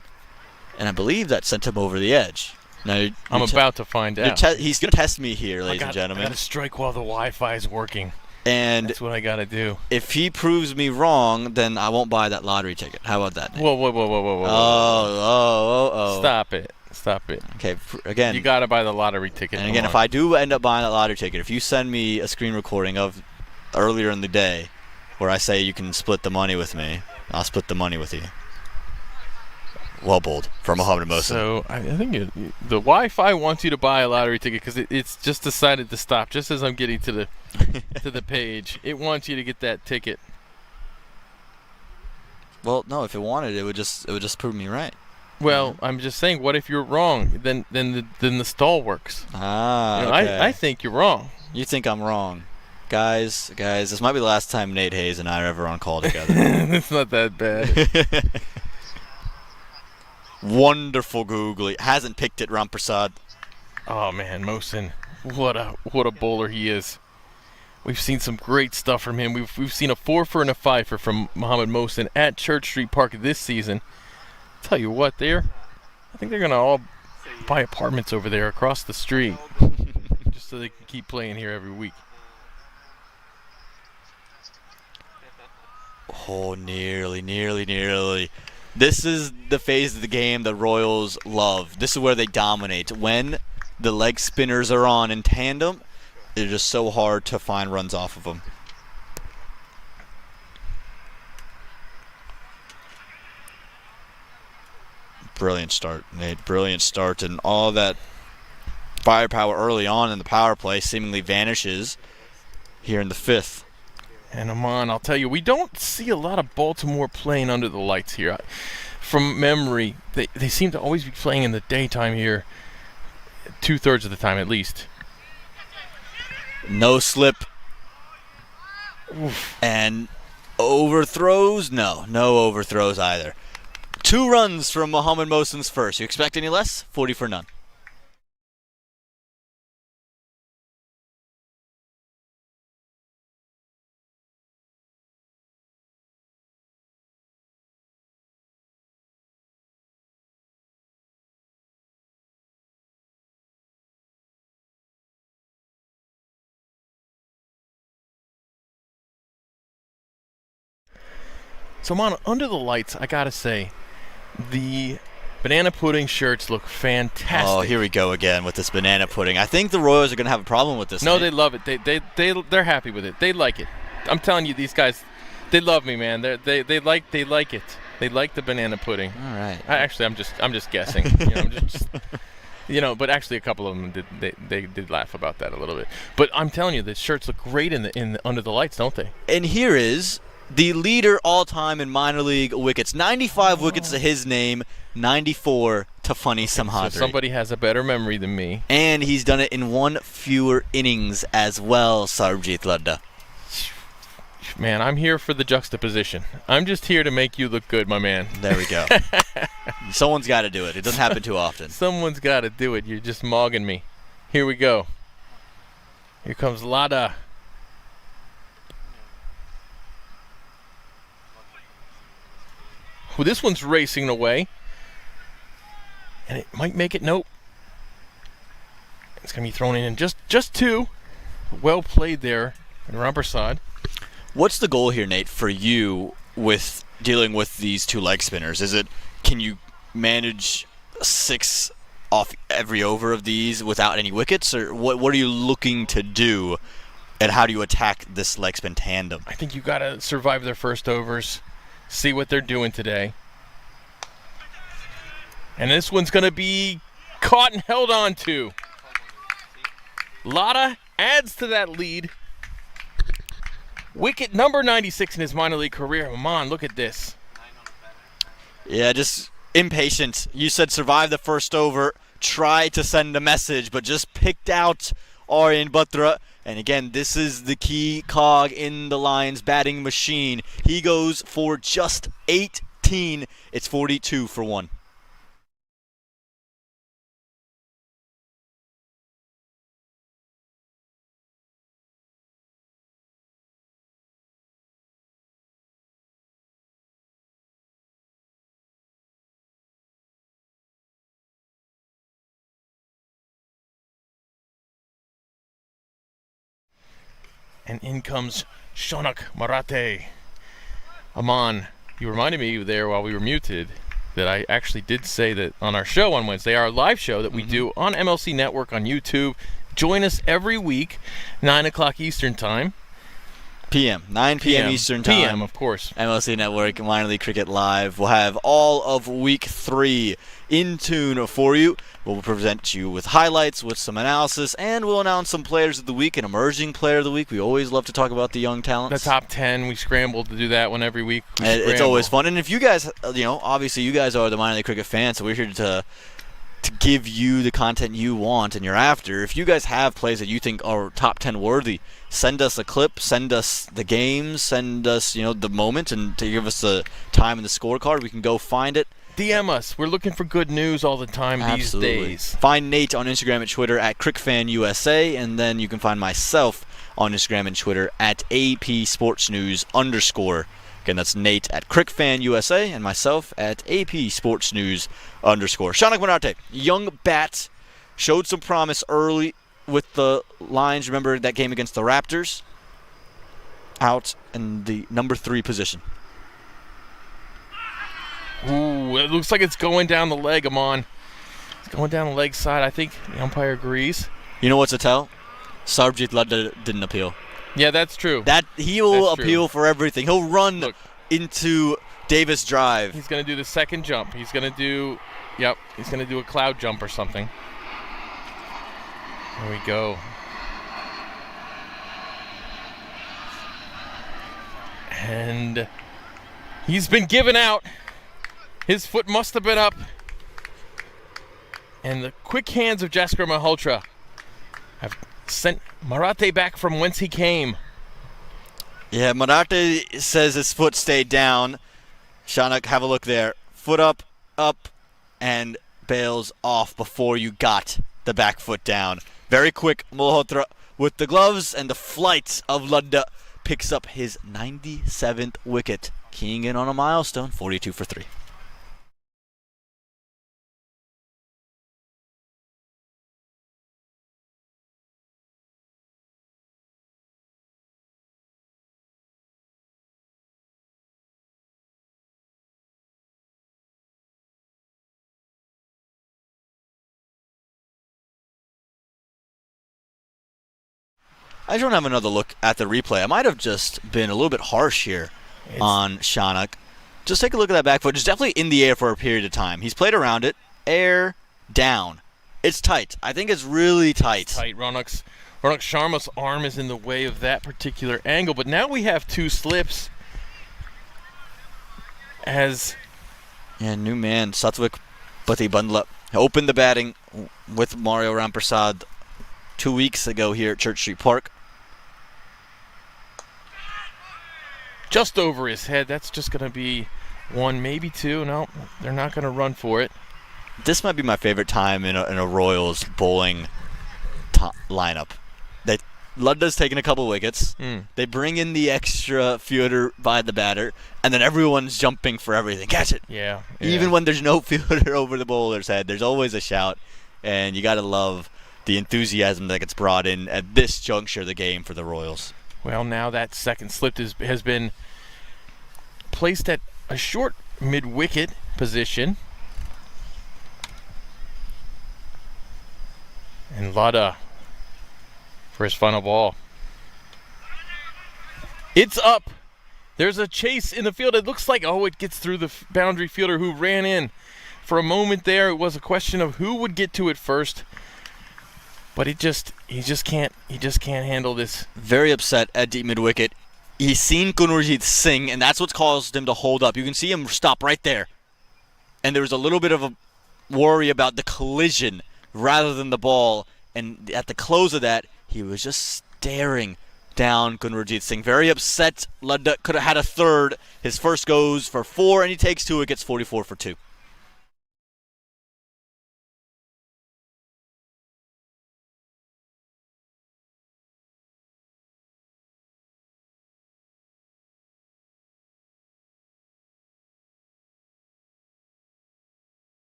and I believe that sent him over the edge. Now I'm about to find out. He's going to test me here, ladies and I gentlemen. got to strike while the Wi-Fi is working. And That's what I got to do. if he proves me wrong, then I won't buy that lottery ticket. How about that, Nate? Whoa. Oh. Stop it. Okay, again. You got to buy the lottery ticket. And again, if I do end up buying that lottery ticket, if you send me a screen recording of earlier in the day where I say you can split the money with me, I'll split the money with you. Well bowled from Mohammad Mohsin. So I think the Wi-Fi wants you to buy a lottery ticket because it's just decided to stop just as I'm getting to the to the page. It wants you to get that ticket. Well, no, if it wanted, it would just prove me right. Well, I'm just saying, what if you're wrong? Then the stall works. Ah, You know, okay. I think you're wrong. You think I'm wrong. Guys, this might be the last time Nate Hayes and I are ever on call together. It's not that bad. Wonderful googly. Hasn't picked it, Ramprasad. Oh man, Mohsin, what a bowler he is. We've seen some great stuff from him. We've seen a 4-fer and a 5-fer from Mohammad Mohsin at Church Street Park this season. Tell you what, I think they're gonna all buy apartments over there across the street, just so they can keep playing here every week. Oh, nearly. This is the phase of the game the Royals love. This is where they dominate. When the leg spinners are on in tandem, it's just so hard to find runs off of them. Brilliant start, Nate. Brilliant start, and all that firepower early on in the power play seemingly vanishes here in the fifth. And Aman, I'll tell you, we don't see a lot of Baltimore playing under the lights here. From memory, they seem to always be playing in the daytime here, 2/3 of the time at least. No slip. Oof. And overthrows? No overthrows either. 2 runs from Mohammad Mohsin's first. You expect any less? 40 for none. So, Man, under the lights, I gotta say, the banana pudding shirts look fantastic. Oh, here we go again with this banana pudding. I think the Royals are going to have a problem with this. No, Nate. they love it. They're happy with it. They like it. I'm telling you, these guys, they love me, man. They like it. They like the banana pudding. All right. I'm just guessing. But actually, a couple of them did laugh about that a little bit. But I'm telling you, the shirts look great in the under the lights, don't they? And here is the leader all-time in minor league wickets. 95 wickets to his name, 94 to Funny Samhadri. So somebody has a better memory than me. And he's done it in 1 fewer innings as well, Sarbjit Ludda. Man, I'm here for the juxtaposition. I'm just here to make you look good, my man. There we go. Someone's got to do it. It doesn't happen too often. Someone's got to do it. You're just mogging me. Here we go. Here comes Lada. Well, this one's racing away. And it might make it. Nope. It's going to be thrown in just 2. Well played there, Ramprasad. What's the goal here, Nate, for you with dealing with these 2 leg spinners? Is it, can you manage 6 off every over of these without any wickets? Or what are you looking to do, and how do you attack this leg spin tandem? I think you got to survive their first overs. see what they're doing today. And this one's going to be caught and held on to. Lada adds to that lead. Wicket number 96 in his minor league career. Aman, look at this. Yeah, just impatient. You said survive the first over, try to send a message, but just picked out Aryan Batra. And again, this is the key cog in the Lions batting machine. He goes for just 18. It's 42 for 1. And in comes Shonak Marate. Aman, you reminded me there while we were muted that I actually did say that on our show on Wednesday, our live show that we do on MLC Network on YouTube. Join us every week, 9 o'clock Eastern Time. PM, 9 p.m. Eastern Time. PM, of course. MLC Network, Minor League Cricket Live. We'll have all of Week 3 in tune for you. We'll present you with highlights, with some analysis, and we'll announce some players of the week, an emerging player of the week. We always love to talk about the young talents. The top 10, we scramble to do that one every week. It's always fun. And if you guys, obviously you guys are the Minor League Cricket fans, so we're here to give you the content you want and you're after. If you guys have plays that you think are top 10 worthy, send us a clip, send us the games, send us, the moment, and to give us the time and the scorecard. We can go find it. DM us. We're looking for good news all the time these days. Find Nate on Instagram and Twitter at CrickFanUSA, and then you can find myself on Instagram and Twitter at APSportsNews_. Again, that's Nate at CrickFanUSA and myself at APSportsNews_. Shonak Marate, young bat, showed some promise early with the Lions. Remember that game against the Raptors? Out in the number 3 position. Ooh, it looks like it's going down the leg, Aman. It's going down the leg side. I think the umpire agrees. You know what's a tell? Sarvjit Ladda didn't appeal. Yeah, that's true. He will appeal for everything. He'll run into Davis Drive. He's going to do the second jump. He's going to do, he's going to do a cloud jump or something. There we go. And he's been given out. His foot must have been up. And the quick hands of Jasker Malhotra have sent Marate back from whence he came. Yeah, Marate says his foot stayed down. Shonak, have a look there. Foot up, and bails off before you got the back foot down. Very quick, Malhotra with the gloves, and the flight of Ladda picks up his 97th wicket, keying in on a milestone, 42 for 3. I just want to have another look at the replay. I might have just been a little bit harsh here on Shonak. Just take a look at that back foot. It's definitely in the air for a period of time. He's played around it. Air, down. It's tight. I think it's really tight. It's tight. Ronak Sharma's arm is in the way of that particular angle. But now we have 2 slips as... Yeah, new man, Satvik Bandla, opened the batting with Mario Ramprasad 2 weeks ago here at Church Street Park. Just over his head. That's just going to be 1, maybe 2. No, they're not going to run for it. This might be my favorite time in a Royals bowling lineup. Ludda's taking a couple wickets. They bring in the extra fielder by the batter, and then everyone's jumping for everything. Catch it. Yeah. Even when there's no fielder over the bowler's head, there's always a shout, and you got to love the enthusiasm that gets brought in at this juncture of the game for the Royals. Well, now that second slip has been placed at a short mid-wicket position. And Lada for his final ball. It's up. There's a chase in the field. It looks like, it gets through the boundary fielder who ran in. For a moment there, it was a question of who would get to it first. But he just can't handle this. Very upset at deep mid-wicket. He's seen Gunwarjit Singh, and that's what's caused him to hold up. You can see him stop right there. And there was a little bit of a worry about the collision rather than the ball. And at the close of that, he was just staring down Gunwarjit Singh. Very upset. Ludda could have had a third. His first goes for 4, and he takes 2. It gets 44 for 2.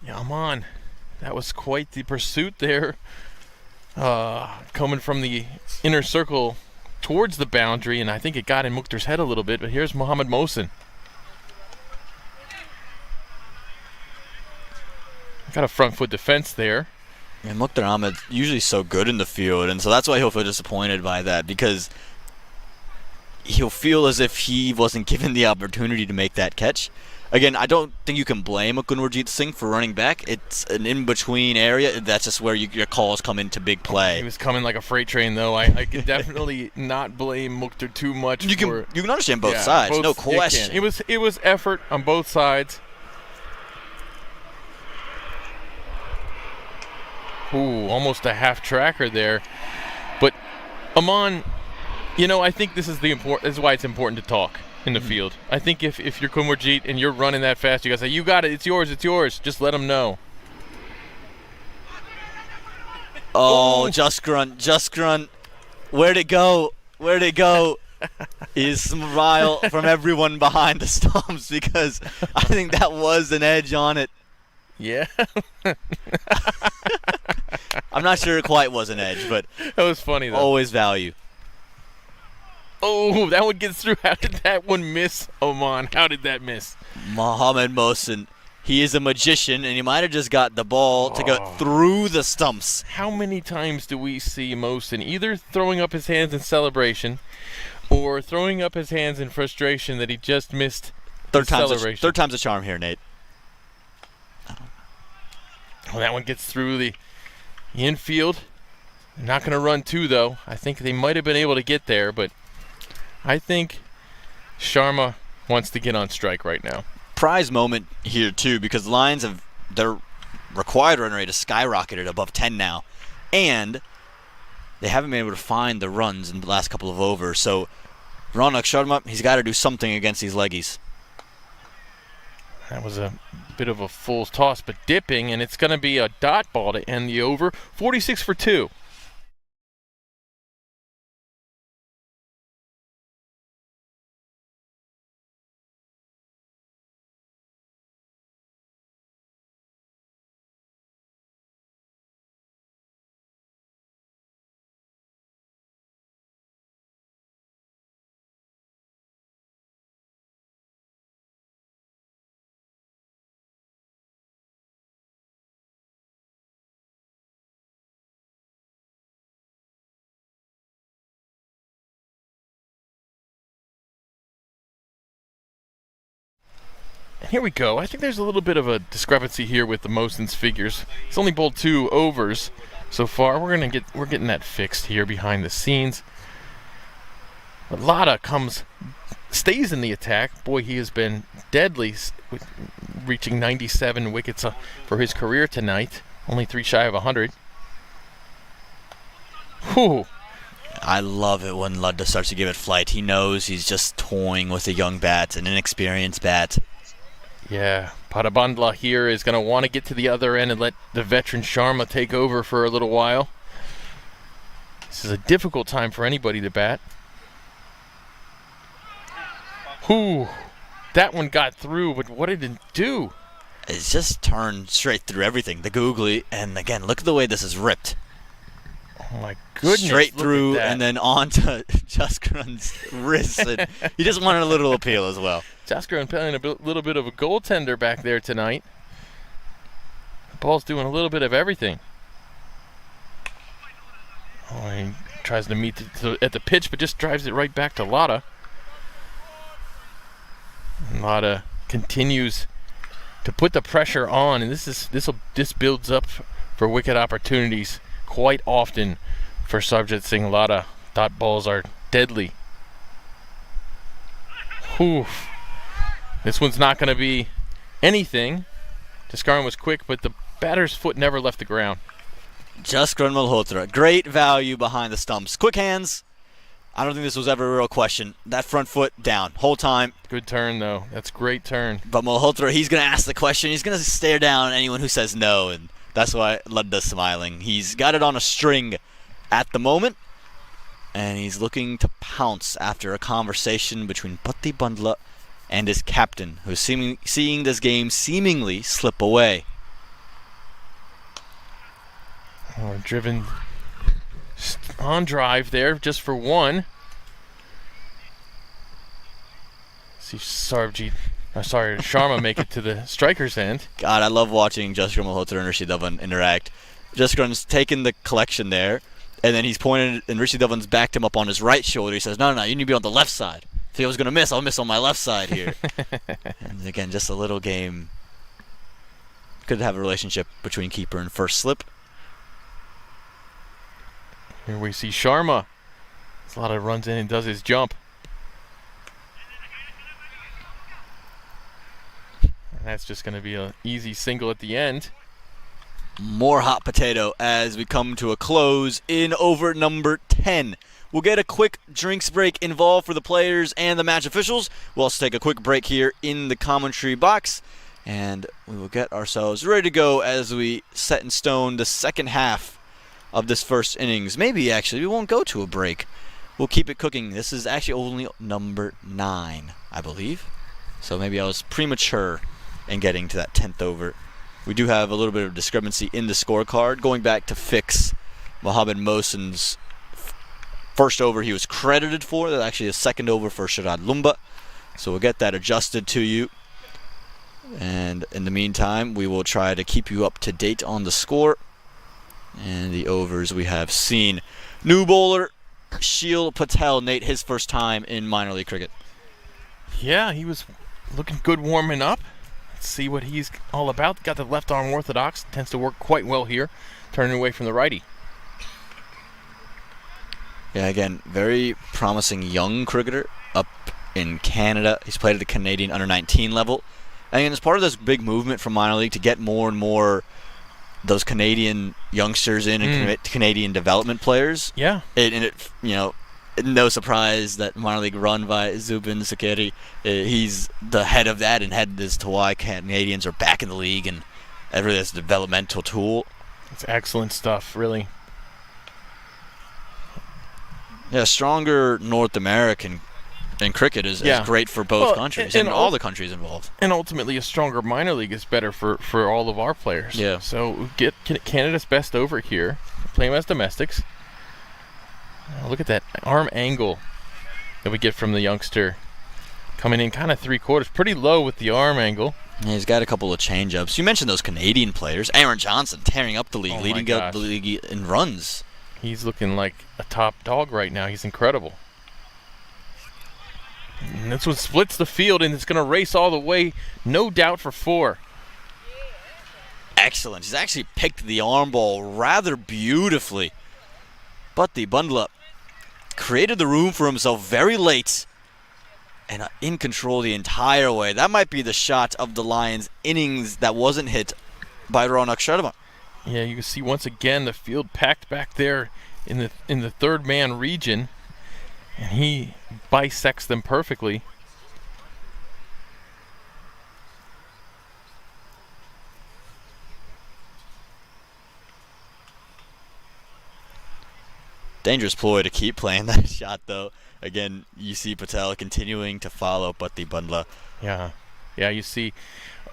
Yeah, Aman, that was quite the pursuit there. Coming from the inner circle towards the boundary, and I think it got in Mukhtar's head a little bit, but here's Mohammad Mohsin. Got a front foot defense there. And Mukhtar Ahmed's usually so good in the field, and so that's why he'll feel disappointed by that, because he'll feel as if he wasn't given the opportunity to make that catch. Again, I don't think you can blame Gunwarjit Singh for running back. It's an in-between area. That's just where your calls come into big play. He was coming like a freight train, though. I can definitely not blame Mukhtar too much. You can understand both sides, no question. It was effort on both sides. Ooh, almost a half tracker there. But Aman, I think this is why it's important to talk in the field. I think if you're Gunwarjit and you're running that fast, you gotta say, you got it, it's yours. Just let them know. Oh, Just Grunt. Where'd it go? Is smile from everyone behind the stumps, because I think that was an edge on it. Yeah. I'm not sure it quite was an edge, but that was funny though. Always value. Oh, that one gets through. How did that one miss, Oman? How did that miss? Mohammad Mohsin, he is a magician, and he might have just got the ball to go through the stumps. How many times do we see Mohsin either throwing up his hands in celebration or throwing up his hands in frustration that he just missed third time's a charm here, Nate. Well, that one gets through the infield. They're not going to run 2, though. I think they might have been able to get there, but I think Sharma wants to get on strike right now. Prize moment here, too, because the Lions have their required run rate has skyrocketed above 10 now, and they haven't been able to find the runs in the last couple of overs. So Ronak Sharma, he's got to do something against these leggies. That was a bit of a full toss, but dipping, and it's going to be a dot ball to end the over. 46 for 2. Here we go. I think there's a little bit of a discrepancy here with the Mohsin's figures. He's only bowled 2 overs so far. We're getting that fixed here behind the scenes. But Lada stays in the attack. Boy, he has been deadly, reaching 97 wickets for his career tonight. Only 3 shy of 100. Whew. I love it when Ludda starts to give it flight. He knows he's just toying with a young bat, an inexperienced bat. Yeah, Padabandla here is going to want to get to the other end and let the veteran Sharma take over for a little while. This is a difficult time for anybody to bat. Whew, that one got through, but what did it do? It's just turned straight through everything. The googly, and again, look at the way this is ripped. Oh my goodness. Straight through and then onto Jaskran's wrist. And he just wanted a little appeal as well. Jaskran playing a little bit of a goaltender back there tonight. The ball's doing a little bit of everything. Oh, he tries to meet at the pitch, but just drives it right back to Lada. And Lada continues to put the pressure on, and this builds up for wicket opportunities quite often for Sarvjit Singh Lada. Dot balls are deadly. Whew. This one's not going to be anything. Jaskaran was quick, but the batter's foot never left the ground. Jaskaran Malhotra, great value behind the stumps. Quick hands. I don't think this was ever a real question. That front foot down, whole time. Good turn, though. That's great turn. But Malhotra, he's going to ask the question. He's going to stare down anyone who says no, and that's why Ludda's smiling. He's got it on a string at the moment, and he's looking to pounce after a conversation between Patti Bandla and his captain, who's seeing this game seemingly slip away. Oh, driven on drive there just for one. See Sharma make it to the striker's end. God, I love watching Jaskaran Malhotra and Rishi Dhawan interact. Jaskaran's taken the collection there, and then he's pointed, and Rishi Dhawan's backed him up on his right shoulder. He says, no, you need to be on the left side. If he was going to miss, I'll miss on my left side here. And again, just a little game. Could have a relationship between keeper and first slip. Here we see Sharma. A lot of runs in and does his jump. And that's just going to be an easy single at the end. More hot potato as we come to a close in over number 10. We'll get a quick drinks break involved for the players and the match officials. We'll also take a quick break here in the commentary box. And we will get ourselves ready to go as we set in stone the second half of this first innings. Maybe actually we won't go to a break. We'll keep it cooking. This is actually only number 9, I believe. So maybe I was premature in getting to that 10th over. We do have a little bit of discrepancy in the scorecard. Going back to fix Mohamed Mohsin's first over he was credited for. That's actually a second over for Sharad Lumba. So we'll get that adjusted to you. And in the meantime, we will try to keep you up to date on the score and the overs we have seen. New bowler, Sheel Patel, Nate, his first time in minor league cricket. Yeah, he was looking good warming up. Let's see what he's all about. Got the left arm orthodox. Tends to work quite well here, turning away from the righty. Yeah, again, very promising young cricketer up in Canada. He's played at the Canadian under-19 level. And as part of this big movement from minor league to get more and more those Canadian youngsters in and Canadian development players. Yeah. No surprise that minor league run by Zubin Sakiri. He's the head of that and head as to why Canadians are back in the league and really as a developmental tool. It's excellent stuff, really. Yeah, stronger North American in cricket is great for both countries and all the countries involved. And ultimately, a stronger minor league is better for all of our players. Yeah. So get Canada's best over here, play them as domestics. Look at that arm angle that we get from the youngster. Coming in kind of 3/4, pretty low with the arm angle. Yeah, he's got a couple of change-ups. You mentioned those Canadian players. Aaron Johnson tearing up the league, leading up the league in runs. He's looking like a top dog right now. He's incredible. And this one splits the field, and it's going to race all the way, no doubt, for 4. Excellent. He's actually picked the arm ball rather beautifully. But the Bandla created the room for himself very late and in control the entire way. That might be the shot of the Lions' innings that wasn't hit by Ronak Sharma. Yeah, you can see once again the field packed back there in the third man region, and he bisects them perfectly. Dangerous ploy to keep playing that shot, though. Again, you see Patel continuing to follow Patti Bandla. Yeah, you see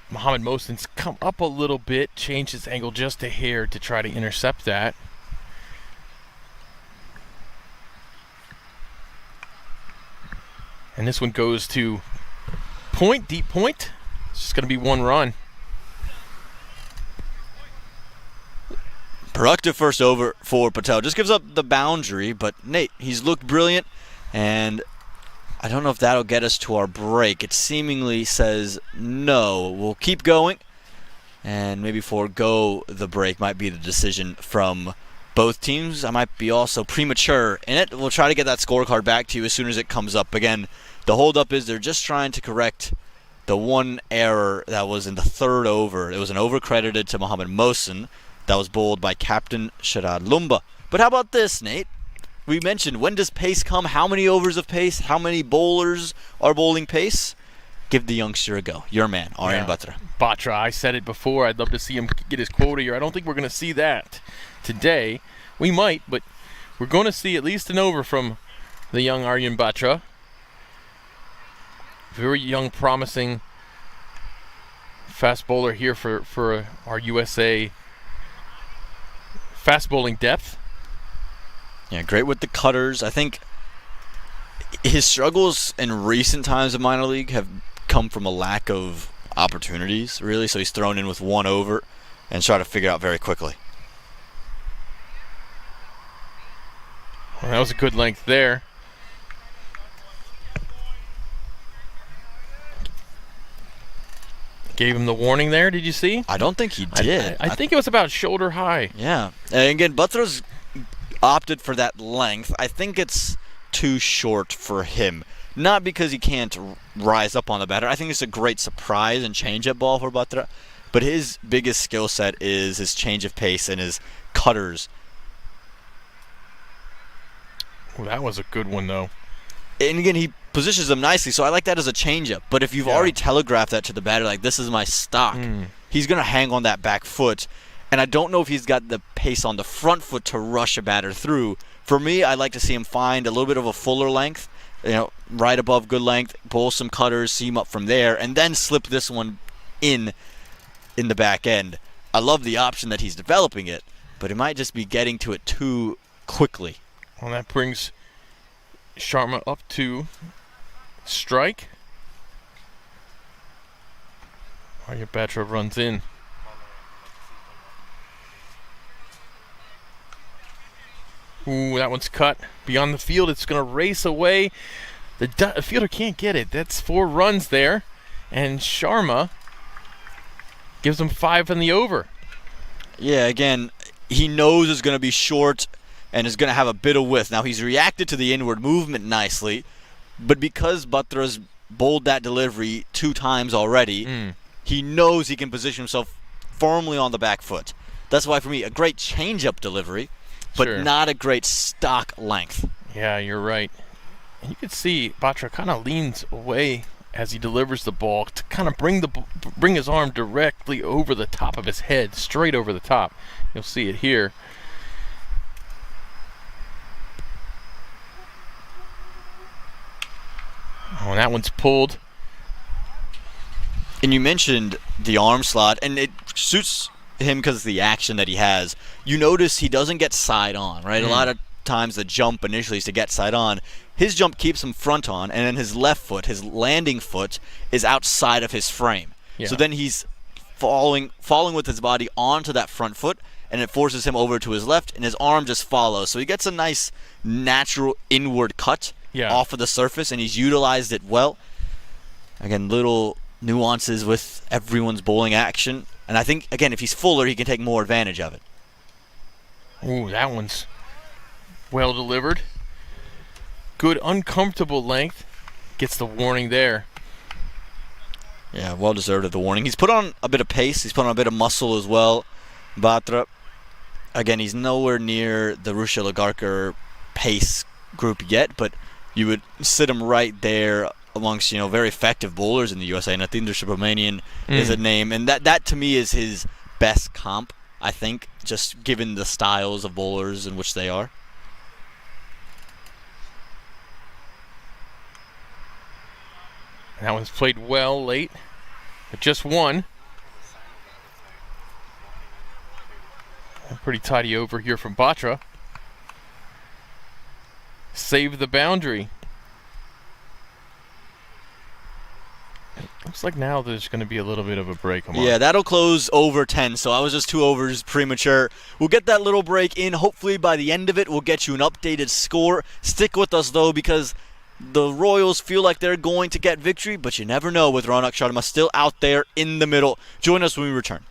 Mohamed Mohsin's come up a little bit, change his angle just a hair to try to intercept that. And this one goes to point, deep point. It's just going to be 1 run. productive first over for Patel. Just gives up the boundary, but Nate, he's looked brilliant, and I don't know if that'll get us to our break. It seemingly says no. We'll keep going, and maybe forego the break might be the decision from both teams. I might be also premature in it. We'll try to get that scorecard back to you as soon as it comes up. Again, the holdup is they're just trying to correct the one error that was in the third over. It was an over credited to Mohamed Mohsen that was bowled by Captain Sharad Lumba. But how about this, Nate? We mentioned, when does pace come? How many overs of pace? How many bowlers are bowling pace? Give the youngster a go. Your man, Aryan Batra. Batra, I said it before. I'd love to see him get his quota here. I don't think we're going to see that today. We might, but we're going to see at least an over from the young Aryan Batra. Very young, promising fast bowler here for our USA fast bowling depth. Yeah, great with the cutters. I think his struggles in recent times of minor league have come from a lack of opportunities, really. So he's thrown in with one over and try to figure out very quickly. Well, that was a good length there. Gave him the warning there, did you see? I don't think he did. I think it was about shoulder high. Yeah. And again, Batra's opted for that length. I think it's too short for him. Not because he can't rise up on the batter. I think it's a great surprise and change-up ball for Batra. But his biggest skill set is his change of pace and his cutters. Well, that was a good one, though. And again, he positions them nicely, so I like that as a change-up. But if you've already telegraphed that to the batter, like, this is my stock, he's going to hang on that back foot. And I don't know if he's got the pace on the front foot to rush a batter through. For me, I'd like to see him find a little bit of a fuller length, right above good length, bowl some cutters, see him up from there, and then slip this one in the back end. I love the option that he's developing it, but it might just be getting to it too quickly. Well, that brings Sharma up to strike. Arya Batra runs in. Ooh, that one's cut. Beyond the field, it's going to race away. The fielder can't get it. That's 4 runs there. And Sharma gives him 5 in the over. Yeah, again, he knows it's going to be short and is going to have a bit of width. Now, he's reacted to the inward movement nicely, but because Batra's bowled that delivery 2 times already, he knows he can position himself firmly on the back foot. That's why, for me, a great change-up delivery, but not a great stock length. Yeah, you're right. And you can see Batra kind of leans away as he delivers the ball to kind of bring his arm directly over the top of his head, straight over the top. You'll see it here. Oh, and that one's pulled. And you mentioned the arm slot, and it suits him because of the action that he has. You notice he doesn't get side on, right? A lot of times the jump initially is to get side on. His jump keeps him front on, and then his left foot, his landing foot, is outside of his frame. Yeah. So then he's falling with his body onto that front foot, and it forces him over to his left, and his arm just follows. So he gets a nice natural inward cut off of the surface, and he's utilized it well. Again, little nuances with everyone's bowling action. And I think, again, if he's fuller, he can take more advantage of it. Ooh, that one's well delivered. Good, uncomfortable length. Gets the warning there. Yeah, well deserved of the warning. He's put on a bit of pace. He's put on a bit of muscle as well. Batra, again, he's nowhere near the Rusha Lagarkar pace group yet, but you would sit him right there amongst very effective bowlers in the USA. Natindra Subramanian is a name, and that to me is his best comp, I think, just given the styles of bowlers in which they are. That one's played well late, but just one. A pretty tidy over here from Batra. Save the boundary. Looks like now there's going to be a little bit of a break. Yeah, that'll close over 10, so I was just 2 overs premature. We'll get that little break in. Hopefully by the end of it, we'll get you an updated score. Stick with us, though, because the Royals feel like they're going to get victory, but you never know with Ronak Sharma still out there in the middle. Join us when we return.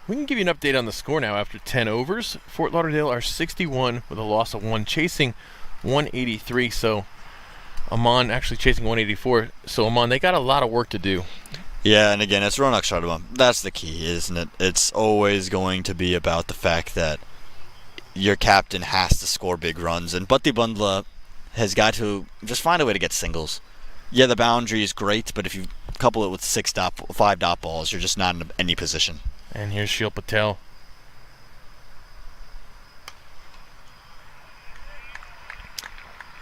We can give you an update on the score now after 10 overs. Fort Lauderdale are 61 with a loss of 1, chasing 183. So Amman actually chasing 184. So Amman, they got a lot of work to do. Yeah, and again, it's Ronak Sharma. That's the key, isn't it? It's always going to be about the fact that your captain has to score big runs, and Bhatti Bandla has got to just find a way to get singles. Yeah, the boundary is great, but if you couple it with 5 dot balls, you're just not in any position. And here's Shil Patel.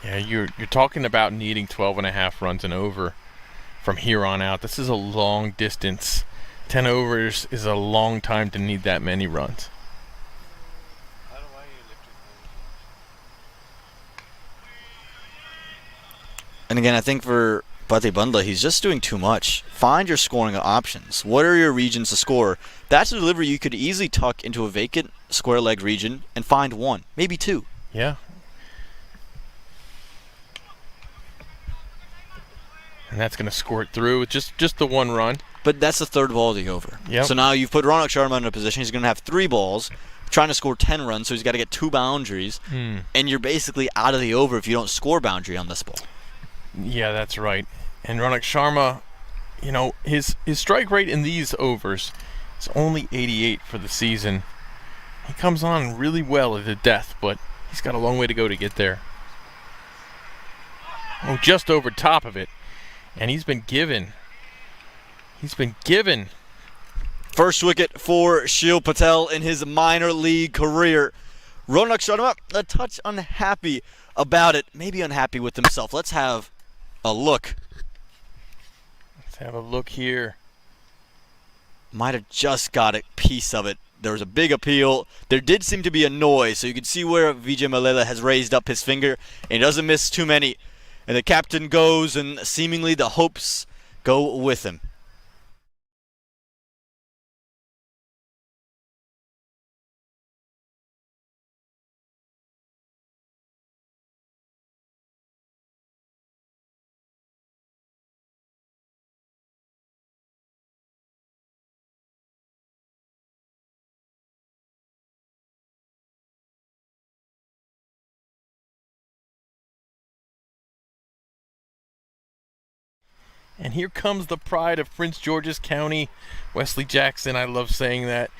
Yeah, you're talking about needing 12.5 runs and over from here on out. This is a long distance. 10 overs is a long time to need that many runs. And again, I think for Bhatti Bandla, he's just doing too much. Find your scoring options. What are your regions to score? That's a delivery you could easily tuck into a vacant square leg region and find 1, maybe 2. Yeah. And that's going to score it through with just the 1 run. But that's the 3rd ball of the over. Yep. So now you've put Ronak Sharma in a position. He's going to have 3 balls, trying to score 10 runs, so he's got to get 2 boundaries. And you're basically out of the over if you don't score boundary on this ball. Yeah, that's right. And Ronak Sharma, you know, his strike rate in these overs is only 88 for the season. He comes on really well at the death, but he's got a long way to go to get there. Oh, just over top of it. And he's been given. He's been given. First wicket for Shil Patel in his minor league career. Ronak Sharma, a touch unhappy about it. Maybe unhappy with himself. Let's have a look. Let's have a look here. Might have just got a piece of it. There was a big appeal. There did seem to be a noise, so you can see where Vijay Mallela has raised up his finger, and he doesn't miss too many. And the captain goes, and seemingly the hopes go with him. And here comes the pride of Prince George's County, Wesley Jackson. I love saying that.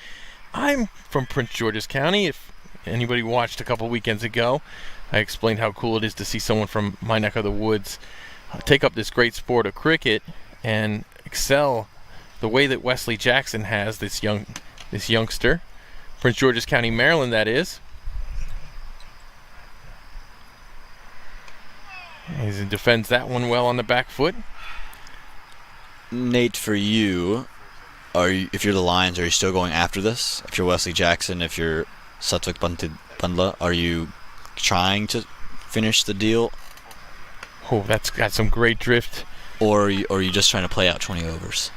I'm from Prince George's County. If anybody watched a couple weekends ago, I explained how cool it is to see someone from my neck of the woods take up this great sport of cricket and excel the way that Wesley Jackson has, this youngster. Prince George's County, Maryland, that is. He defends that one well on the back foot. Nate, for you, if you're the Lions, are you still going after this? If you're Wesley Jackson, if you're Satwik Bandla, are you trying to finish the deal? Oh, that's got some great drift. Or are you just trying to play out 20 overs?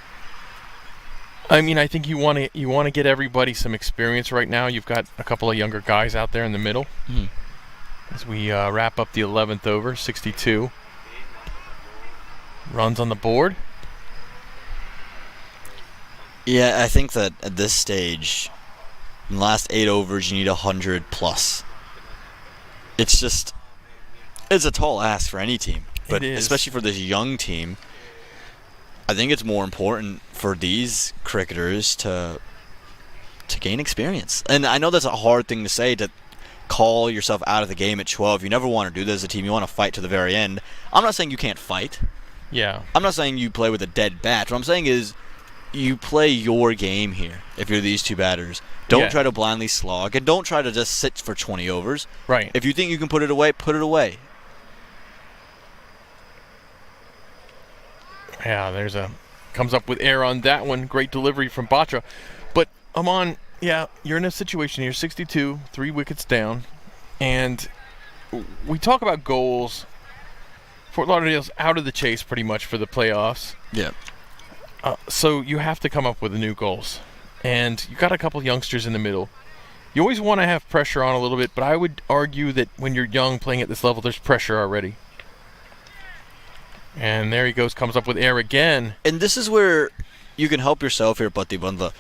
I mean, I think you want to get everybody some experience right now. You've got a couple of younger guys out there in the middle. As we wrap up the 11th over, 62 runs on the board. Yeah, I think that at this stage, in the last 8 overs, you need 100 plus. It's a tall ask for any team, but especially for this young team, I think it's more important for these cricketers to gain experience. And I know that's a hard thing to say, to call yourself out of the game at 12. You never want to do this as a team. You want to fight to the very end. I'm not saying you can't fight. Yeah. I'm not saying you play with a dead bat. What I'm saying is you play your game here if you're these two batters. Don't try to blindly slog, and don't try to just sit for 20 overs. Right. If you think you can put it away, put it away. Yeah, comes up with air on that one. Great delivery from Batra. But, Aman, you're in a situation here, 62, 3 wickets down, and we talk about goals. Fort Lauderdale's out of the chase pretty much for the playoffs. Yeah. So you have to come up with the new goals. And you got a couple youngsters in the middle. You always want to have pressure on a little bit, but I would argue that when you're young playing at this level, there's pressure already. And there he goes, comes up with air again. And this is where you can help yourself here, Patti Bandla.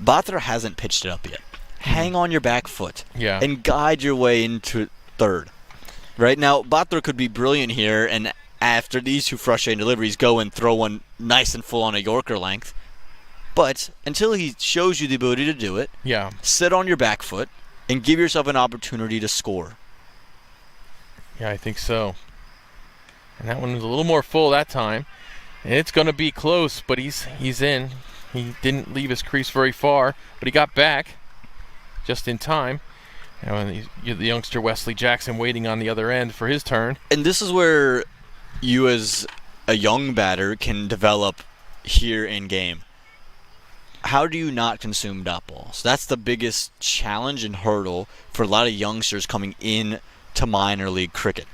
Batra hasn't pitched it up yet. Hang on your back foot. Yeah. And guide your way into third. Right now, Batra could be brilliant here, and after these two frustrating deliveries, go and throw one nice and full on a Yorker length. But until he shows you the ability to do it, sit on your back foot and give yourself an opportunity to score. Yeah, I think so. And that one was a little more full that time. And it's going to be close, but he's in. He didn't leave his crease very far, but he got back just in time. And the youngster Wesley Jackson waiting on the other end for his turn. And this is where you as a young batter can develop here in game. How do you not consume dot balls? That's the biggest challenge and hurdle for a lot of youngsters coming in to minor league cricket.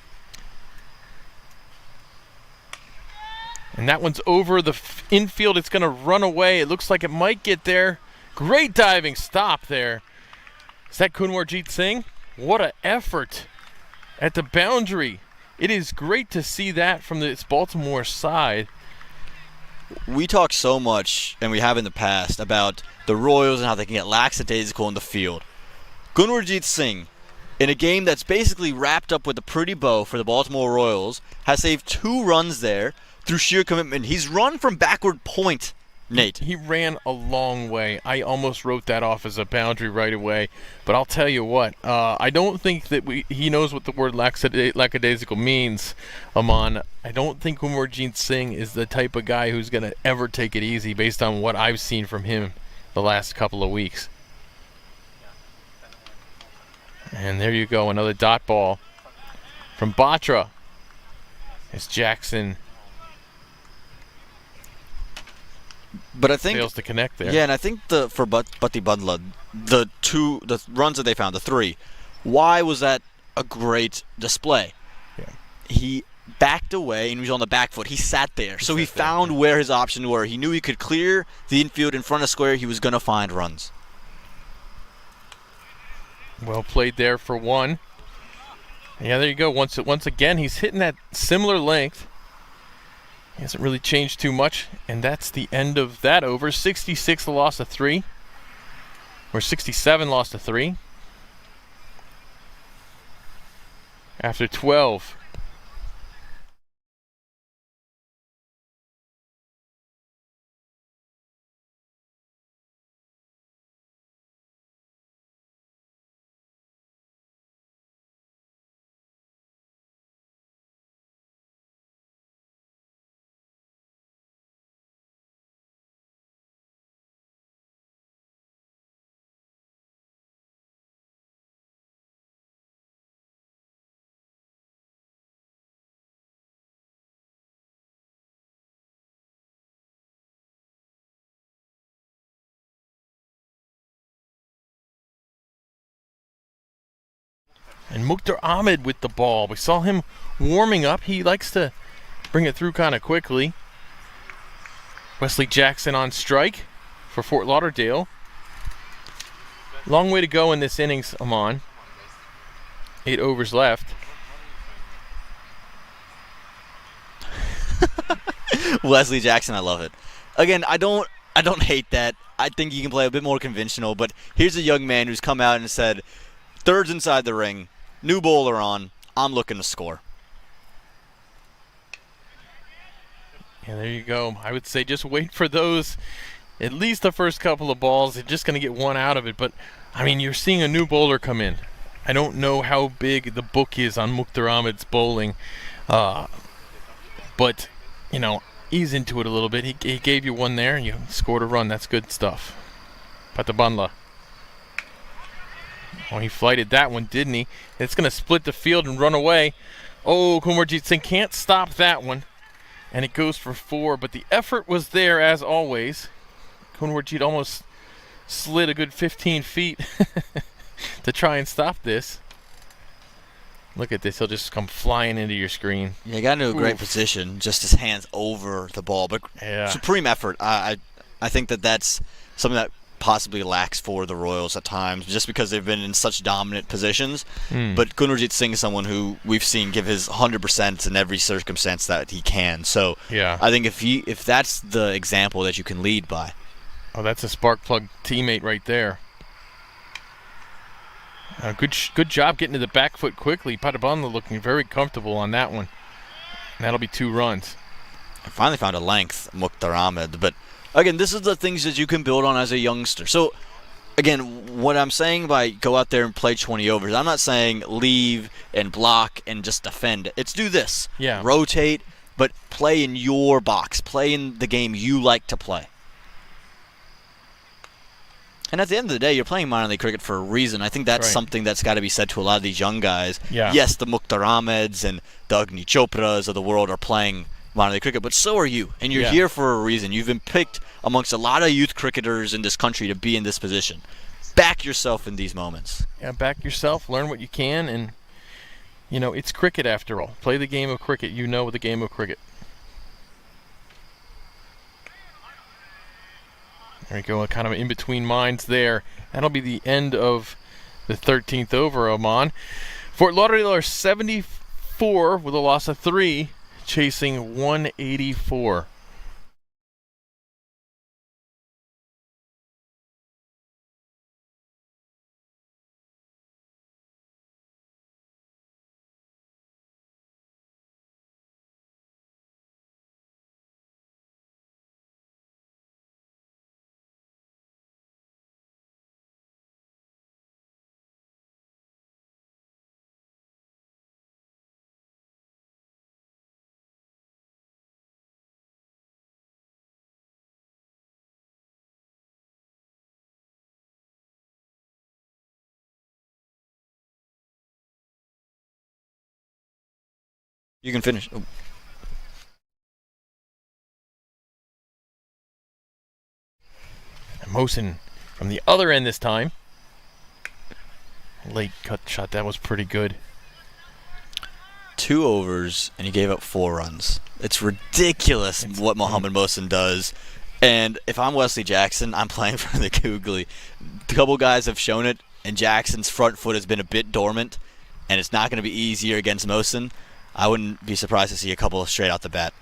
And that one's over the infield. It's going to run away. It looks like it might get there. Great diving stop there. Is that Kunwarjeet Singh? What an effort at the boundary. It is great to see that from this Baltimore side. We talk so much, and we have in the past, about the Royals and how they can get lackadaisical in the field. Kunwarjeet Singh, in a game that's basically wrapped up with a pretty bow for the Baltimore Royals, has saved 2 runs there through sheer commitment. He's run from backward point, Nate. He ran a long way. I almost wrote that off as a boundary right away. But I'll tell you what, I don't think that he knows what the word lackadaisical means, Aman. I don't think Kunwarjeet Singh is the type of guy who's going to ever take it easy based on what I've seen from him the last couple of weeks. And there you go, another dot ball from Batra. As Jackson But I think fails to connect there. Yeah, and I think for Patti Bandla, the runs that they found, the 3, why was that a great display? Yeah. He backed away and he was on the back foot. He sat there. So he found where his options were. He knew he could clear the infield in front of square. He was going to find runs. Well played there for 1. Yeah, there you go. Once again, he's hitting that similar length. He hasn't really changed too much, and that's the end of that over. 66 lost to 3, or 67 lost to 3. After 12. And Mukhtar Ahmed with the ball. We saw him warming up. He likes to bring it through kind of quickly. Wesley Jackson on strike for Fort Lauderdale. Long way to go in this innings, Aman. 8 overs left. Wesley Jackson, I love it. Again, I don't hate that. I think you can play a bit more conventional, but here's a young man who's come out and said, thirds inside the ring, new bowler on, I'm looking to score. Yeah, there you go. I would say just wait for those, at least the first couple of balls. They're just going to get one out of it. But, I mean, you're seeing a new bowler come in. I don't know how big the book is on Mukhtar Ahmed's bowling. But, you know, ease into it a little bit. He gave you one there, and you scored a run. That's good stuff. Patabanla. Oh, he flighted that one, didn't he? It's going to split the field and run away. Oh, Kunwarjit Singh can't stop that one. And it goes for 4, but the effort was there as always. Kunwarjit almost slid a good 15 feet to try and stop this. Look at this. He'll just come flying into your screen. Yeah, he got into a great position, just his hands over the ball. But yeah. Supreme effort. I think that's something that possibly lacks for the Royals at times, just because they've been in such dominant positions. But Kunwarjit Singh is someone who we've seen give his 100% in every circumstance that he can. So yeah. I think if that's the example that you can lead by. Oh, that's a spark plug teammate right there. Good job getting to the back foot quickly. Patabanla looking very comfortable on that one. And that'll be 2 runs. I finally found a length, Mukhtar Ahmed. But again, this is the things that you can build on as a youngster. So again, what I'm saying by go out there and play 20 overs, I'm not saying leave and block and just defend. It's do this. Yeah. Rotate, but play in your box. Play in the game you like to play. And at the end of the day, you're playing minor league cricket for a reason. I think that's something that's got to be said to a lot of these young guys. Yeah. Yes, the Mukhtar Ahmeds and the Agni Chopras of the world are playing minor league cricket, but so are you. And you're here for a reason. You've been picked amongst a lot of youth cricketers in this country to be in this position. Back yourself in these moments. Yeah, back yourself. Learn what you can. And, you know, it's cricket after all. Play the game of cricket. You know the game of cricket. There we go, kind of in between minds there. That'll be the end of the 13th over, Oman. Fort Lauderdale are 74 with a loss of 3, chasing 184. You can finish. Oh. Mosin from the other end this time. Late cut shot. That was pretty good. 2 overs, and he gave up 4 runs. It's ridiculous what Mohamed Mohsin does. And if I'm Wesley Jackson, I'm playing for the Googly. A couple guys have shown it, and Jackson's front foot has been a bit dormant, and it's not going to be easier against Mohsin. I wouldn't be surprised to see a couple straight out the bat.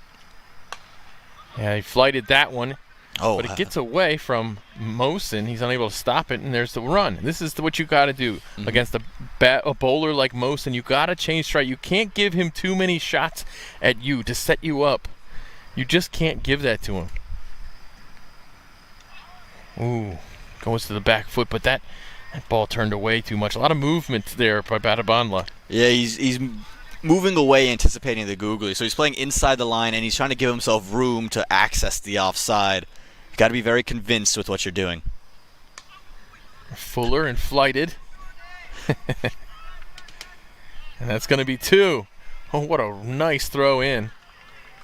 Yeah, he flighted that one. Oh, but it gets away from Mohsin. He's unable to stop it, and there's the run. This is what you got to do against a bowler like Mohsin. You got to change strike. You can't give him too many shots at you to set you up. You just can't give that to him. Ooh, goes to the back foot, but that ball turned away too much. A lot of movement there by Patabanla. Yeah, he's moving away, anticipating the googly. So he's playing inside the line, and he's trying to give himself room to access the offside. You got to be very convinced with what you're doing. Fuller and flighted. And that's going to be 2. Oh, what a nice throw in.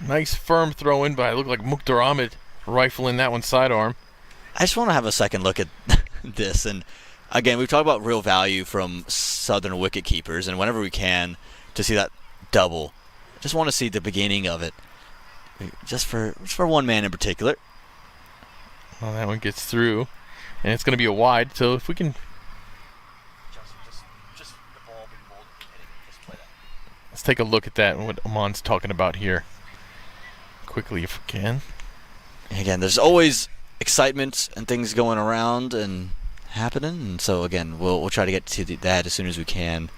Nice firm throw in by, it looked like Mukhtar Ahmed rifling that one sidearm. I just want to have a second look at this. And Again, we've talked about real value from Southern wicket keepers, and whenever we can, to see that double, just want to see the beginning of it, just for one man in particular. Well, that one gets through, and it's going to be a wide. So if we can, Just the ball being rolled and hitting, just play that. let's take a look at that and what Aman's talking about here. Quickly, if we can. Again, there's always excitement and things going around and happening, and so again, we'll try to get to that as soon as we can.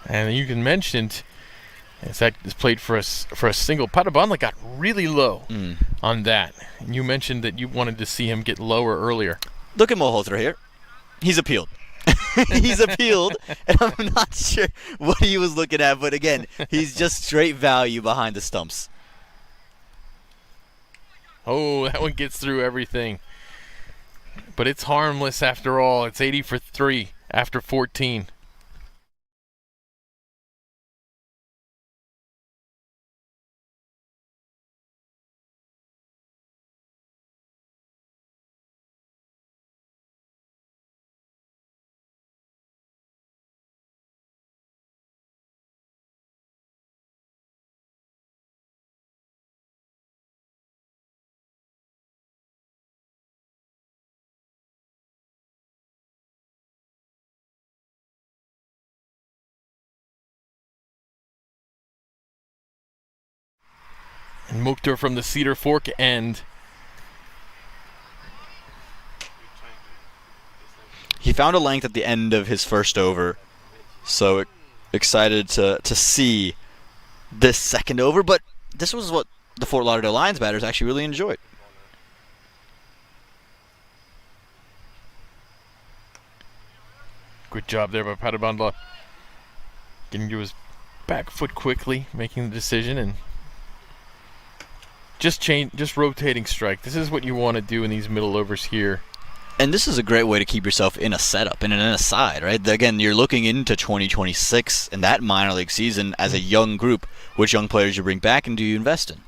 And you can mentioned, as that is played for a single. Padabandla got really low on that. And you mentioned that you wanted to see him get lower earlier. Look at Malhotra here. He's appealed. He's appealed, and I'm not sure what he was looking at, but again, he's just straight value behind the stumps. Oh, that one gets through everything. But it's harmless after all. It's 80 for 3 after 14. And Mukhtar from the Cedar Fork end. He found a length at the end of his first over, so excited to see this second over, but this was what the Fort Lauderdale Lions batters actually really enjoyed. Good job there by Padabandla. Getting to his back foot quickly, making the decision, and just rotating strike. This is what you want to do in these middle overs here. And this is a great way to keep yourself in a setup and in a side, right? Again, you're looking into 2026 and that minor league season as a young group. Which young players you bring back and do you invest in?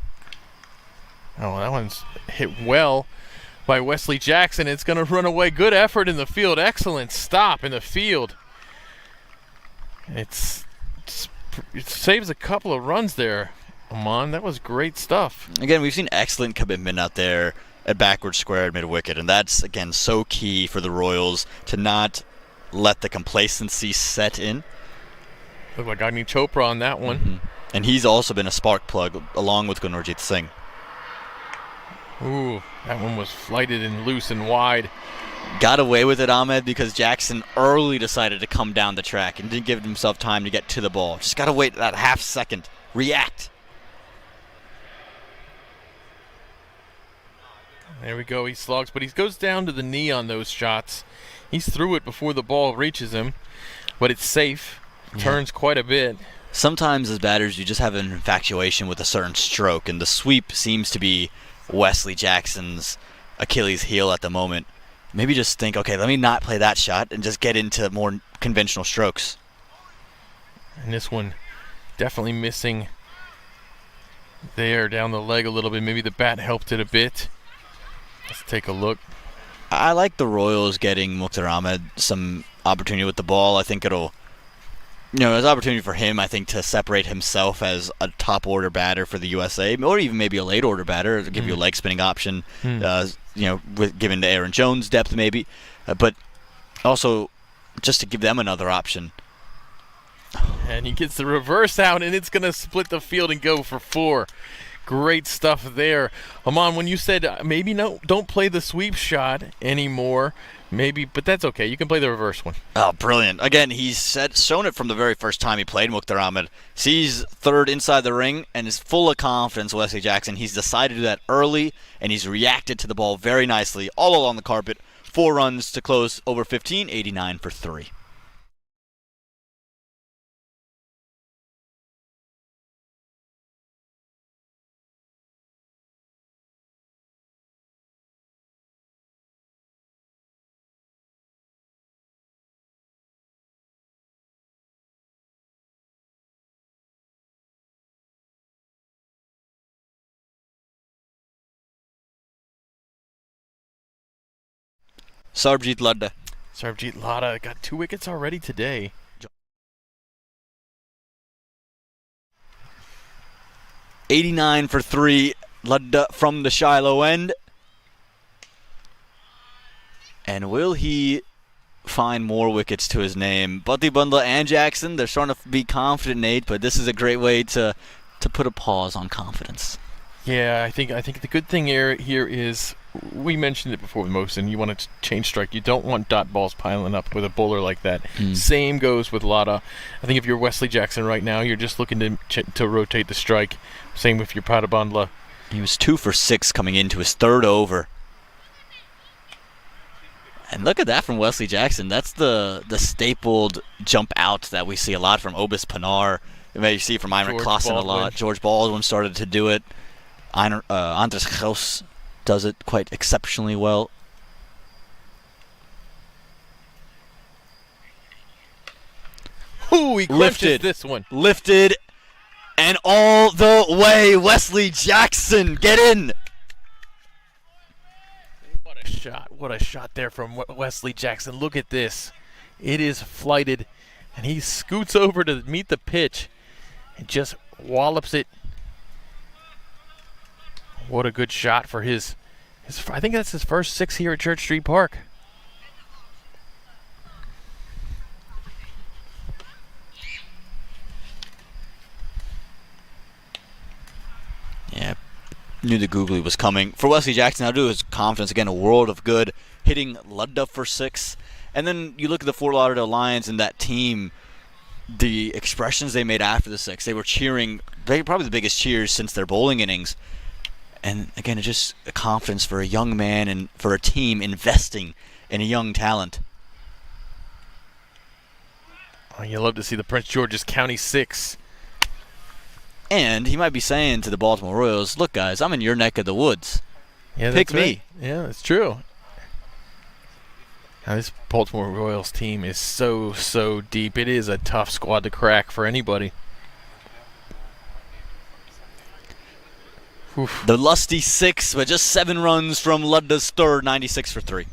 Oh, that one's hit well by Wesley Jackson. It's going to run away. Good effort in the field. Excellent stop in the field. It saves a couple of runs there, Aman. That was great stuff. Again, we've seen excellent commitment out there at backward square at mid-wicket, and that's, again, so key for the Royals to not let the complacency set in. Looked like I need Chopra on that one. Mm-hmm. And he's also been a spark plug along with Gurjit Singh. Ooh, that one was flighted and loose and wide. Got away with it, Ahmed, because Jackson early decided to come down the track and didn't give himself time to get to the ball. Just got to wait that half second. React. There we go. He slugs, but he goes down to the knee on those shots. He's through it before the ball reaches him, but it's safe. Turns quite a bit. Sometimes as batters, you just have an infatuation with a certain stroke, and the sweep seems to be Wesley Jackson's Achilles heel at the moment. Maybe just think, okay, let me not play that shot and just get into more conventional strokes. And this one definitely missing there down the leg a little bit. Maybe the bat helped it a bit. Let's take a look. I like the Royals getting Mukhtar Ahmed some opportunity with the ball. I think it'll, there's opportunity for him, I think, to separate himself as a top-order batter for the USA, or even maybe a late-order batter, to give you a leg-spinning option, given to Aaron Jones depth maybe, but also just to give them another option. And he gets the reverse out, and it's going to split the field and go for 4. Great stuff there. Aman, when you said maybe don't play the sweep shot anymore, maybe, but that's okay. You can play the reverse one. Oh, brilliant. Again, he's shown it from the very first time he played Mukhtar Ahmed. Sees third inside the ring and is full of confidence, Wesley Jackson. He's decided to do that early, and he's reacted to the ball very nicely all along the carpet. 4 runs to close over 15, 89 for 3. Sarbjeet Ladda. Sarbjeet Ladda got 2 wickets already today. '89 for 3. Ladda from the Shiloh end. And will he find more wickets to his name? Butty Bundla and Jackson, they're starting to be confident, Nate, but this is a great way to put a pause on confidence. Yeah, I think the good thing here is, we mentioned it before with Mohsen, you want to change strike. You don't want dot balls piling up with a bowler like that. Same goes with Ladda. I think if you're Wesley Jackson right now, you're just looking to rotate the strike. Same with your Padabandla. He was 2 for 6 coming into his 3rd over. And look at that from Wesley Jackson. That's the stapled jump out that we see a lot from Obis Pinar. You may see from Einar Klassen a lot. George Baldwin started to do it. Andres Gauss does it quite exceptionally well. Ooh, he lifted this one. Lifted, and all the way, Wesley Jackson, get in! What a shot there from Wesley Jackson. Look at this. It is flighted, and he scoots over to meet the pitch and just wallops it. What a good shot for his I think that's his first 6 here at Church Street Park. Yeah, knew the googly was coming. For Wesley Jackson, I'll do his confidence again, a world of good, hitting Ludda for 6. And then you look at the Fort Lauderdale Lions and that team, the expressions they made after the 6. They were cheering, probably the biggest cheers since their bowling innings. And again, it's just a confidence for a young man and for a team investing in a young talent. Oh, you love to see the Prince George's County 6. And he might be saying to the Baltimore Royals, look guys, I'm in your neck of the woods. Yeah, Pick me. Right. Yeah, that's true. Now, this Baltimore Royals team is so deep. It is a tough squad to crack for anybody. Oof. The lusty 6, but just 7 runs from Ludda's 3rd, 96 for 3.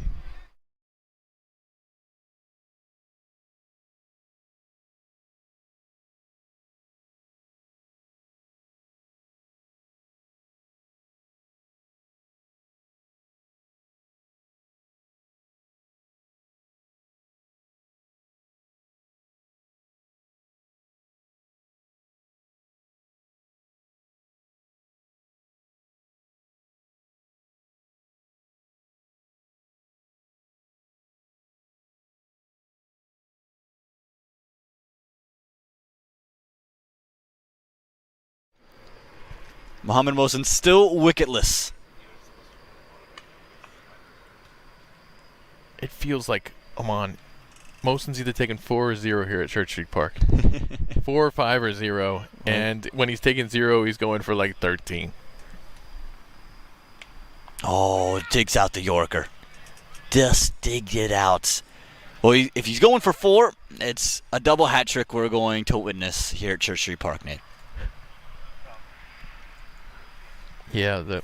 Mohamed Mohsen still wicketless. It feels like, Mohsen's either taking 4 or 0 here at Church Street Park. 4 or 5 or 0. And when he's taking 0, he's going for like 13. Oh, digs out the Yorker. Just digged it out. Well, if he's going for 4, it's a double hat trick we're going to witness here at Church Street Park, Nate. Yeah, the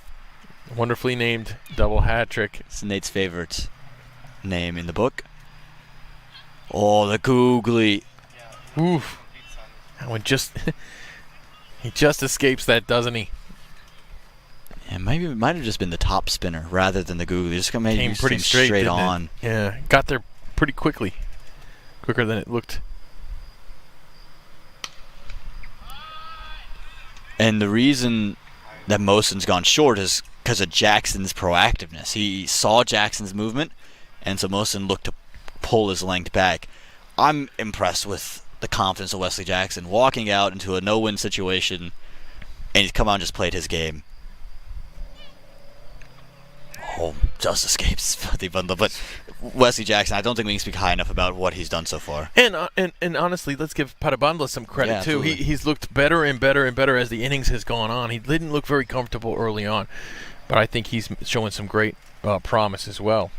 wonderfully named double hat trick. It's Nate's favorite name in the book. Oh, the googly. Oof. That one he just escapes that, doesn't he? Yeah, maybe it might have just been the top spinner rather than the googly. Just came pretty straight on. Yeah, got there pretty quickly. Quicker than it looked. And the reason that Mohsen's gone short is because of Jackson's proactiveness. He saw Jackson's movement, and so Mohsen looked to pull his length back. I'm impressed with the confidence of Wesley Jackson, walking out into a no-win situation, and he's come out and just played his game. Oh, just escapes the bundle. But Wesley Jackson, I don't think we can speak high enough about what he's done so far. And honestly, let's give Padabandla some credit too. He's looked better and better and better as the innings has gone on. He didn't look very comfortable early on, but I think he's showing some great promise as well.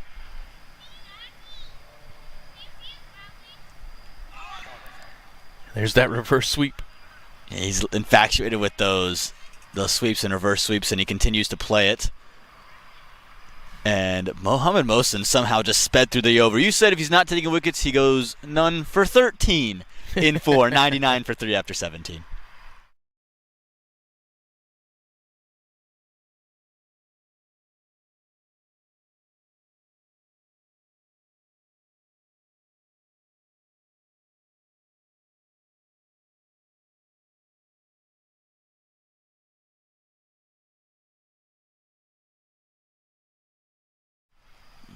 There's that reverse sweep. Yeah, he's infatuated with those sweeps and reverse sweeps, and he continues to play it. And Mohamed Mohsen somehow just sped through the over. You said if he's not taking wickets, he goes none for 13 in 4, 99 for 3 after 17.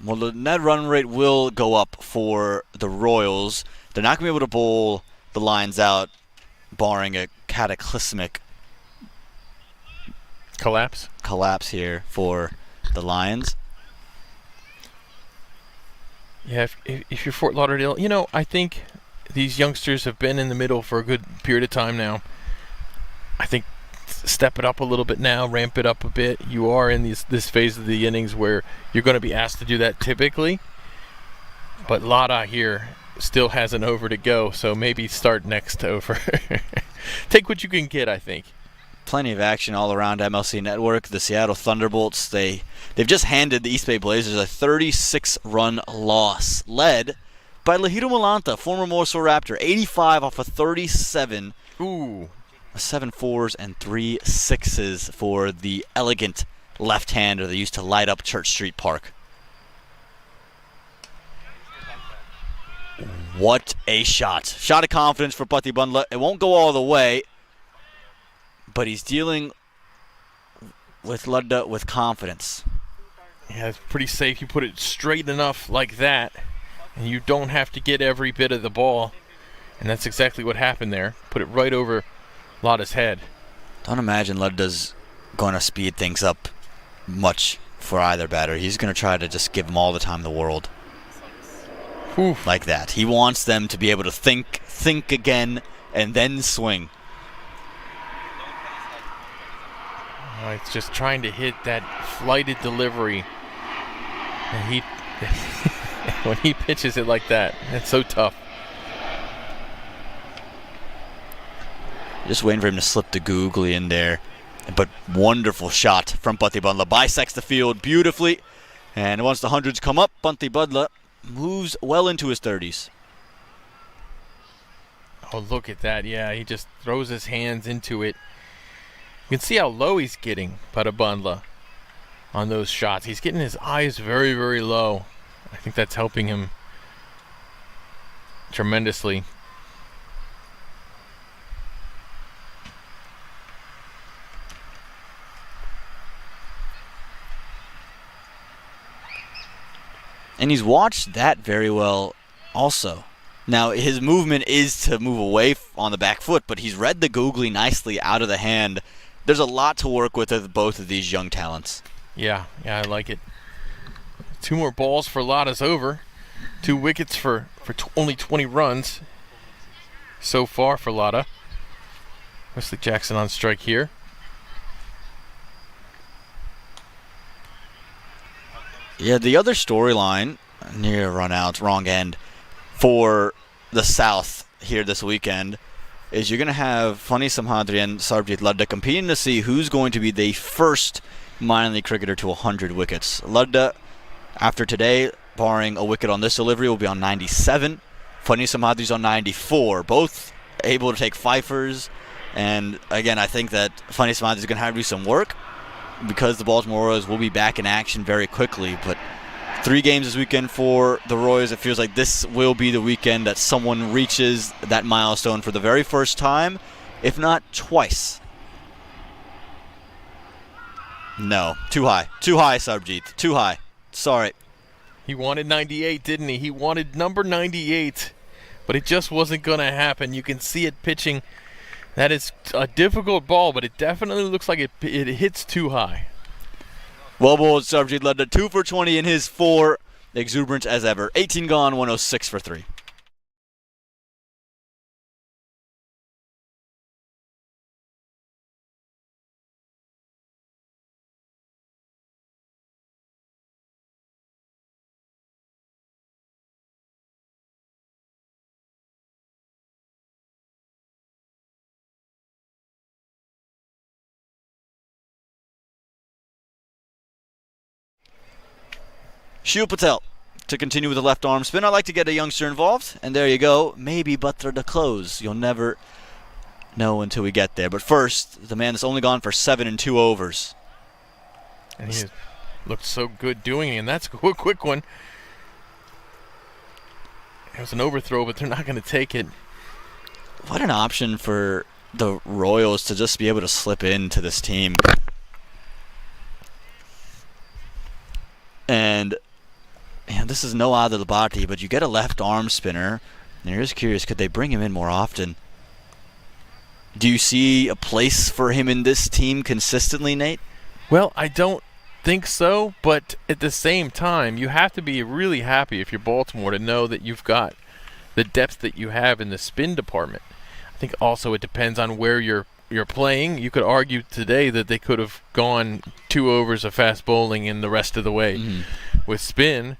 Well, the net run rate will go up for the Royals. They're not going to be able to bowl the lines out, barring a cataclysmic collapse here for the Lions. Yeah, if you're Fort Lauderdale, I think these youngsters have been in the middle for a good period of time now. I think step it up a little bit now, ramp it up a bit. You are in this phase of the innings where you're going to be asked to do that typically. But Lada here still has an over to go, so maybe start next over. Take what you can get, I think. Plenty of action all around MLC Network. The Seattle Thunderbolts, they've just handed the East Bay Blazers a 36-run loss, led by Lahiro Malanta, former Morsel Raptor, 85 off of 37. Ooh. 7 4s and 3 6s for the elegant left-hander that used to light up Church Street Park. What a shot. Shot of confidence for Patti Bundla. It won't go all the way, but he's dealing with Ludda with confidence. Yeah, it's pretty safe. You put it straight enough like that, and you don't have to get every bit of the ball. And that's exactly what happened there. Put it right over Lada's head. Don't imagine Ludda's going to speed things up much for either batter. He's going to try to just give them all the time in the world. Oof. Like that. He wants them to be able to think again, and then swing. It's just trying to hit that flighted delivery. And when he pitches it like that, it's so tough. Just waiting for him to slip the googly in there. But wonderful shot from Patti Bundla. Bisects the field beautifully. And once the hundreds come up, Patti Bundla moves well into his 30s. Oh, look at that. Yeah, he just throws his hands into it. You can see how low he's getting, Patti Bundla, on those shots. He's getting his eyes very, very low. I think that's helping him tremendously. And he's watched that very well also. Now, his movement is to move away on the back foot, but he's read the googly nicely out of the hand. There's a lot to work with both of these young talents. Yeah, I like it. 2 more balls for Lada's over. 2 wickets for only 20 runs so far for Lada. Wesley Jackson on strike here. Yeah, the other storyline, near run out, wrong end, for the South here this weekend is you're going to have Fani Samhadri and Sarbjit Ludda competing to see who's going to be the first minor league cricketer to 100 wickets. Ludda, after today, barring a wicket on this delivery, will be on 97. Fani Samhadri's on 94. Both able to take fifers. And again, I think that Fani Samhadri's going to have to do some work because the Baltimore Royals will be back in action very quickly. But 3 games this weekend for the Royals. It feels like this will be the weekend that someone reaches that milestone for the very first time, if not twice. No, too high. Too high, Sarbjit. Too high. Sorry. He wanted 98, didn't he? He wanted number 98, but it just wasn't going to happen. You can see it pitching. That is a difficult ball, but it definitely looks like it hits too high. Well bowled, Sarbjit Ludda, 2 for 20 in his 4. Exuberant as ever. 18 gone, 106 for 3. Shiv Patel to continue with the left arm spin. I like to get a youngster involved, and there you go. Maybe Butler to close. You'll never know until we get there. But first, the man that's only gone for 7 and 2 overs. And he looked so good doing it, and that's a quick one. It was an overthrow, but they're not going to take it. What an option for the Royals to just be able to slip into this team. And this is no Adil Labati, but you get a left arm spinner. And you're just curious, could they bring him in more often? Do you see a place for him in this team consistently, Nate? Well, I don't think so, but at the same time, you have to be really happy if you're Baltimore to know that you've got the depth that you have in the spin department. I think also it depends on where you're playing. You could argue today that they could have gone 2 overs of fast bowling in the rest of the way with spin.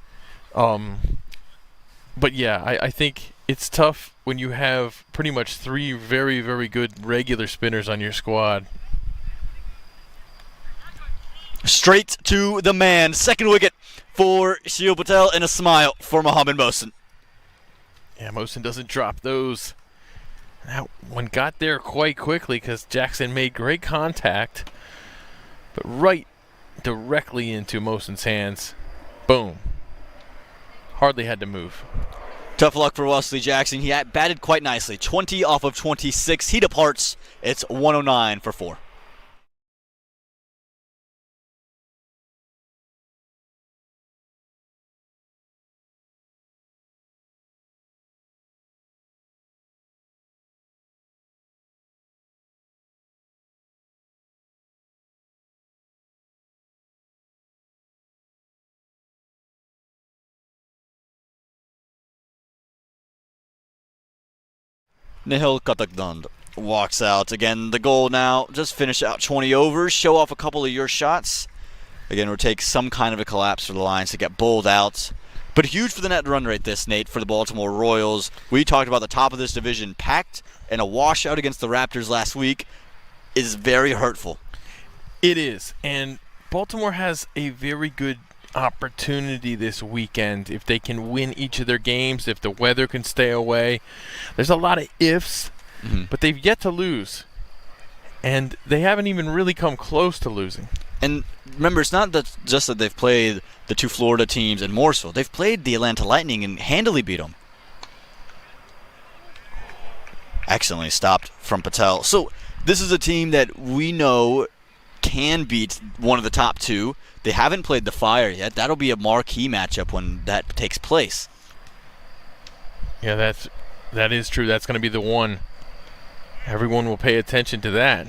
But yeah, I think it's tough when you have pretty much 3 very, very good regular spinners on your squad. Straight to the man. Second wicket for Shiv Patel and a smile for Mohammad Mohsin. Yeah, Mohsin doesn't drop those. That one got there quite quickly because Jackson made great contact, but right directly into Mohsin's hands. Boom. Hardly had to move. Tough luck for Wesley Jackson. He batted quite nicely. 20 off of 26. He departs. It's 109 for 4. Nihil Katakdand walks out. Again, the goal now, just finish out 20 overs, show off a couple of your shots. Again, it would take some kind of a collapse for the Lions to get bowled out. But huge for the net run rate this, Nate, for the Baltimore Royals. We talked about the top of this division packed, and a washout against the Raptors last week is very hurtful. It is, and Baltimore has a very good opportunity this weekend if they can win each of their games, if the weather can stay away. There's a lot of ifs, but they've yet to lose, and they haven't even really come close to losing. And remember, it's not just that they've played the 2 Florida teams in Morrisville. They've played the Atlanta Lightning and handily beat them. Excellently stopped from Patel. So this is a team that we know can beat one of the top 2. They haven't played the Fire yet. That'll be a marquee matchup when that takes place. Yeah, that is true. That's going to be the one. Everyone will pay attention to that.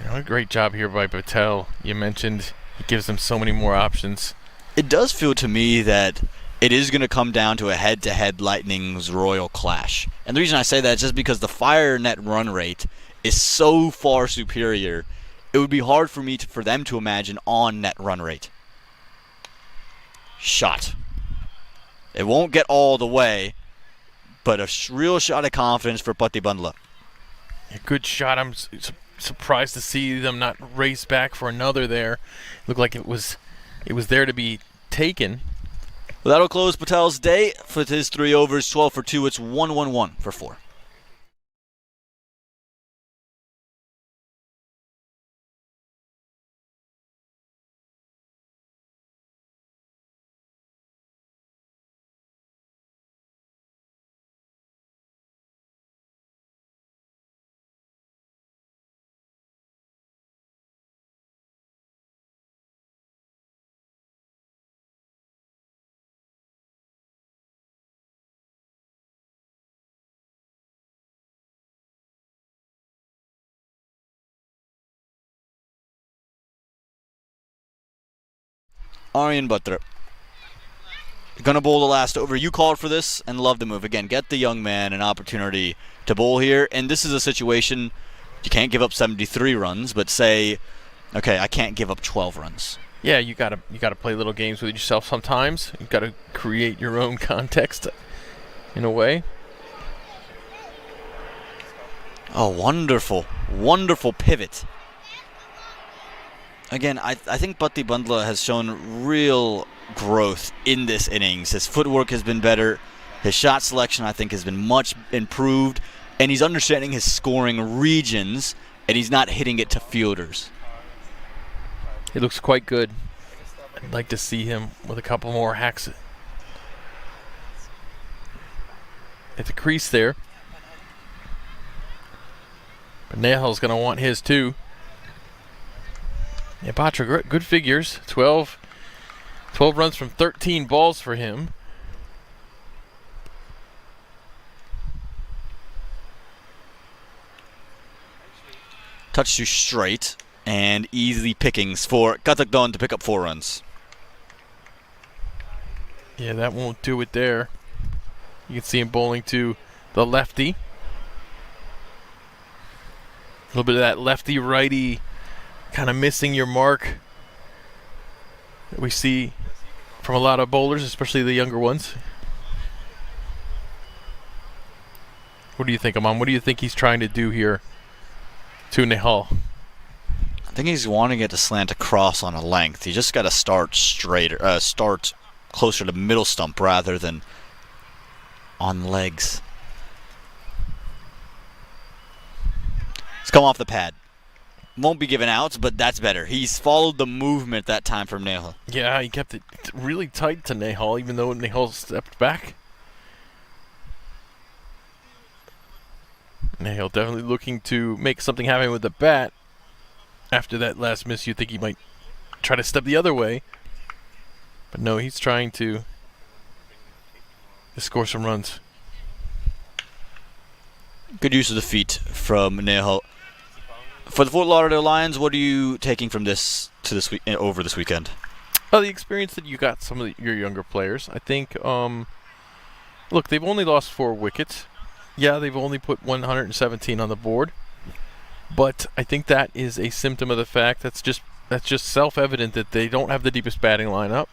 A great job here by Patel. You mentioned he gives them so many more options. It does feel to me that it is going to come down to a head-to-head Lightning's Royal clash. And the reason I say that is just because the Fire net run rate is so far superior. It would be hard for me for them to imagine on net run rate. Shot. It won't get all the way, but a real shot of confidence for Patti Bandla. A good shot. I'm surprised to see them not race back for another there. Looked like it was there to be taken. Well, that'll close Patel's day with his 3 overs, 12 for 2. It's 1-1-1 for 4. Aryan Butler gonna bowl the last over. You called for this and love the move. Again, get the young man an opportunity to bowl here. And this is a situation you can't give up 73 runs, but say, okay, I can't give up 12 runs. Yeah, you gotta play little games with yourself sometimes. You gotta create your own context in a way. Oh, wonderful, wonderful pivot. Again, I think Patti Bandla has shown real growth in this innings. His footwork has been better. His shot selection, I think, has been much improved. And he's understanding his scoring regions, and he's not hitting it to fielders. He looks quite good. I'd like to see him with a couple more hacks at the crease there. But Nahal's going to want his too. Yeah, Batra, good figures. 12 runs from 13 balls for him. Touch to straight, and easy pickings for Katakdon to pick up 4 runs. Yeah, that won't do it there. You can see him bowling to the lefty. A little bit of that lefty-righty kind of missing your mark that we see from a lot of bowlers, especially the younger ones. What do you think, Aman? What do you think he's trying to do here to Nehal? I think he's wanting it to slant across on a length. He just got to start straighter, start closer to middle stump rather than on legs. It's come off the pad. Won't be given outs, but that's better. He's followed the movement that time from Nehal. Yeah, he kept it really tight to Nehal, even though Nehal stepped back. Nehal definitely looking to make something happen with the bat. After that last miss, you think he might try to step the other way. But no, he's trying to score some runs. Good use of the feet from Nehal. For the Fort Lauderdale Lions, what are you taking from this to this week over this weekend? Well, the experience that you got some of your younger players. I think, look, they've only lost 4 wickets. Yeah, they've only put 117 on the board. But I think that is a symptom of the fact that's just self-evident that they don't have the deepest batting lineup.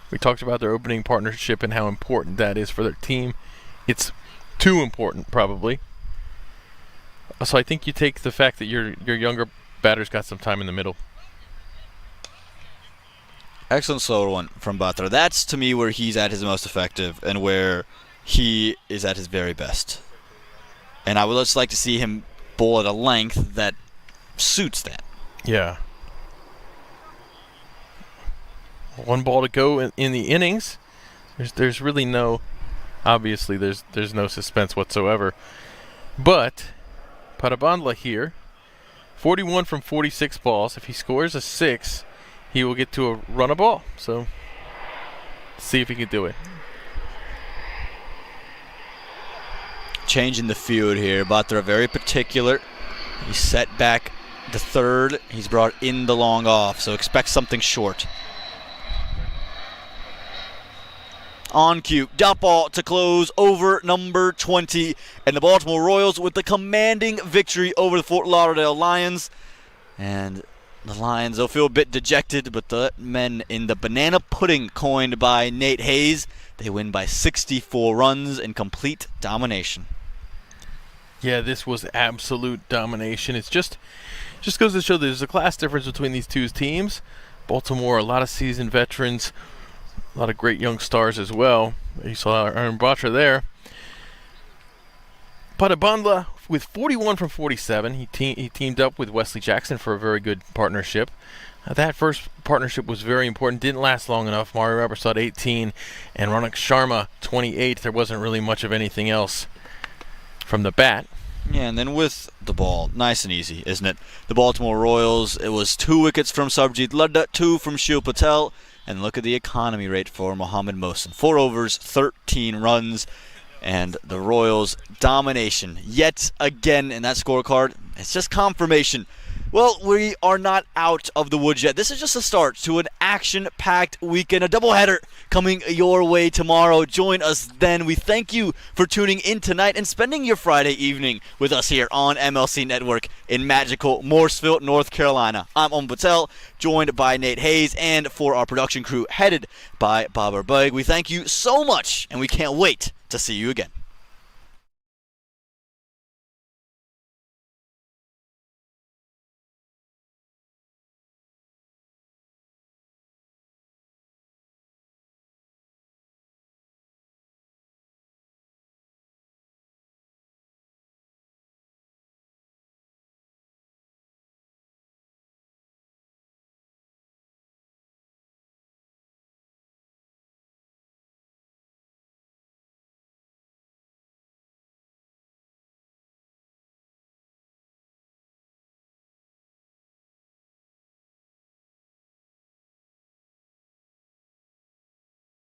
We talked about their opening partnership and how important that is for their team. It's too important, probably. So I think you take the fact that your younger batters got some time in the middle. Excellent slower one from Batra. That's, to me, where he's at his most effective and where he is at his very best. And I would just like to see him bowl at a length that suits that. Yeah. 1 ball to go in the innings. There's really no, obviously there's no suspense whatsoever. But Parabandla here, 41 from 46 balls. If he scores a 6, he will get to a run a ball. So see if he can do it. Change in the field here. Batra very particular. He's set back the third. He's brought in the long off, so expect something short. On cue, dot ball to close over number 20, and the Baltimore Royals with the commanding victory over the Fort Lauderdale Lions. And the Lions, they'll feel a bit dejected, but the men in the banana pudding coined by Nate Hayes, they win by 64 runs in complete domination. Yeah, this was absolute domination. It's just goes to show there's a class difference between these two teams. Baltimore, a lot of seasoned veterans, a lot of great young stars as well. You saw Aaron Batra there. Parabandla with 41 from 47. He teamed up with Wesley Jackson for a very good partnership. That first partnership was very important. Didn't last long enough. Mario Abersad 18 and Ronak Sharma 28. There wasn't really much of anything else from the bat. Yeah, and then with the ball, nice and easy, isn't it? The Baltimore Royals, it was 2 wickets from Sarvjit Ladda, 2 from Shil Patel, and look at the economy rate for Mohammad Mohsin. 4 overs, 13 runs, and the Royals' domination yet again in that scorecard. It's just confirmation. Well, we are not out of the woods yet. This is just a start to an action-packed weekend, a doubleheader coming your way tomorrow. Join us then. We thank you for tuning in tonight and spending your Friday evening with us here on MLC Network in magical Morrisville, North Carolina. I'm Om Patel, joined by Nate Hayes, and for our production crew headed by Babar Beg. We thank you so much, and we can't wait to see you again.